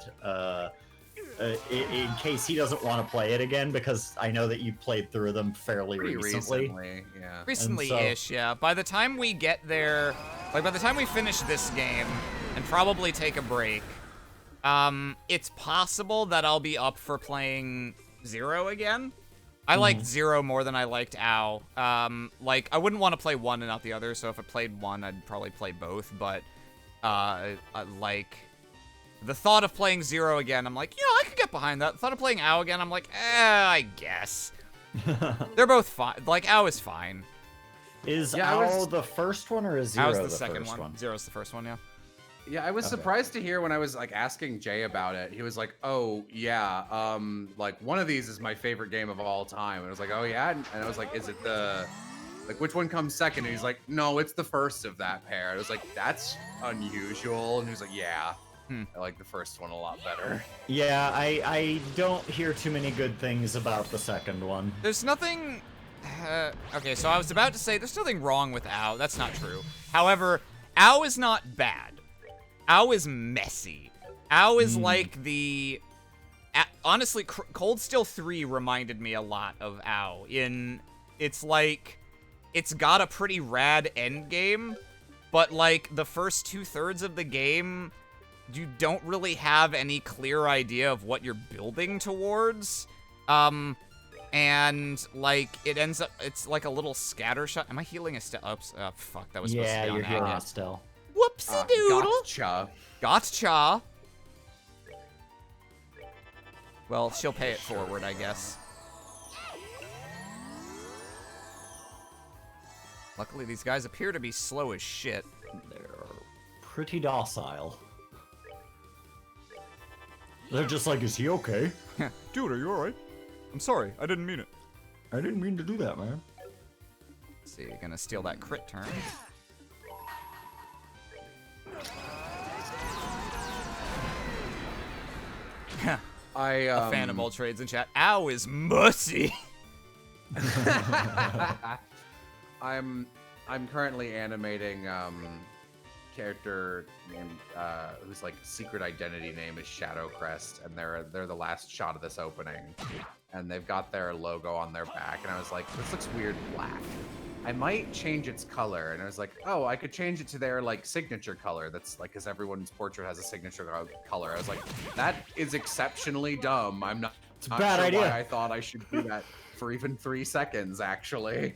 in case he doesn't want to play it again, because I know that you played through them fairly recently.
Yeah.
Recently-ish, yeah. By the time we get there, like by the time we finish this game and probably take a break, it's possible that I'll be up for playing Zero again. I liked Zero more than I liked Ow. Like, I wouldn't want to play one and not the other, so if I played one, I'd probably play both, but, like, the thought of playing Zero again, I'm like, yeah, I could get behind that. The thought of playing Ow again, I'm like, I guess. They're both fine. Like, Ow is fine.
Is Ow the first one, or is Zero
Ow's the
the
second
first one?
Zero's the first one, yeah.
Yeah, I was surprised to hear when I was like asking Jay about it. He was like, "Oh yeah, like one of these is my favorite game of all time." And I was like, "Oh yeah," and I was like, "Is it like which one comes second?" And he's like, "No, it's the first of that pair." I was like, "That's unusual," and he was like, "Yeah, I like the first one a lot better."
Yeah, I don't hear too many good things about the second one.
There's nothing... okay, so I was about to say there's nothing wrong with Ow. That's not true. However, Ow is not bad. Ow is messy. Ow is like the... honestly, Cold Steel 3 reminded me a lot of Ow. It's like... It's got a pretty rad end game, but like the first 2/3 of the game, you don't really have any clear idea of what you're building towards. And like it ends up, it's like a little scatter shot. Am I healing a oops, oh fuck, that was supposed to be on
you're healing
Agate.
still.
Whoopsie doodle. Gotcha. Well, she'll pay it forward, I guess. Luckily, these guys appear to be slow as shit.
They're pretty docile. They're just like, is he okay?
Dude, are you alright? I'm sorry, I didn't mean it.
I didn't mean to do that, man.
Let's see, gonna steal that crit turn. A fan of all trades in chat. Ow is mussy.
I'm currently animating character named whose like secret identity name is Shadowcrest, and they're the last shot of this opening, and they've got their logo on their back, and I was like, this looks weird black. I might change its color, and I was like, oh, I could change it to their like signature color. That's like, because everyone's portrait has a signature color. I was like, that is exceptionally dumb. I'm not.
It's a bad idea.
Why I thought I should do that for even 3 seconds, actually.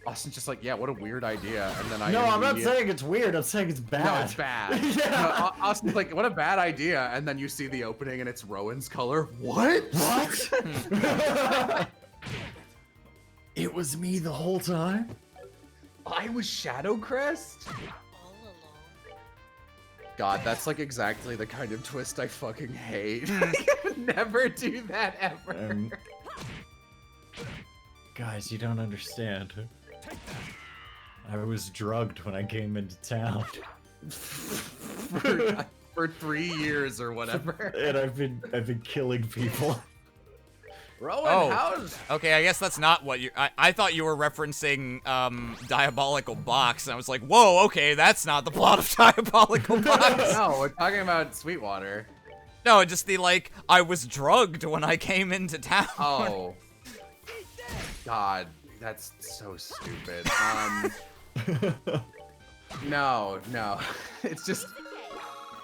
Austin's just like, yeah, what a weird idea. And then I
No, I'm not
immediately-
saying it's weird. I'm saying it's bad.
No, it's bad.
Yeah.
No, Austin's like, what a bad idea. And then you see the opening and it's Rowan's color. What?
What? It was me the whole time?
I was Shadowcrest?
All along.
God, that's like exactly the kind of twist I fucking hate. I would never do that ever.
Guys, you don't understand. I was drugged when I came into town.
for 3 years or whatever.
And I've been killing people.
Rowan,
Oh.
how's...
Okay, I guess that's not what you. I thought you were referencing Diabolical Box, and I was like, whoa, okay, that's not the plot of Diabolical Box.
No, we're talking about Sweetwater.
No, just the like, I was drugged when I came into town.
Oh. God, that's so stupid. No. It's just,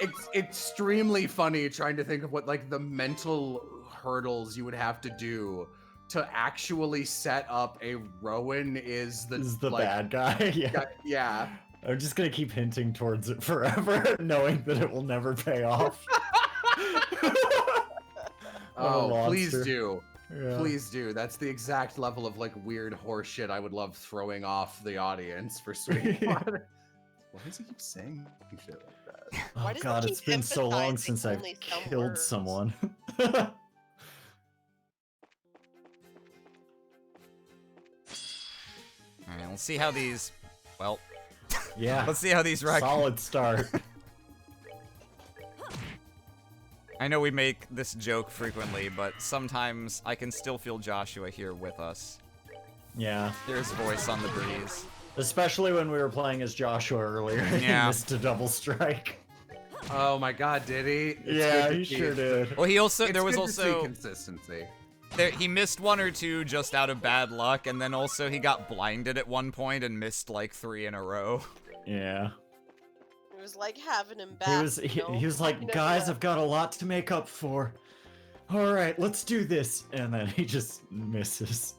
it's extremely funny trying to think of what like the mental hurdles you would have to do to actually set up a Rowan is the like,
bad guy. Yeah.
Yeah.
I'm just gonna keep hinting towards it forever, knowing that it will never pay off.
Oh, please
monster.
do.
Yeah.
Please do. That's the exact level of like weird horse shit I would love throwing off the audience for Sweetwater. Why does he keep saying shit like that?
Why
Oh
does
god,
he
it's
keep
been so long
emphasizing
since I've
only some
killed
words?
someone.
Alright, let's see how these. Well,
Yeah.
let's see how these rack.
Solid start.
I know we make this joke frequently, but sometimes I can still feel Joshua here with us.
Yeah.
Hear his voice on the breeze.
Especially when we were playing as Joshua earlier. He
Yeah.
missed a double strike.
Oh my god, did he? It's
Yeah,
good to
he
see
sure
it.
did.
Well, he also
It's
there was
good to see
also
consistency.
he missed one or two just out of bad luck, and then also he got blinded at one point and missed like 3 in a row.
Yeah.
It was like having him
He
back.
was
you know?
he was like,
You know,
guys, I've got a lot to make up for. All right, let's do this. And then he just misses.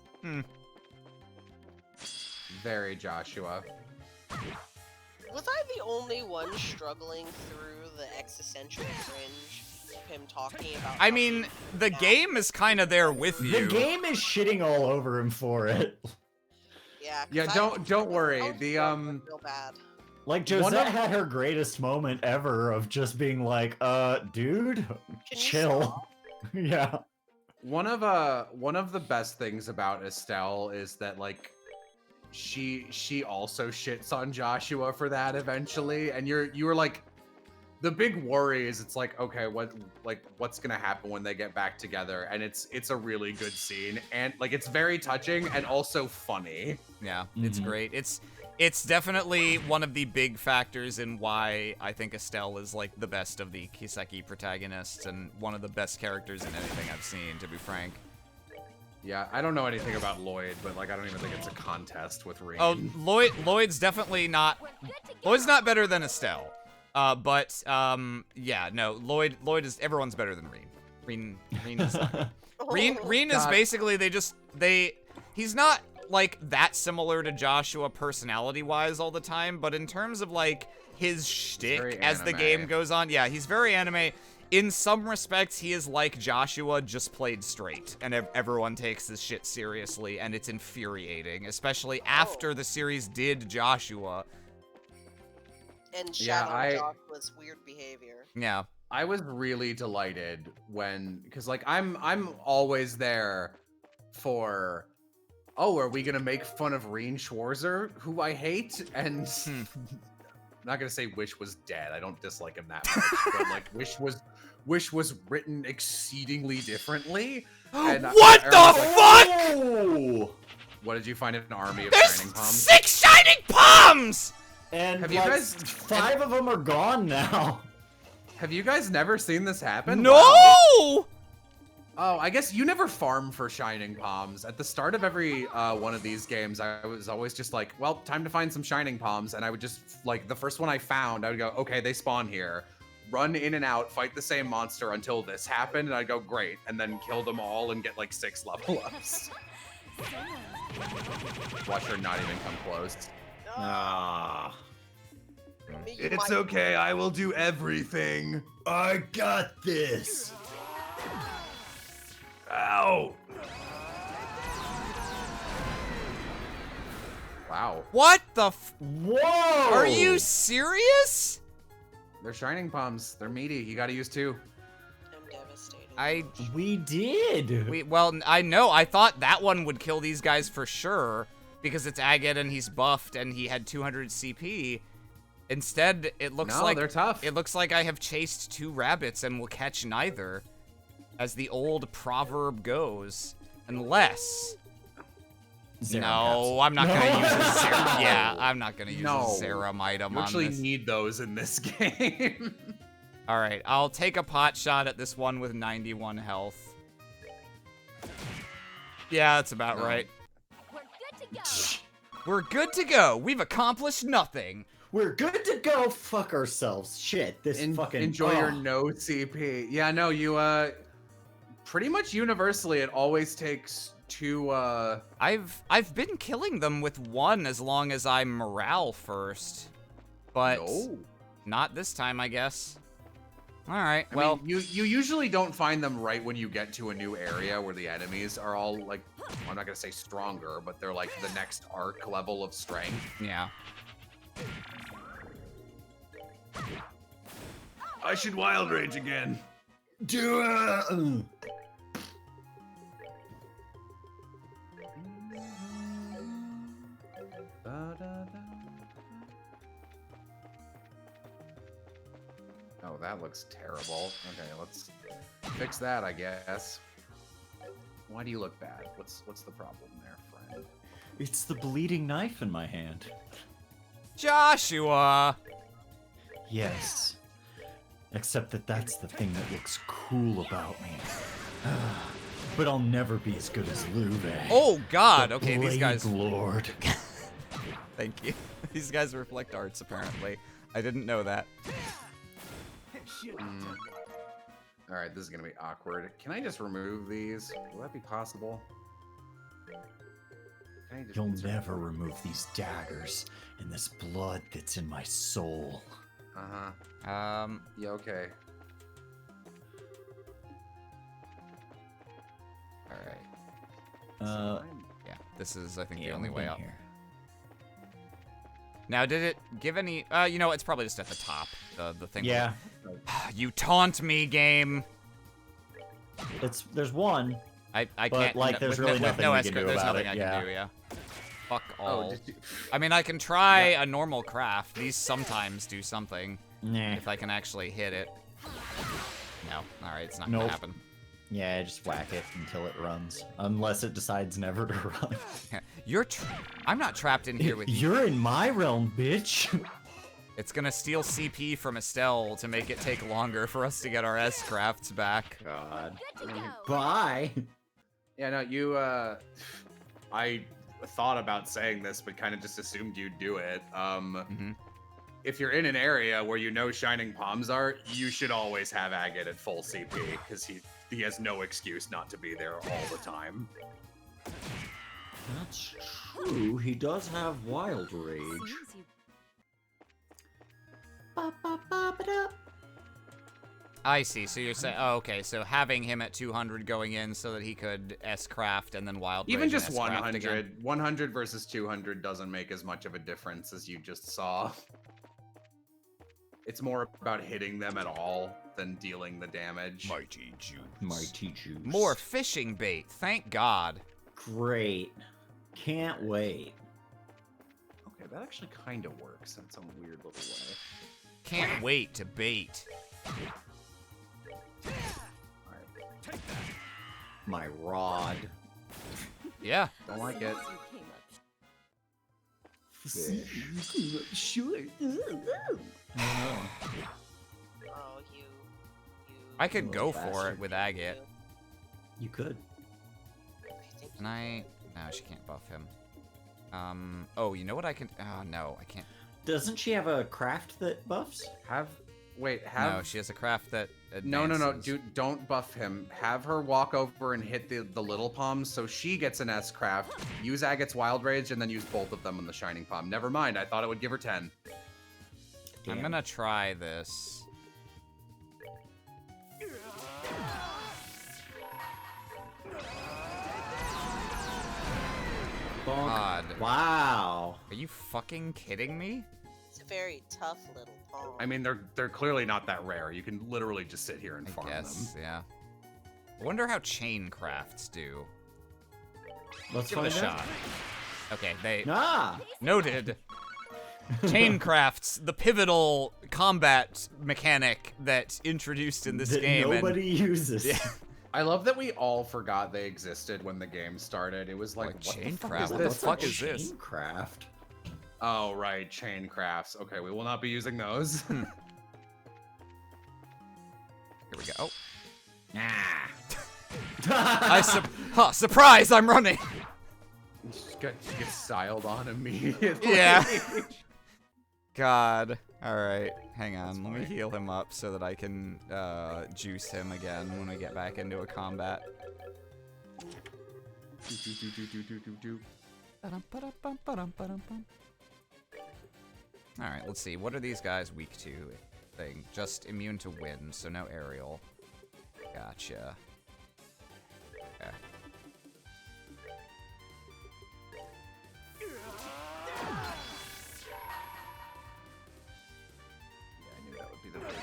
Very Joshua.
Was I the only one struggling through the existential cringe of him talking about?
I
how
mean,
he's
the
now-
game is kind of there with
The
you.
game is shitting all over him for it.
Yeah. 'cause
Yeah,
I
don't
was
worry.
struggling
The
real bad.
Like
One
Josette
of-
had her greatest moment ever of just being like, dude,
Can you
chill.
stop?
Yeah.
one of the best things about Estelle is that like she also shits on Joshua for that eventually, and you were like, the big worry is it's like, okay, what's gonna happen when they get back together, and it's a really good scene, and like it's very touching and also funny.
Yeah, it's
Mhm.
great. It's definitely one of the big factors in why I think Estelle is like the best of the Kiseki protagonists and one of the best characters in anything I've seen, to be frank.
Yeah, I don't know anything about Lloyd, but like I don't even think it's a contest with Reem.
Oh, Lloyd's definitely not. Lloyd's not better than Estelle. But yeah, no, Lloyd is everyone's better than Reen. Reen is Reen is
God.
basically he's not like that similar to Joshua personality-wise all the time, but in terms of like his shtick
very
as the
anime.
game goes on, yeah, he's very anime. In some respects, he is like Joshua, just played straight, and everyone takes this shit seriously, and it's infuriating, especially after the series did Joshua.
And
Yeah,
Shadow Joshua's weird behavior.
Yeah.
I was really delighted because like I'm always there for, oh, are we gonna make fun of Reen Schwarzer, who I hate? And I'm not gonna say Wish was dead. I don't dislike him that much, but like Wish was written exceedingly differently. And
What the
I was like,
fuck?
Oh!
what did you find in an army of
There's
shining palms?
6 shining palms!
And
Have you
like,
guys-
5 of them are gone now.
Have you guys never seen this happen?
No!
Wow. Oh, I guess you never farm for shining palms. At the start of every one of these games, I was always just like, well, time to find some shining palms. And I would just, like, the first one I found, I would go, okay, they spawn here. Run in and out, fight the same monster until this happened. And I'd go, great. And then kill them all and get, like, 6 level ups. Watch her not even come close.
Ah.
You
It's
might-
okay, I will do everything.
I got this.
Ow. Wow.
What the
Whoa!
Are you serious?
They're shining palms. They're meaty. You gotta use 2.
I'm devastated.
We did.
Well, I know. I thought that one would kill these guys for sure because it's agate and he's buffed and he had 200 CP. Instead, it looks
No,
like
they're tough.
It looks like I have chased 2 rabbits and will catch neither, as the old proverb goes. Unless,
Zero
no, I'm not gonna use a serum. Yeah, I'm not gonna use
No.
a serum item
You
on
actually
this.
need those in this game.
All right, I'll take a pot shot at this one with 91 health. Yeah, that's about
No.
right.
We're good to go.
We're good to go. We've accomplished nothing.
We're good to go. Fuck ourselves. Shit. This fucking.
Enjoy your
oh.
no CP. Yeah, no, you pretty much universally it always takes 2
I've been killing them with 1 as long as I'm morale first, but
No.
not this time, I guess. All right,
I
well,
mean, you usually don't find them right when you get to a new area where the enemies are all like, I'm not gonna say stronger, but they're like the next arc level of strength.
yeah.
I should wild rage again.
Do it.
Oh, that looks terrible. Okay, let's fix that, I guess. Why do you look bad? What's the problem there, friend?
It's the bleeding knife in my hand.
Joshua.
Yes. Except that that's the thing that looks cool about me. But I'll never be as good as Luve.
Oh God.
the
Okay, these
Blade
guys.
Lord.
Thank you. These guys reflect arts, apparently. I didn't know that.
All right, this is gonna be awkward. Can I just remove these? Will that be possible? Can I just
You'll
insert-
never remove these daggers and this blood that's in my soul.
Uh-huh. Yeah, okay.
All right.
Uh,
Yeah, this is, I think, the
yeah,
only
we've
way
been
up.
here.
Now, did it give any? You know, it's probably just at the top. The thing.
Yeah,
You taunt me, game.
there's one.
I
But,
can't.
like, there's
with
really
with
nothing
no
we
escort,
can do
there's
about
nothing
it,
I
yeah.
can do. Yeah. Fuck all.
Oh, did you...
I mean, I can try a normal craft. These sometimes do something
Nah.
if I can actually hit it. No. All right, it's not
Nope.
gonna happen.
Yeah, just whack it until it runs. Unless it decides never to run.
You're. I'm not trapped in here with you.
You're in my realm, bitch.
It's gonna steal CP from Estelle to make it take longer for us to get our S crafts back.
God.
Good to go.
Bye.
Yeah, no, you, I thought about saying this, but kind of just assumed you'd do it.
Mhm.
If you're in an area where you know Shining Palms are, you should always have Agate at full CP, because he has no excuse not to be there all the time.
That's true. He does have wild rage.
Seems you
I see. So you're saying, oh, okay. So having him at 200 going in so that he could S craft and then wild.
Even
rage and
just
S-craft
100.
again.
100 versus 200 doesn't make as much of a difference as you just saw. It's more about hitting them at all than dealing the damage.
Mighty Jews.
Mighty juice.
More fishing bait. Thank God.
Great. Can't wait.
Okay, that actually kind of works in some weird little way.
Can't wait to bait.
Alright,
My rod.
Yeah.
don't like it.
Sure.
Oh, you.
I could
Little
go for it
bastard.
with agate.
You could.
Can I? No, she can't buff him. Oh, you know what I can? Oh no, I can't.
Doesn't she have a craft that buffs?
Wait, have...
No, she has a craft that
No,
advances.
dude, don't buff him. Have her walk over and hit the little palms so she gets an S craft. Use Agate's Wild Rage and then use both of them on the Shining Palm. Never mind, I thought it would give her 10.
I'm
Damn.
gonna try this.
Bonk.
God.
Wow.
Are you fucking kidding me?
It's a very tough little palm.
I mean, they're clearly not that rare. You can literally just sit here and
I
farm
guess,
them.
yeah. I wonder how chain crafts do.
Let's
Give it a
find out.
shot. Okay, they
Ah!
noted. Chain crafts, the pivotal combat mechanic that introduced in this
That
game.
nobody uses.
Yeah.
I love that we all forgot they existed when the game started. It was like,
Like
what
chain
the fuck
craft?
is
What the
this?
fuck is this?
Craft.
Oh, right, chain crafts. Okay, we will not be using those.
Here we go. Oh,
Ah.
surprise! I'm running.
Just get styled on immediately.
Yeah. God. All right, hang on.
That's
Let me
fine.
heal him up so that I can juice him again when we get back into a combat. All right, let's see. What are these guys weak to? Thing just immune to wind, so no aerial. Gotcha. Okay.
Yeah, I knew that would be the big.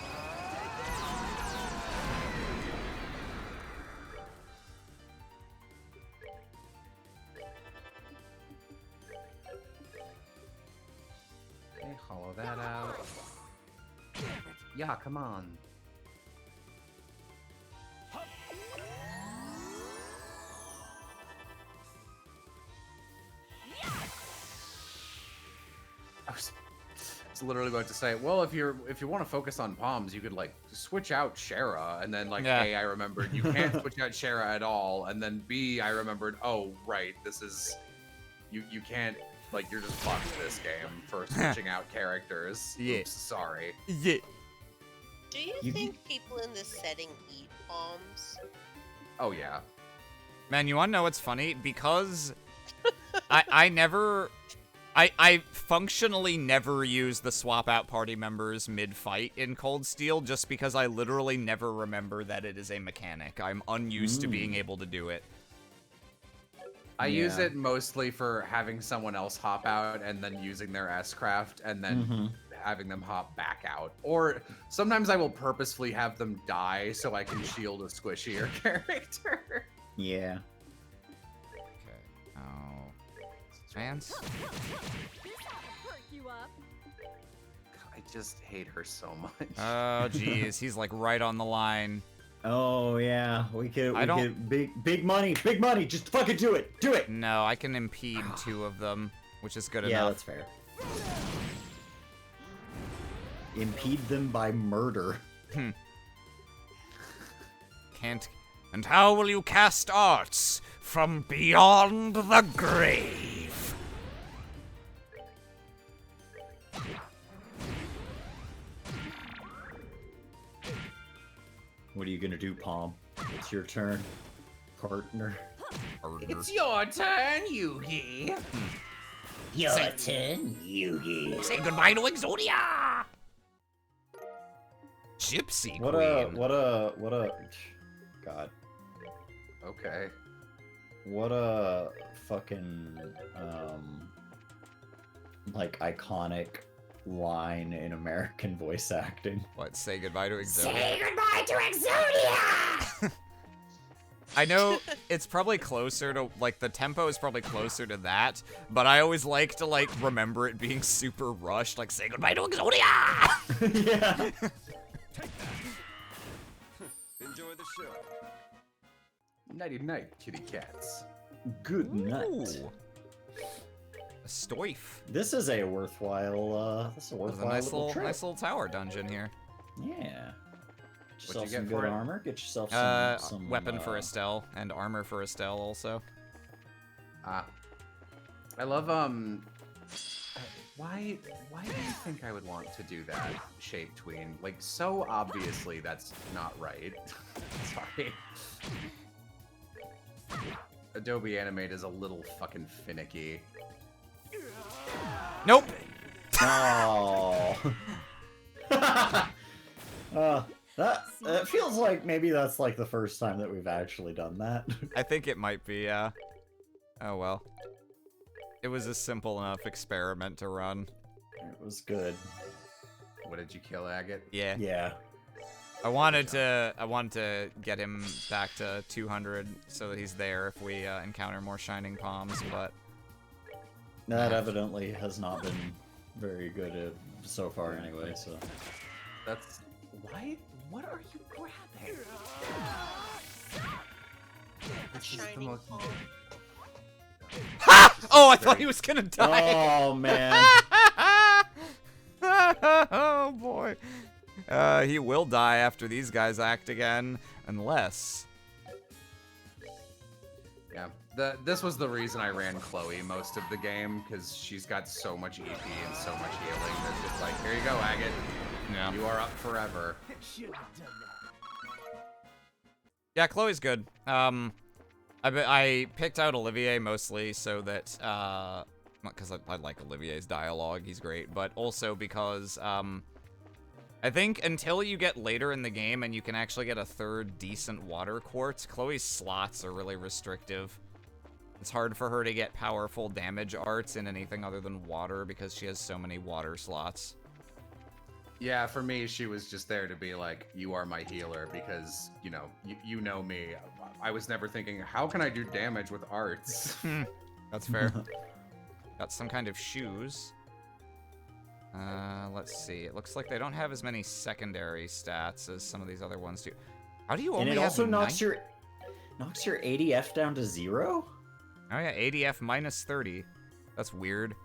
Okay, hollow that out. Yeah, come on. I was literally about to say, well, if you want to focus on palms, you could like switch out Shara, and then like
Yeah.
A, I remembered you can't switch out Shara at all, and then B, I remembered, oh right, this is you can't, like, you're just fucked this game for switching out characters.
Yeah.
Oops, sorry.
Yeah.
Do you think people in this setting eat palms?
Oh yeah.
Man, you wanna know what's funny? Because I functionally never use the swap out party members mid-fight in Cold Steel just because I literally never remember that it is a mechanic. I'm unused to being able to do it.
I use
Yeah.
it mostly for having someone else hop out and then using their S-craft and then having them hop back out. Or sometimes I will purposefully have them die so I can shield a squishier character.
Yeah.
Okay. Oh. Chance?
This ought to perk you up.
I just hate her so much.
Oh, jeez. He's like right on the line.
Oh yeah. We could.
I
We
don't-
could big money. Big money. Just fucking do it. Do it.
No, I can impede two of them, which is good
Yeah,
enough.
that's fair. Impede them by murder.
Can't. And how will you cast arts from beyond the grave?
What are you gonna do, Palm? It's your turn, partner.
It's your turn, Yugi.
Your turn, Yugi.
Say goodbye to Exodia! Gypsy
What
Queen.
a. God.
Okay.
What a fucking like iconic line in American voice acting.
What? Say goodbye to Exodia?
Say goodbye to Exodia!
I know it's probably closer to, like, the tempo is probably closer to that, but I always like to, like, remember it being super rushed, like, say goodbye to Exodia!
Yeah.
Enjoy the show.
Nighty night, kitty cats.
Good night.
Ooh. A stoif.
This is a worthwhile. This is a
There's
worthwhile
a
little trip.
nice little tower dungeon here.
Yeah. Get
What'd
yourself
you
some
get
good
for it?
armor. Get yourself some
Weapon for Estelle, and armor for Estelle also.
Ah. I love, Why do you think I would want to do that, shape tween? Like, so obviously that's not right. Sorry. Adobe Animate is a little fucking finicky.
Nope.
Oh. It feels like maybe that's like the first time that we've actually done that.
I think it might be, yeah. Oh well. It was a simple enough experiment to run.
It was good.
What did you kill, Agate?
Yeah.
Yeah.
I wanted to get him back to 200 so that he's there if we encounter more shining palms, but
That evidently has not been very good so far anyway, so.
That's... Why? What are you grabbing? This is the
Shining
most...
palm.
Ha! Oh, I thought he was gonna die.
Oh man.
Oh boy. He will die after these guys act again, unless.
Yeah, this was the reason I ran Chloe most of the game, because she's got so much EP and so much healing that's just like, here you go, Agate.
Yeah.
You are up forever.
Yeah, Chloe's good. I picked out Olivier mostly so that, because I like Olivier's dialogue, he's great, but also because, I think until you get later in the game and you can actually get a third decent water quartz, Chloe's slots are really restrictive. It's hard for her to get powerful damage arts in anything other than water because she has so many water slots.
Yeah, for me, she was just there to be like, you are my healer, because, you know me. I was never thinking, how can I do damage with arts?
That's fair. Got some kind of shoes. Let's see. It looks like they don't have as many secondary stats as some of these other ones do. How do you only
And it
have
also knocks
9?
your ADF down to 0?
Oh yeah, ADF minus 30. That's weird.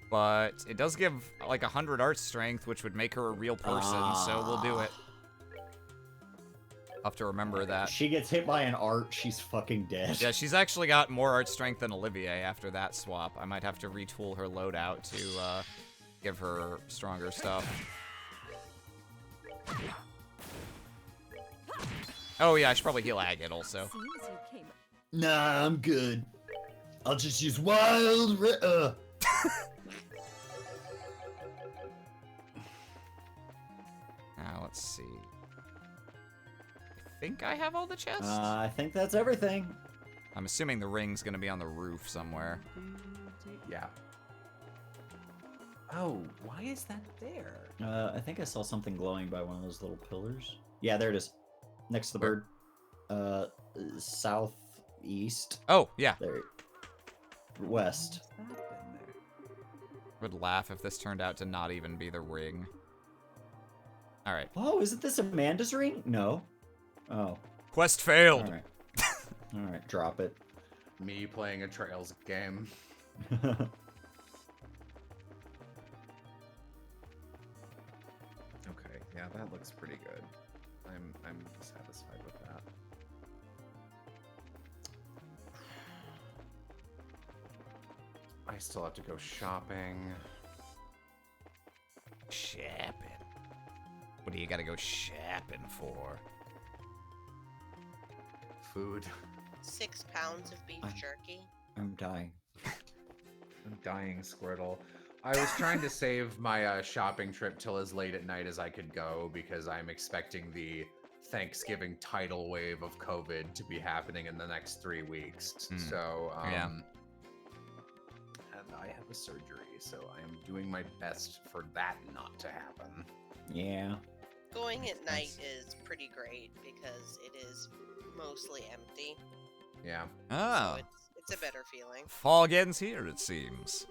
But it does give like 100 art strength, which would make her a real person, so we'll do it. I'll have to remember that.
She gets hit by an art, she's fucking dead.
Yeah, she's actually got more art strength than Olivier after that swap. I might have to retool her loadout to give her stronger stuff. Oh yeah, I should probably heal Agate also.
Seems you came
Nah, I'm good. I'll just use wild.
Now let's see. I think I have all the chests.
I think that's everything.
I'm assuming the ring's gonna be on the roof somewhere.
Yeah. Oh, why is that there?
I think I saw something glowing by one of those little pillars. Yeah, there it is. Next to the bird. Southeast.
Oh, yeah.
There. West.
Would laugh if this turned out to not even be the ring. Alright.
Oh, isn't this Amanda's ring? No. Oh.
Quest failed.
Alright. Alright, drop it.
Me playing a Trails game. Okay, yeah, that looks pretty good. I'm satisfied with that. I still have to go shopping.
Shopping. What do you gotta go shopping for?
Food.
6 pounds of beef jerky.
I'm dying.
I'm dying, Squirtle. I was trying to save my shopping trip till as late at night as I could go because I'm expecting the Thanksgiving tidal wave of COVID to be happening in the next 3 weeks. So,
yeah.
And I have a surgery, so I am doing my best for that not to happen.
Yeah.
Going at night is pretty great because it is mostly empty.
Yeah.
Oh.
So it's a better feeling.
Fog ends here, it seems.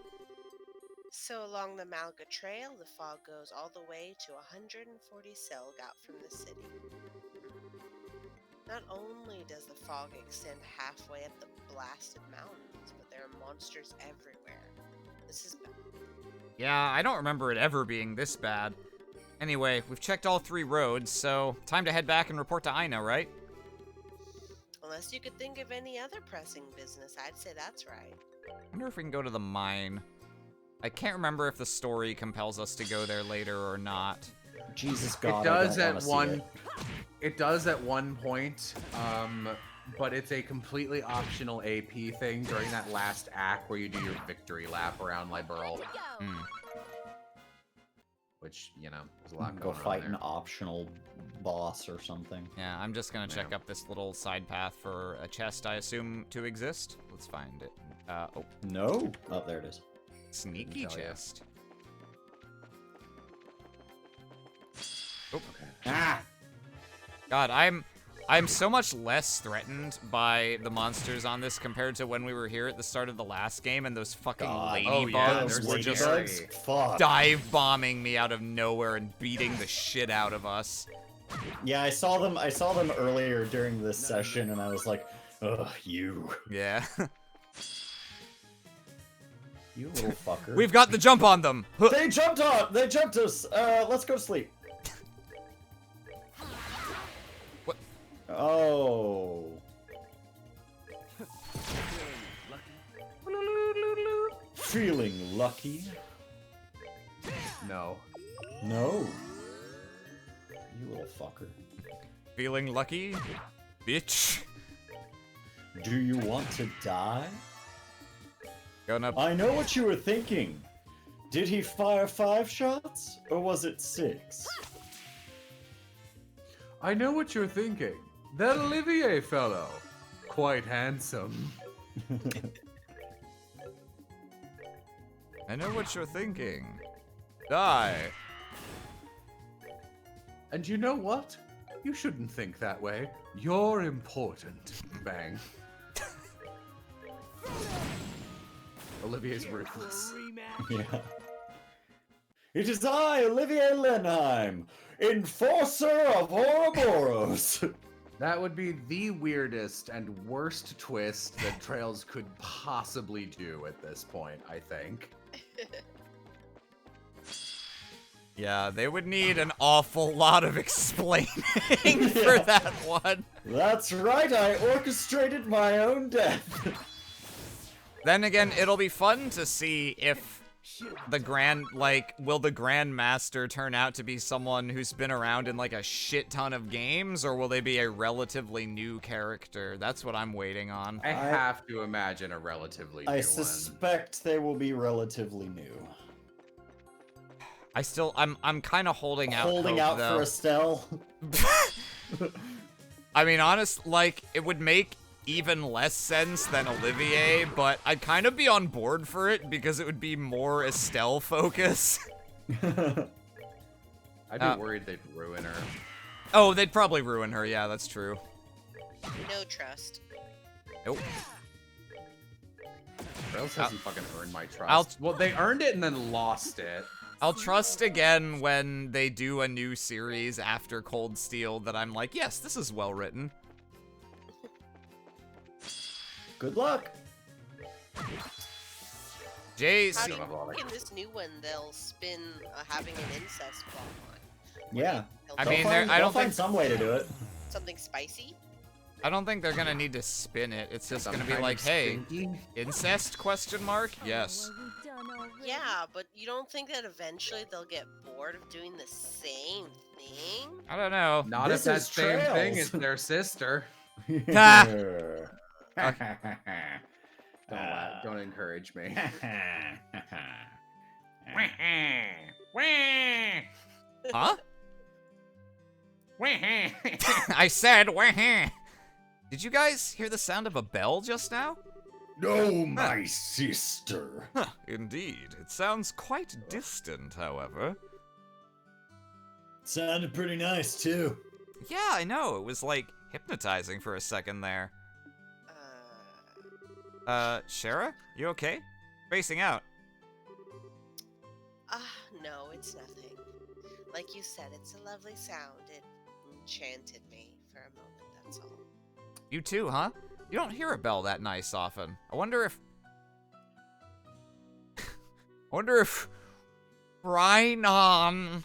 So along the Malga Trail, the fog goes all the way to 140 Selgout from the city. Not only does the fog extend halfway up the blasted mountains, but there are monsters everywhere. This is bad.
Yeah, I don't remember it ever being this bad. Anyway, we've checked all 3 roads, so time to head back and report to Ina, right?
Unless you could think of any other pressing business, I'd say that's right.
I wonder if we can go to the mine. I can't remember if the story compels us to go there later or not.
Jesus God,
It does
I don't
at
wanna see
one. It does at one point, but it's a completely optional AP thing during that last act where you do your victory lap around Liberal,
Hmm.
which, you know, there's a
it.
lot
Go
going
fight
on
an
there.
optional boss or something.
Yeah, I'm just gonna check
Yeah.
up this little side path for a chest I assume to exist. Let's find it. Oh,
No. Oh, there it is.
sneaky
tell ya.
chest. Oh,
Ah!
God, I'm so much less threatened by the monsters on this compared to when we were here at the start of the last game and those fucking
God.
Oh, yeah,
ladybugs
they're
were just
ladybugs.
Fuck.
dive bombing me out of nowhere and beating the shit out of us.
Yeah, I saw them earlier during this session, and I was like, ugh, you.
Yeah.
You little fucker.
We've got the jump on them. Huh.
They jumped us! Let's go to sleep.
What?
Oh. Feeling lucky?
No.
No. You little fucker.
Feeling lucky? Bitch.
Do you want to die?
Gonna
I know what you were thinking. Did he fire 5 shots? Or was it 6?
I know what you're thinking. That Olivier fellow. Quite handsome.
I know what you're thinking. Die.
And you know what? You shouldn't think that way. You're important. Bang. Olivier's ruthless.
Yeah. It is I, Olivier Lenheim, enforcer of Ouroboros.
That would be the weirdest and worst twist that Trails could possibly do at this point, I think.
Yeah, they would need an awful lot of explaining for that one.
That's right, I orchestrated my own death.
Then again, it'll be fun to see if will the Grand Master turn out to be someone who's been around in like a shit ton of games, or will they be a relatively new character? That's what I'm waiting on.
I have to imagine a relatively new
I
one.
suspect they will be relatively new.
I'm kind of holding out
Holding
hope,
out
though.
for Estelle.
I mean, it would make even less sense than Olivier, but I'd kind of be on board for it because it would be more Estelle focus.
I'd be worried they'd ruin her.
Oh, they'd probably ruin her. Yeah, that's true.
No trust.
Nope.
Trails hasn't fucking earned my trust.
I'll-
Well, they earned it and then lost it.
I'll trust again when they do a new series after Cold Steel that I'm like, yes, this is well written.
Good luck.
Jace,
How do you think in this new one they'll spin having an incest plotline?
Yeah.
I
They'll
mean,
do
I don't
find
think
some way to do it.
something spicy.
I don't think they're gonna need to spin it. It's just
Some
gonna be
kind
like,
of
hey,
stinky?
incest question mark? Yes.
Are we done already?
Yeah, but you don't think that eventually they'll get bored of doing the same thing?
I don't know.
Not
This
if that
is
same thing
Trails.
is their sister.
Ah.
Don't encourage me.
Huh? I said, wah. Did you guys hear the sound of a bell just now?
No, my sister.
Huh, indeed. It sounds quite distant, however.
Sounded pretty nice, too.
Yeah, I know. It was like hypnotizing for a second there. Shara? You okay? Spacing out.
No, it's nothing. Like you said, it's a lovely sound. It enchanted me for a moment, that's all.
You too, huh? You don't hear a bell that nice often. I wonder if Rhinon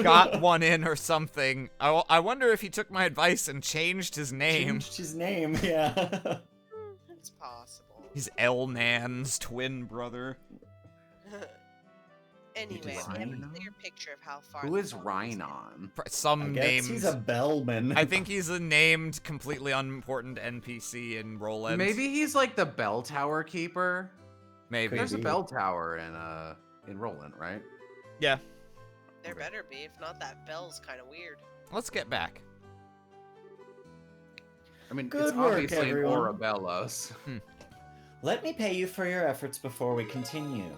got one in or something. I wonder if he took my advice and changed his name.
Changed his name, yeah.
It's possible.
He's Elnan's twin brother.
Anyway, we have a
Rhino?
clear picture of how far.
Who
the
is
fog
Rhinon?
I
Some
guess
named.
he's a bellman.
I think he's a named, completely unimportant NPC in Roland.
Maybe he's like the bell tower keeper.
Maybe.
There's a
be.
bell tower in Roland, right?
Yeah.
There better be. If not, that bell's kind of weird.
Let's get back.
I mean,
Good
it's
work,
obviously
everyone.
Orabellos.
Let me pay you for your efforts before we continue.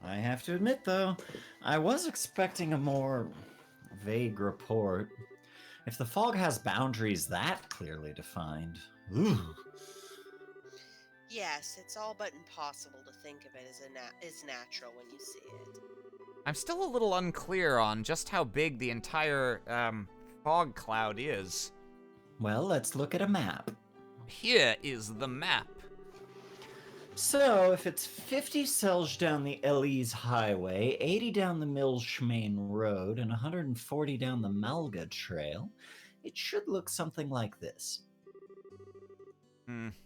I have to admit, though, I was expecting a more vague report. If the fog has boundaries that clearly defined, ooh.
Yes, it's all but impossible to think of it as natural when you see it.
I'm still a little unclear on just how big the entire fog cloud is.
Well, let's look at a map.
Here is the map.
So, if it's 50 cells down the Elise Highway, 80 down the Milchmain Road, and 140 down the Malga Trail, it should look something like this.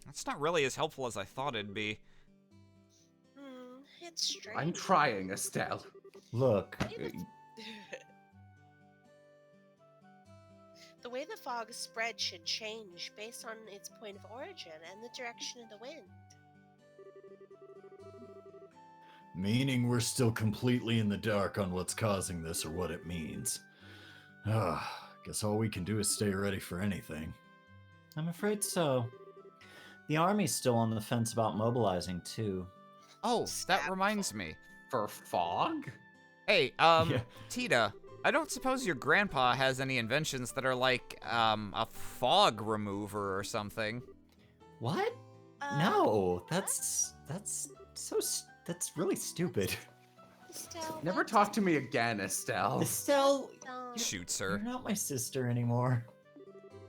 That's not really as helpful as I thought it'd be.
It's strange.
I'm trying, Estelle.
Look,
The way the fog spread should change based on its point of origin and the direction of the wind.
meaning we're still completely in the dark on what's causing this or what it means. Guess all we can do is stay ready for anything.
I'm afraid so. The army's still on the fence about mobilizing, too.
Oh, that reminds me.
For fog?
Hey,
Yeah.
Tita, I don't suppose your grandpa has any inventions that are like, a fog remover or something.
What?
No, that's really stupid.
Estelle,
Never
that's
talk to me again, Estelle.
Estelle,
dumb.
Shoots
you're
her.
not my sister anymore.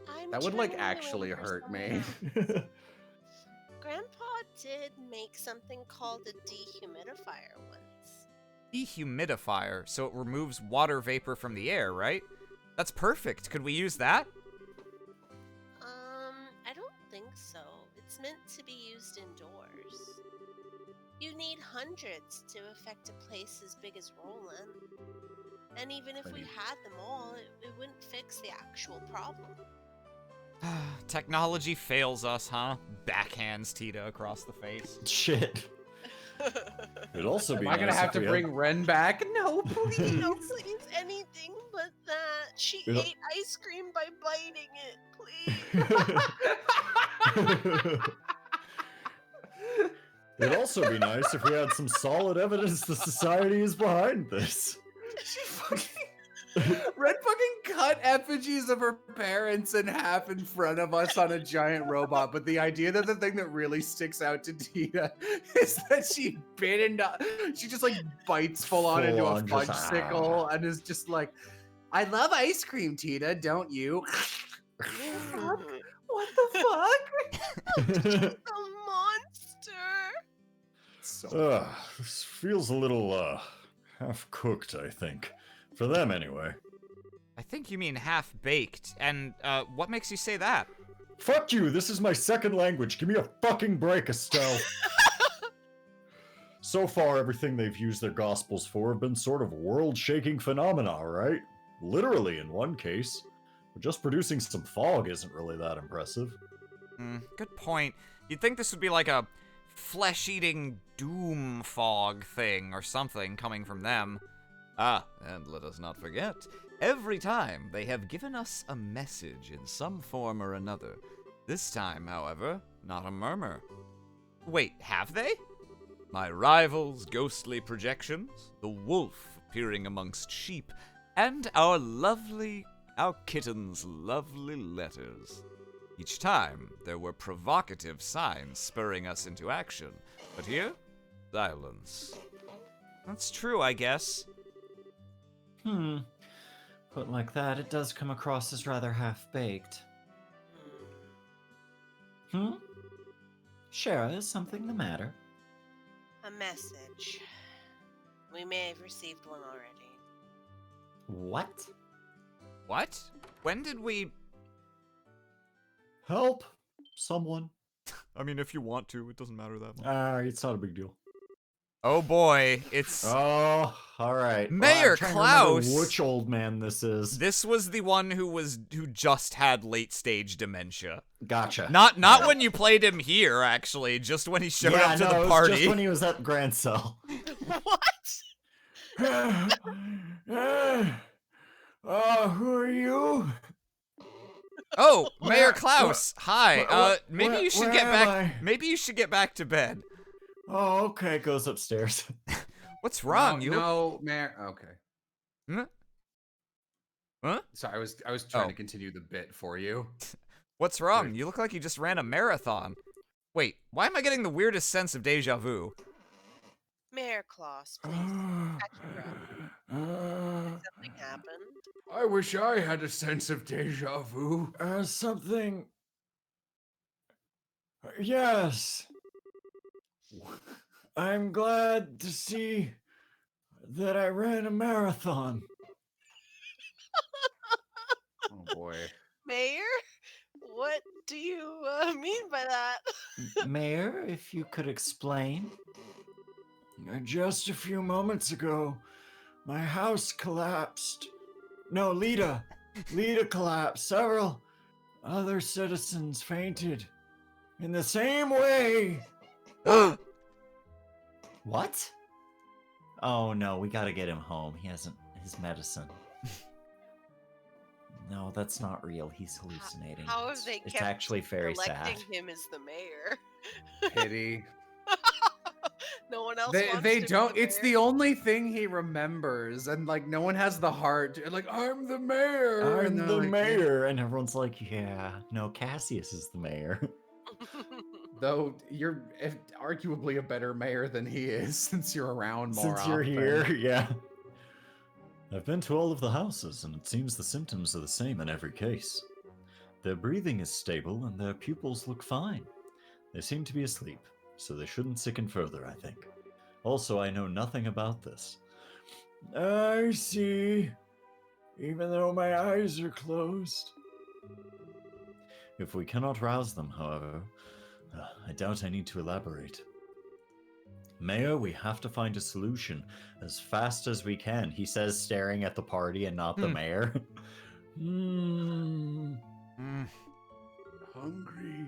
I'm
That would, like,
turning you
actually
in for
hurt
someone
me.
else. Grandpa did make something called a dehumidifier once.
Dehumidifier, so it removes water vapor from the air, right? That's perfect. Could we use that?
I don't think so. It's meant to be used indoors. You need hundreds to affect a place as big as Roland. And even if we had them all, it wouldn't fix the actual problem.
Technology fails us, huh? Backhands Tita across the face.
Shit. It'd also be
Am I gonna
nice
have
if
to
we
bring Ren back? No, please.
No, please, anything but that. She
It'll-
ate ice cream by biting it, please.
It'd also be nice if we had some solid evidence the society is behind this.
She fucking Red fucking cut effigies of her parents in half in front of us on a giant robot, but the idea that the thing that really sticks out to Tita is that she just like bites full on into a
Full-on just,
fudgesicle and is just like, I love ice cream, Tita, don't you? What the fuck?
A monster.
So
This feels a little, half-cooked, I think. For them, anyway.
I think you mean half-baked. And, what makes you say that?
Fuck you, this is my second language. Give me a fucking break, Estelle. So far, everything they've used their gospels for have been sort of world-shaking phenomena, right? Literally, in one case. But just producing some fog isn't really that impressive.
Good point. You'd think this would be like a flesh-eating doom fog thing or something coming from them. Ah, and let us not forget, every time they have given us a message in some form or another. This time, however, not a murmur. Wait, have they? My rival's ghostly projections, the wolf appearing amongst sheep, and our kitten's lovely letters. Each time, there were provocative signs spurring us into action, but here, silence. That's true, I guess.
Put like that, it does come across as rather half-baked. Shara, is something the matter?
A message. We may have received one already.
What?
What? When did we...
Help! Someone.
I mean, if you want to, it doesn't matter that much.
It's not a big deal.
Oh boy, it's
Oh, all right.
Mayor
I'm trying to remember
Klaus.
which old man this is.
This was the one who just had late stage dementia.
Gotcha.
Not when you played him here, actually, just when he showed up to
it
the
was
party.
just when he was at Grand Cell.
What?
Who are you?
Oh, Mayor
Where-
Klaus. Hi. Maybe
where-
you should
where
get
am
back.
I?
Maybe you should get back to bed.
Oh, okay. Goes upstairs.
What's wrong?
No,
You?
no, Mayor. Okay.
Huh? Huh?
Sorry, I was trying
Oh.
to continue the bit for you.
What's wrong? You look like you just ran a marathon. Wait, why am I getting the weirdest sense of deja vu?
Mayor Klaus, please. Catch your breath. Something happened.
I wish I had a sense of deja vu.
Something. Yes. I'm glad to see that I ran a marathon.
Oh boy.
Mayor? What do you mean by that?
Mayor, if you could explain. Just a few moments ago, my house collapsed. No, Lita. Lita collapsed. Several other citizens fainted. In the same way. What? Oh no, we gotta get him home. He hasn't his medicine. No, that's not real. He's hallucinating.
How have they
It's
kept
actually very
electing
sad.
him as the mayor?
Pity.
No one else
They
wants
they
to be
don't.
the
It's
mayor?
the only thing he remembers, and like no one has the heart. Like I'm the mayor.
I'm
and they're
the
like, "Yeah."
mayor, and everyone's like, "Yeah, no, Cassius is the mayor."
Though you're arguably a better mayor than he is, since you're around more.
Since you're
often.
here, yeah. I've been to all of the houses, and it seems the symptoms are the same in every case. Their breathing is stable, and their pupils look fine. They seem to be asleep, so they shouldn't sicken further, I think. Also, I know nothing about this. I see. Even though my eyes are closed. If we cannot rouse them, however, I doubt I need to elaborate. Mayor, we have to find a solution as fast as we can, he says, staring at the party and not the mayor.
Hungry.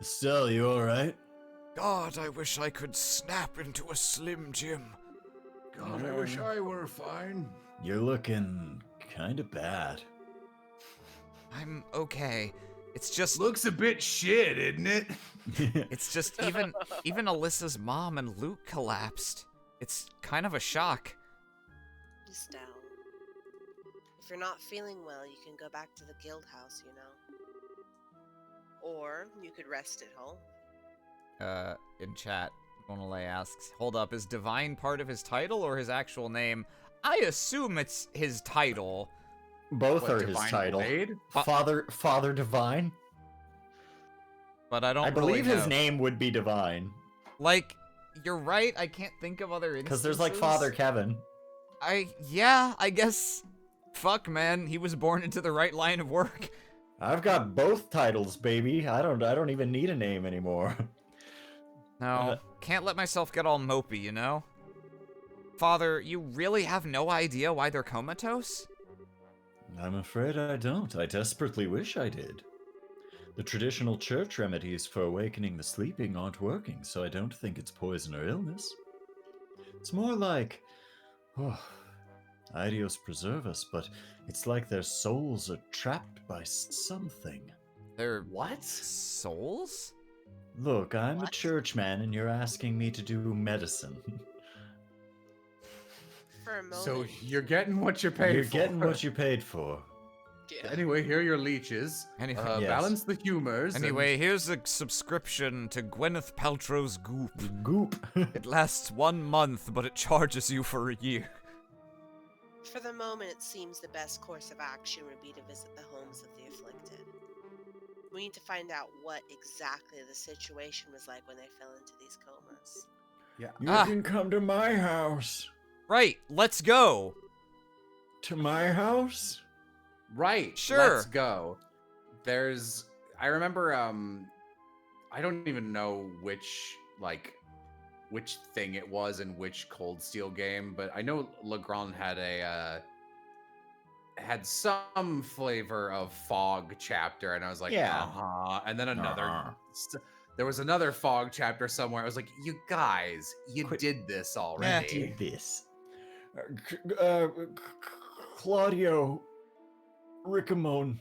Estelle, you alright?
God, I wish I could snap into a Slim Jim.
God, I wish I were fine.
You're looking kinda bad.
I'm okay. It's just
Looks a bit shit, isn't it?
it's just even Alyssa's mom and Luke collapsed. It's kind of a shock.
Estelle, if you're not feeling well, you can go back to the guild house, you know. Or you could rest at home.
In chat, Monolay asks, hold up, is Divine part of his title or his actual name? I assume it's his title.
Both
What,
are his
Divine
title.
Blade?
Father Divine?
But I don't
I believe
really know.
his name would be Divine.
Like, you're right, I can't think of other instances.
Because there's like Father Kevin.
Yeah, I guess. Fuck, man, he was born into the right line of work.
I've got both titles, baby. I don't even need a name anymore.
No, can't let myself get all mopey, you know? Father, you really have no idea why they're comatose?
I'm afraid I don't. I desperately wish I did. The traditional church remedies for awakening the sleeping aren't working, so I don't think it's poison or illness. It's more like, Ideos preserve us, but it's like their souls are trapped by something.
They're
What?
souls?
Look, I'm a
What?
churchman and you're asking me to do medicine.
For a moment.
So you're getting what you paid
You're
for.
getting what you paid for.
Yeah.
Anyway, here are your leeches.
Anyway,
yes.
Balance the humors. and-
Anyway, here's a subscription to Gwyneth Paltrow's Goop.
Goop.
It lasts 1 month, but it charges you for a year.
For the moment, it seems the best course of action would be to visit the homes of the afflicted. We need to find out what exactly the situation was like when they fell into these comas.
Yeah.
You
Ah.
can come to my house.
Right, let's go.
To my house?
Right.
Sure.
Let's go. I remember I don't even know which which thing it was in which Cold Steel game, but I know Legrand had some flavor of fog chapter, and I was like,
Yeah.
and then another.
Uh-huh.
There was another fog chapter somewhere. I was like, you guys, you
Quit-
did this
I
already.
did this. Claudio Riccamone.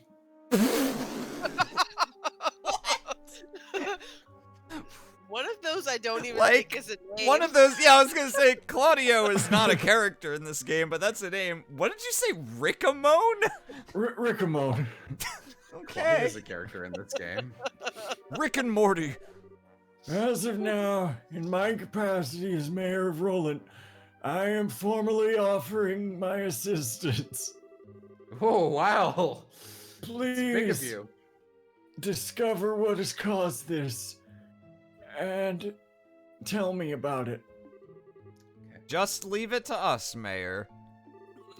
One of those I don't even
Like,
think is a name.
One of those, yeah, I was gonna say Claudio is not a character in this game, but that's a name. What did you say, Riccamone?
Riccamone.
Claudio
Okay.
is a character in this game.
Rick and Morty.
As of now, in my capacity as mayor of Roland, I am formally offering my assistance.
Oh wow!
Please
It's big of you.
discover what has caused this and tell me about it.
Just leave it to us, Mayor.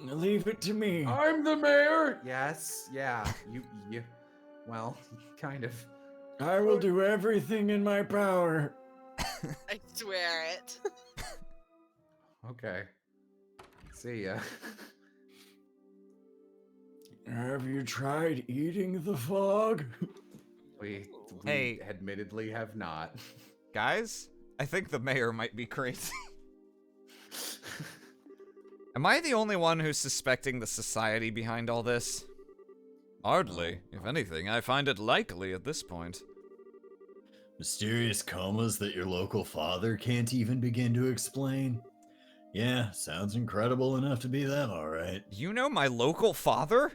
Leave it to me.
I'm the mayor. Yes, yeah. You. Well, kind of.
I will do everything in my power.
I swear it.
Okay. See ya.
Have you tried eating the fog?
We
Hey.
admittedly have not.
Guys, I think the mayor might be crazy. Am I the only one who's suspecting the society behind all this? Hardly. If anything, I find it likely at this point.
Mysterious comas that your local father can't even begin to explain? Yeah, sounds incredible enough to be them, alright.
You know my local father?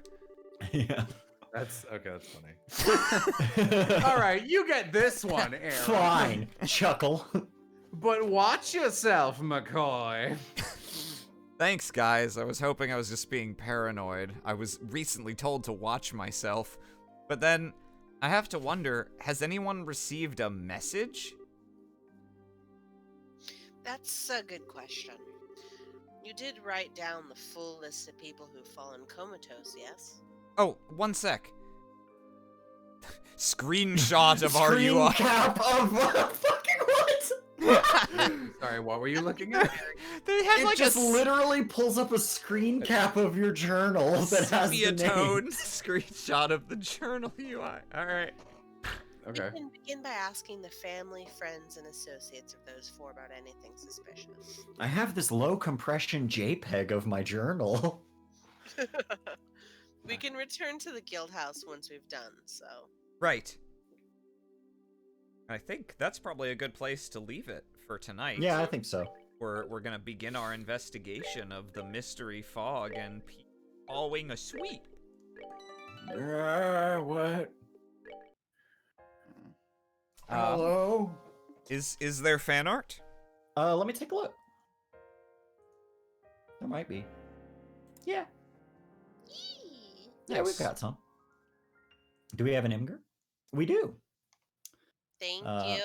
Yeah.
That's okay. That's funny. All right, you get this one, Aaron.
Fine. Chuckle.
But watch yourself, McCoy.
Thanks, guys. I was hoping I was just being paranoid. I was recently told to watch myself. But then, I have to wonder, has anyone received a message?
That's a good question. You did write down the full list of people who've fallen comatose, yes?
Oh, one sec. Screenshot of our UI.
cap of fucking what?
Sorry, what were you looking at?
They had
It
like
just
a
literally pulls up a screen cap of your journal that has the
sepia-tone
name.
screenshot of the journal UI. Alright.
Okay.
You can begin by asking the family, friends, and associates of those four about anything suspicious.
I have this low compression JPEG of my journal.
We can return to the guild house once we've done, so.
Right. I think that's probably a good place to leave it for tonight.
Yeah, I think so.
We're gonna begin our investigation of the mystery fog and following a sweep.
What? Hello?
Is there fan art?
Let me take a look. There might be. Yeah.
Yee.
Yeah, we've got some. Do we have an Imgur? We do.
Thank
Uh,
you.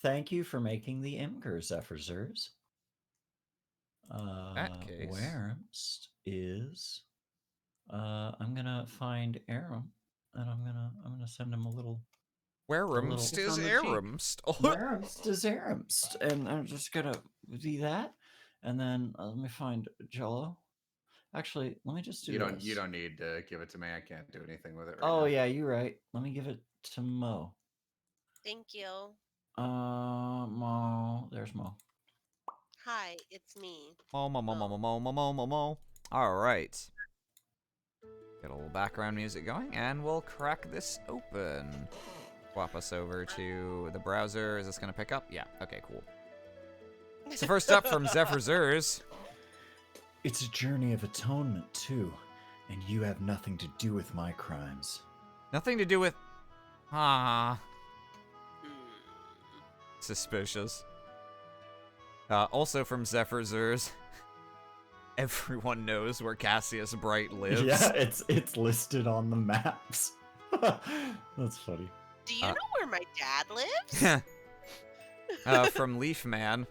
Thank you for making the Imgur, Zephyrzers.
That case.
Whereamst is I'm gonna find Aram and I'm gonna send him a little
Whereamst
kiss
is
on the cheek.
Aramst?
Whereamst is Aramst, and I'm just gonna do that, and then let me find Jello. Actually, let me just do
You don't
this.
need to give it to me. I can't do anything with it right
Oh
now.
yeah, you're right. Let me give it to Mo.
Thank you.
Mo. There's Mo.
Hi, it's me.
Mo. Alright. Get a little background music going, and we'll crack this open. Swap us over to the browser. Is this gonna pick up? Yeah, okay, cool. So first up from Zephyrzers.
It's a journey of atonement, too, and you have nothing to do with my crimes.
Nothing to do with... Ah,
Hmm.
suspicious. Also from Zephyrzers. Everyone knows where Cassius Bright lives.
Yeah, it's listed on the maps. That's funny.
Do you know where my dad lives?
From Leafman.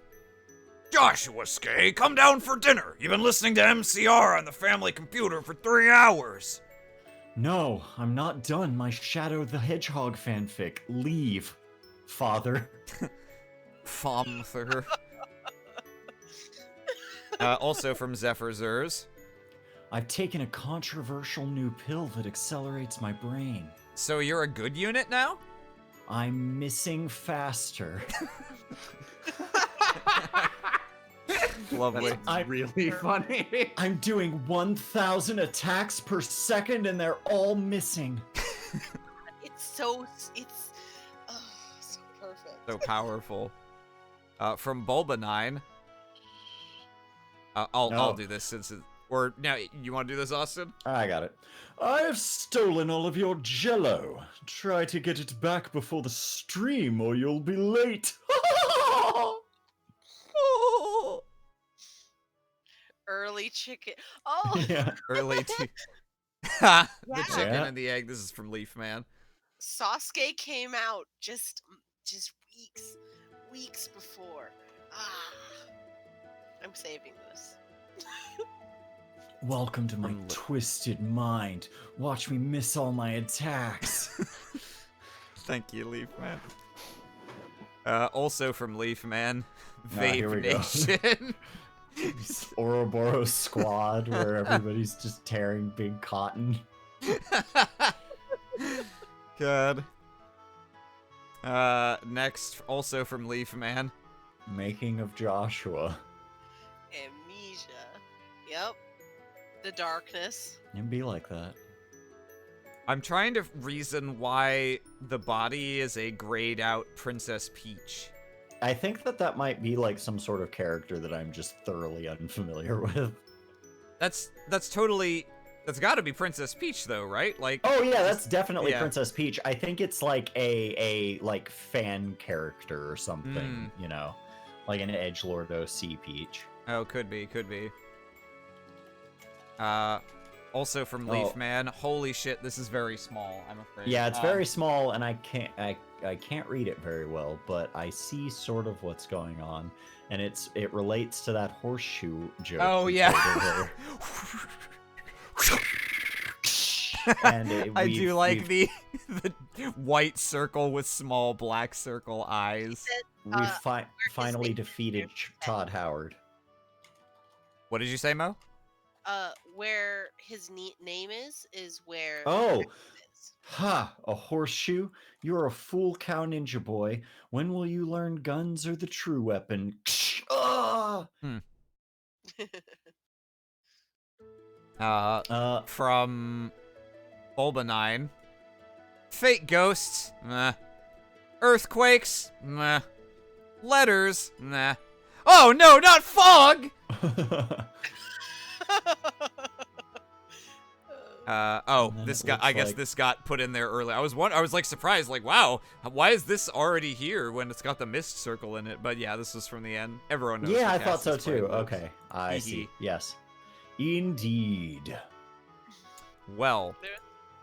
Joshua Skay, come down for dinner. You've been listening to MCR on the family computer for 3 hours.
No, I'm not done my Shadow the Hedgehog fanfic. Leave, father.
Father. Also from Zephyr Zers.
I've taken a controversial new pill that accelerates my brain.
So you're a good unit now?
I'm missing faster.
Lovely.
That's really funny.
I'm doing 1,000 attacks per second and they're all missing.
It's oh, so perfect.
So powerful. From Bulba9. I'll do this since it... Or, now, you want to do this, Austin?
I got it. I have stolen all of your jello. Try to get it back before the stream or you'll be late.
Early chicken. Oh,
Yeah.
Early The chicken
Yeah.
and the egg. This is from Leaf Man.
Sasuke came out just weeks before. I'm saving this.
Welcome to my
From
twisted mind. Watch me miss all my attacks.
Thank you, Leaf Man. Also from Leaf Man.
Here we
Vape
go.
Nation.
Ouroboros squad where everybody's just tearing big cotton.
God. Next, also from Leaf Man.
Making of Joshua.
Amnesia. Yep. The darkness.
It'd be like that.
I'm trying to reason why the body is a grayed out Princess Peach.
I think that might be like some sort of character that I'm just thoroughly unfamiliar with.
That's gotta be Princess Peach though, right? Like,
Oh yeah, that's definitely
Yeah.
Princess Peach. I think it's like a like fan character or something, you know, like an edgelord OC Peach.
oh, could be. Also from Leaf
Oh.
Man. Holy shit, this is very small, I'm afraid.
Yeah, it's very small, and I can't read it very well, but I see sort of what's going on, and it relates to that horseshoe joke.
Oh,
we
yeah.
told earlier. And
I do like the white circle with small black circle eyes.
we've
his
finally
name
defeated
is.
Todd Howard.
What did you say, Mo?
Where his name is where.
Oh.
the is.
Ha! A horseshoe? You're a fool cow ninja boy. When will you learn guns are the true weapon? Ah!
From Bulba9. Fake ghosts, meh. Earthquakes, meh. Letters, nah. Oh no, not fog!
And then
This
it
got. I
looks
guess
like-
this got put in there early. I was like surprised, like, wow, why is this already here when it's got the mist circle in it? But yeah, this was from the end. Everyone knows.
Yeah,
the
I thought
cast
so
has played
too.
this.
Okay, I
Hee
see.
hee.
Yes. Indeed.
Well,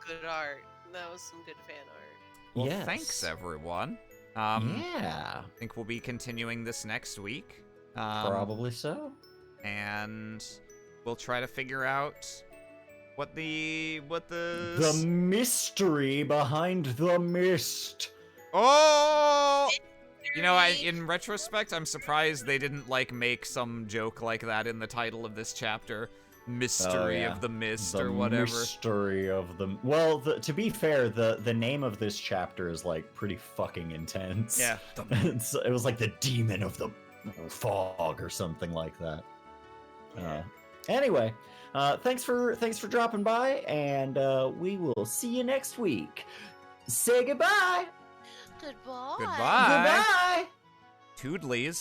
Good art. That was some good fan art.
well,
Yes.
thanks everyone.
Yeah,
I think we'll be continuing this next week.
probably so.
And we'll try to figure out what the
The mystery behind the mist.
Oh! You know, in retrospect, I'm surprised they didn't like make some joke like that in the title of this chapter. Mystery
yeah.
of the Mist
The
or whatever.
mystery of the. Well, to be fair, the name of this chapter is like pretty fucking intense.
Yeah.
It was like the demon of the fog or something like that. Anyway, thanks for dropping by, and we will see you next week. Say goodbye.
Goodbye.
Goodbye.
Goodbye.
Toodlies.